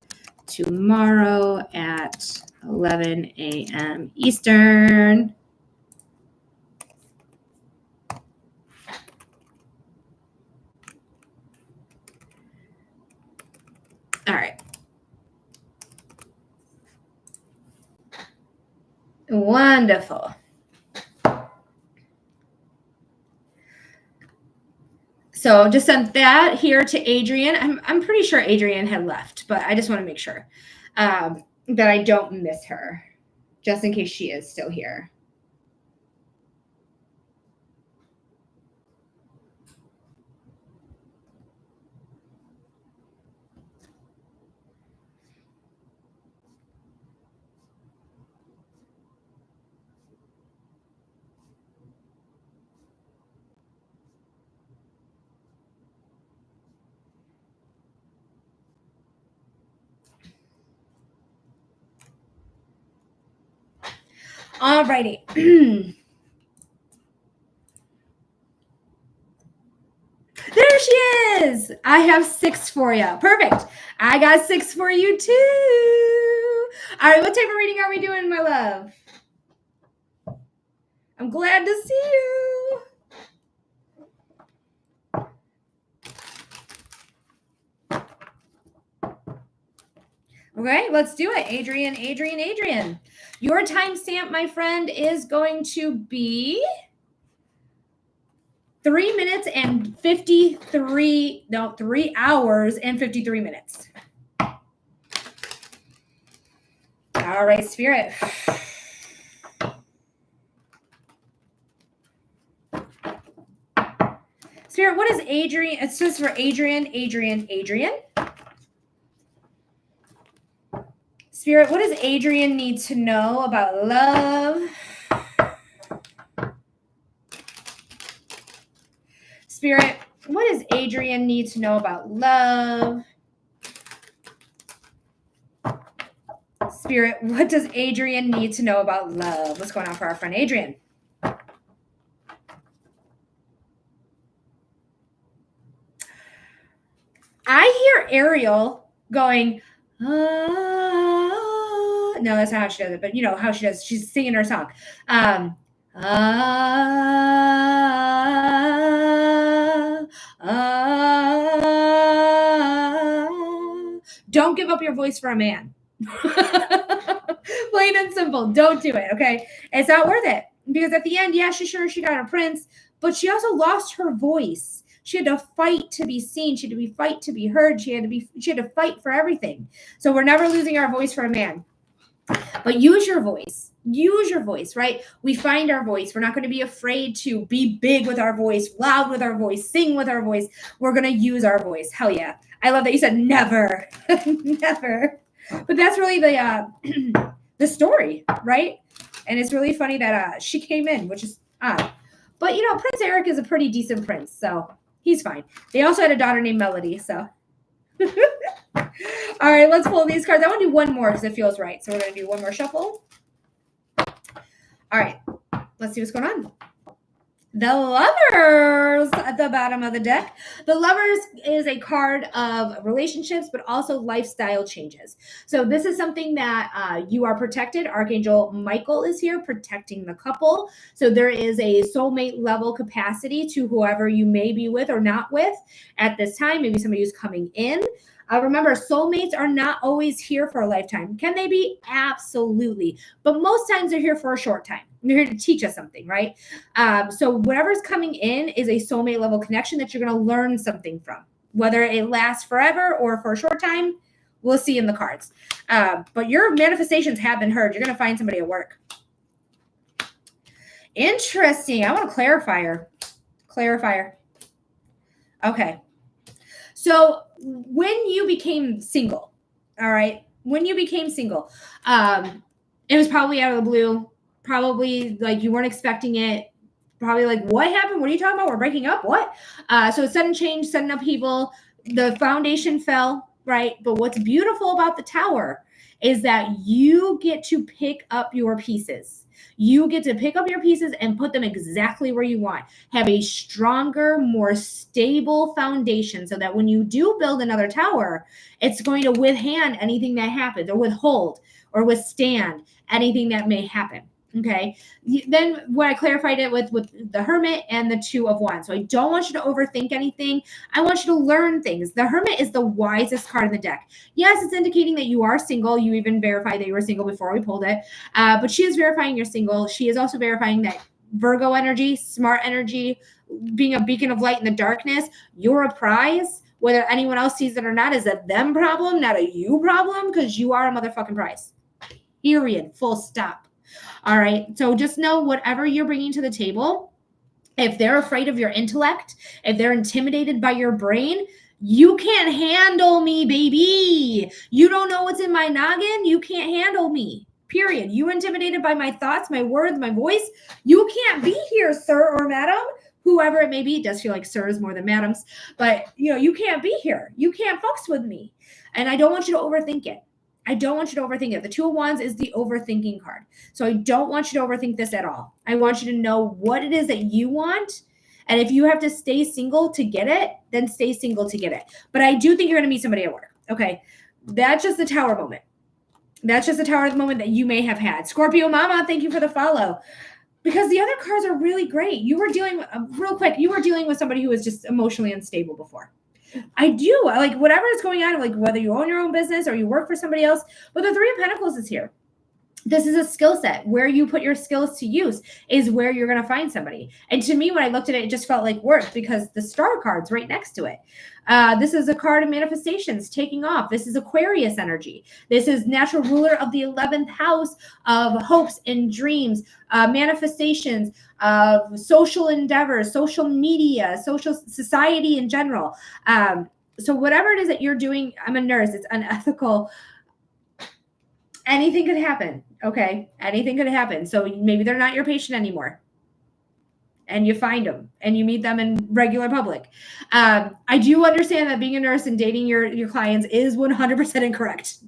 S1: tomorrow at 11 a.m. Eastern. All right. Wonderful. So just sent that here to Adrienne. I'm pretty sure Adrienne had left, but I just want to make sure that I don't miss her, just in case she is still here. All righty. There she is. I have 6 for you. Perfect. I got 6 for you too. All right, what type of reading are we doing, my love? I'm glad to see you. Okay, let's do it. Adrian. Your timestamp, my friend, is going to be 3 hours and 53 minutes. All right, Spirit. Spirit, what is Adrian? It says for Adrian. Spirit, what does Adrian need to know about love? Spirit, what does Adrian need to know about love? Spirit, what does Adrian need to know about love? What's going on for our friend Adrian? I hear Ariel going, no, that's not how she does it, but you know how she does. She's singing her song. Don't give up your voice for a man. Plain and simple. Don't do it. Okay. It's not worth it. Because at the end, yeah, she got her prince, but she also lost her voice. She had to fight to be seen. She had to fight to be heard. She had to fight for everything. So we're never losing our voice for a man. But use your voice. Use your voice, right? We find our voice. We're not going to be afraid to be big with our voice, loud with our voice, sing with our voice. We're going to use our voice. Hell yeah. I love that you said never. Never. But that's really the story, right? And it's really funny that she came in, which is odd. But, you know, Prince Eric is a pretty decent prince, so he's fine. They also had a daughter named Melody, so. All right, let's pull these cards. I want to do one more because it feels right. So we're going to do one more shuffle. All right, let's see what's going on. The Lovers at the bottom of the deck. The Lovers is a card of relationships, but also lifestyle changes. So this is something that you are protected. Archangel Michael is here protecting the couple. So there is a soulmate level capacity to whoever you may be with or not with at this time. Maybe somebody who's coming in. Remember, soulmates are not always here for a lifetime. Can they be? Absolutely. But most times they're here for a short time. They're here to teach us something, right? So whatever's coming in is a soulmate level connection that you're going to learn something from. Whether it lasts forever or for a short time, we'll see in the cards. But your manifestations have been heard. You're going to find somebody at work. Interesting. I want a clarifier. Okay. So when you became single, all right, it was probably out of the blue, probably like you weren't expecting it, probably like, what happened? What are you talking about? We're breaking up? What? So sudden change, sudden upheaval, the foundation fell, right? But what's beautiful about the tower is that you get to pick up your pieces. You get to pick up your pieces and put them exactly where you want. Have a stronger, more stable foundation so that when you do build another tower, it's going to withstand anything that happens or withhold or withstand anything that may happen. Okay. Then what I clarified it with the Hermit and the Two of Wands. So I don't want you to overthink anything. I want you to learn things. The Hermit is the wisest card in the deck. Yes, it's indicating that you are single. You even verified that you were single before we pulled it. But she is verifying you're single. She is also verifying that Virgo energy, smart energy, being a beacon of light in the darkness, you're a prize. Whether anyone else sees it or not is a them problem, not a you problem, because you are a motherfucking prize. Period. Full stop. All right. So just know whatever you're bringing to the table, if they're afraid of your intellect, if they're intimidated by your brain, you can't handle me, baby. You don't know what's in my noggin. You can't handle me. Period. You intimidated by my thoughts, my words, my voice. You can't be here, sir or madam. Whoever it may be. It does feel like sirs more than madams. But, you know, you can't be here. You can't fucks with me. And I don't want you to overthink it. I don't want you to overthink it. The Two of Wands is the overthinking card. So I don't want you to overthink this at all. I want you to know what it is that you want. And if you have to stay single to get it, then stay single to get it. But I do think you're going to meet somebody at work. Okay. That's just the Tower moment. That's just the Tower moment that you may have had. Scorpio Mama, thank you for the follow. Because the other cards are really great. You were dealing, real quick, you were dealing with somebody who was just emotionally unstable before. I do. Like whatever is going on, like whether you own your own business or you work for somebody else, but the Three of Pentacles is here. This is a skill set. Where you put your skills to use is where you're going to find somebody. And to me, when I looked at it, it just felt like work because the star card's right next to it. This is a card of manifestations taking off. This is Aquarius energy. This is natural ruler of the 11th house of hopes and dreams, manifestations of social endeavors, social media, social society in general. So whatever it is that you're doing, I'm a nurse, it's unethical. Anything could happen. Okay. Anything could happen. So maybe they're not your patient anymore and you find them and you meet them in regular public. I do understand that being a nurse and dating your clients is 100% incorrect.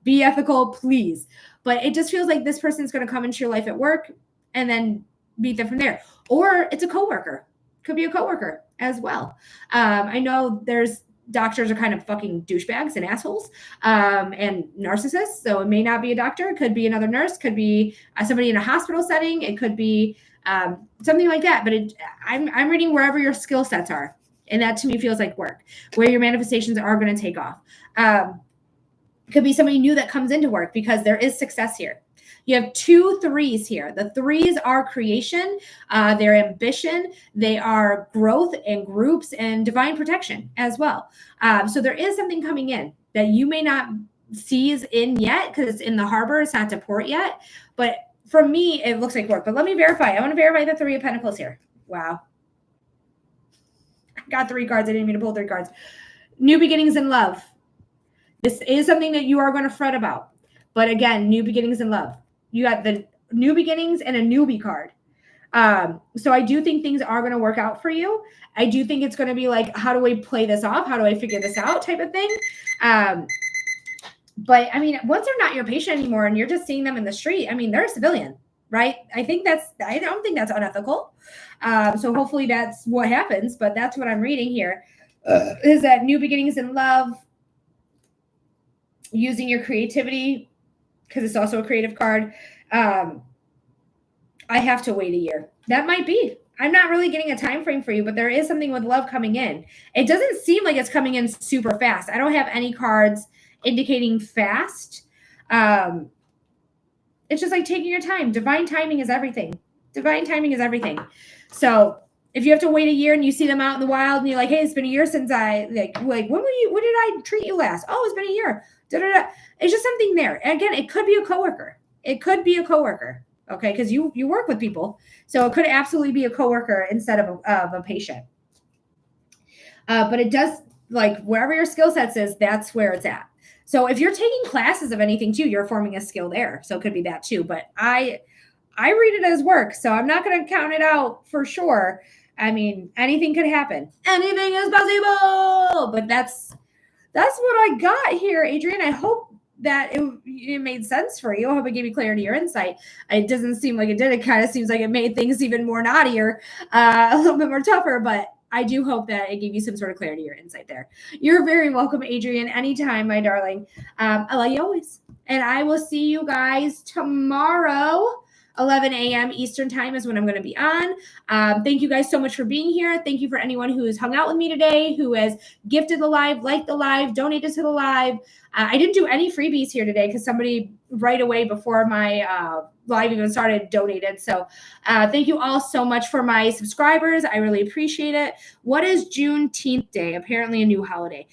S1: Be ethical, please. But it just feels like this person's going to come into your life at work and then meet them from there. Or it's a coworker. Could be a coworker as well. I know doctors are kind of fucking douchebags and assholes and narcissists. So it may not be a doctor. It could be another nurse. Could be somebody in a hospital setting. It could be something like that. But I'm reading wherever your skill sets are. And that to me feels like work, where your manifestations are going to take off. It could be somebody new that comes into work because there is success here. You have 2 3s here. The 3s are creation, their ambition, they are growth and groups and divine protection as well. So there is something coming in that you may not seize in yet because it's in the harbor, it's not to port yet. But for me, it looks like work. But let me verify. I want to verify the 3 of Pentacles here. Wow. I got 3 cards. I didn't mean to pull 3 cards. New beginnings in love. This is something that you are going to fret about. But again, new beginnings in love. You got the new beginnings and a newbie card. So I do think things are going to work out for you. I do think it's going to be like, how do I play this off? How do I figure this out type of thing? But I mean, once they're not your patient anymore and you're just seeing them in the street, I mean, they're a civilian, right? I don't think that's unethical. So hopefully that's what happens, but that's what I'm reading here. Is that new beginnings in love, using your creativity, because it's also a creative card. I have to wait a year. That might be. I'm not really getting a time frame for you, but there is something with love coming in. It doesn't seem like it's coming in super fast. I don't have any cards indicating fast. It's just like taking your time. Divine timing is everything. Divine timing is everything. So if you have to wait a year and you see them out in the wild and you're like, hey, it's been a year since when did I treat you last? Oh, it's been a year. Da-da-da. It's just something there. And again, it could be a coworker. It could be a coworker. Okay. Cause you work with people. So it could absolutely be a coworker instead of a patient. But it does, like, wherever your skill sets is, that's where it's at. So if you're taking classes of anything too, you're forming a skill there. So it could be that too. But I read it as work. So I'm not going to count it out for sure. I mean, anything could happen. Anything is possible. But that's what I got here, Adrian. I hope that it made sense for you. I hope it gave you clarity or insight. It doesn't seem like it did. It kind of seems like it made things even more naughtier, a little bit more tougher. But I do hope that it gave you some sort of clarity or insight there. You're very welcome, Adrian. Anytime, my darling. I love you always. And I will see you guys tomorrow. 11 a.m. Eastern time is when I'm going to be on. Thank you guys so much for being here. Thank you for anyone who has hung out with me today, who has gifted the live, liked the live, donated to the live. I didn't do any freebies here today because somebody right away before my live even started donated. So thank you all so much for my subscribers. I really appreciate it. What is Juneteenth Day? Apparently a new holiday.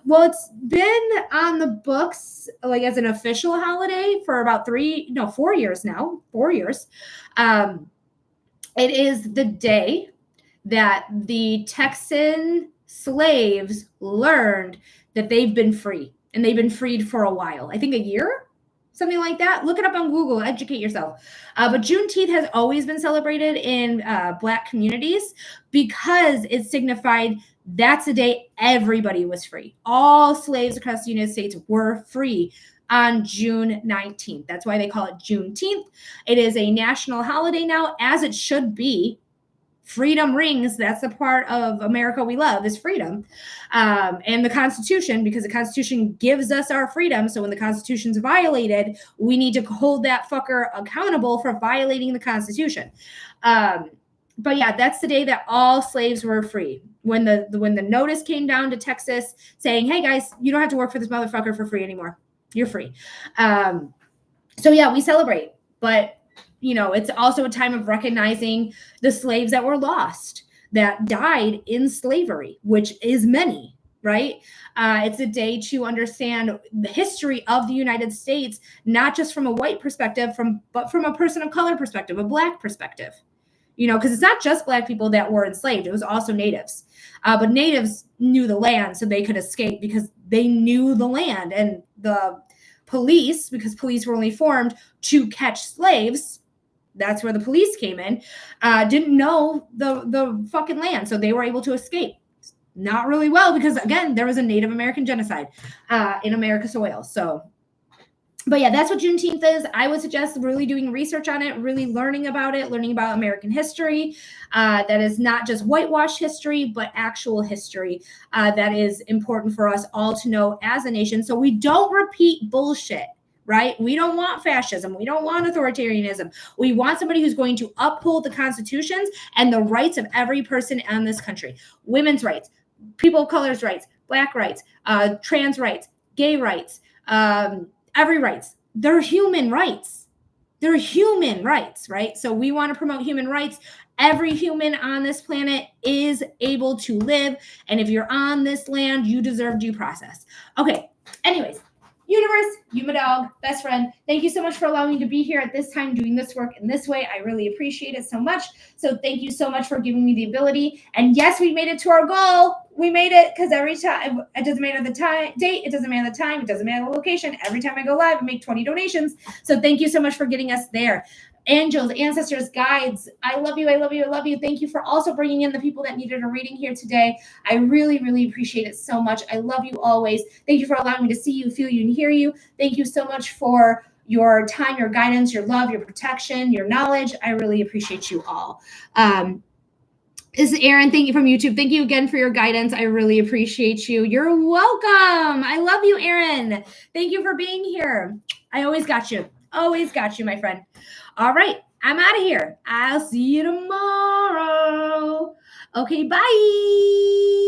S1: Well, it's been on the books like as an official holiday for about 4 years now. 4 years. It is the day that the Texan slaves learned that they've been free, and they've been freed for a while. I think a year, something like that. Look it up on Google, educate yourself. But Juneteenth has always been celebrated in Black communities because it signified That's the day everybody was free. All slaves across the United States were free on June 19th. That's why they call it Juneteenth. It is a national holiday now, as it should be. Freedom rings. That's the part of America we love, is freedom. And the Constitution, because the Constitution gives us our freedom. So when the Constitution's violated, we need to hold that fucker accountable for violating the Constitution. But yeah, that's the day that all slaves were free. When the notice came down to Texas saying, hey guys, you don't have to work for this motherfucker for free anymore. You're free. So yeah, we celebrate. But it's also a time of recognizing the slaves that were lost, that died in slavery, which is many, right? It's a day to understand the history of the United States, not just from a white perspective, but from a person of color perspective, a Black perspective. Because it's not just Black people that were enslaved. It was also natives. But natives knew the land, so they could escape because they knew the land. And the police, because police were only formed to catch slaves, that's where the police came in, didn't know the fucking land. So they were able to escape. Not really well, because again, there was a Native American genocide in America's soil. So, but yeah, that's what Juneteenth is. I would suggest really doing research on it, really learning about it, learning about American history. That is not just whitewash history, but actual history that is important for us all to know as a nation. So we don't repeat bullshit. Right? We don't want fascism. We don't want authoritarianism. We want somebody who's going to uphold the constitutions and the rights of every person in this country. Women's rights, people of color's rights, Black rights, trans rights, gay rights, every rights. They're human rights. They're human rights, right? So we want to promote human rights. Every human on this planet is able to live. And if you're on this land, you deserve due process. Okay. Anyways. Universe, you my dog, best friend. Thank you so much for allowing me to be here at this time doing this work in this way. I really appreciate it so much. So thank you so much for giving me the ability. And yes, we made it to our goal. We made it, because every time, it doesn't matter the date, it doesn't matter the time, it doesn't matter the location. Every time I go live, I make 20 donations. So thank you so much for getting us there. Angels, ancestors, guides, I love you, I love you, I love you. Thank you for also bringing in the people that needed a reading here today. I really, really appreciate it so much. I love you always. Thank you for allowing me to see you, feel you, and hear you. Thank you so much for your time, your guidance, your love, your protection, your knowledge. I really appreciate you all. This is Erin. Thank you from YouTube. Thank you again for your guidance. I really appreciate you. You're welcome. I love you, Erin. Thank you for being here. I always got you. Always got you, my friend. All right. I'm out of here. I'll see you tomorrow. Okay, bye.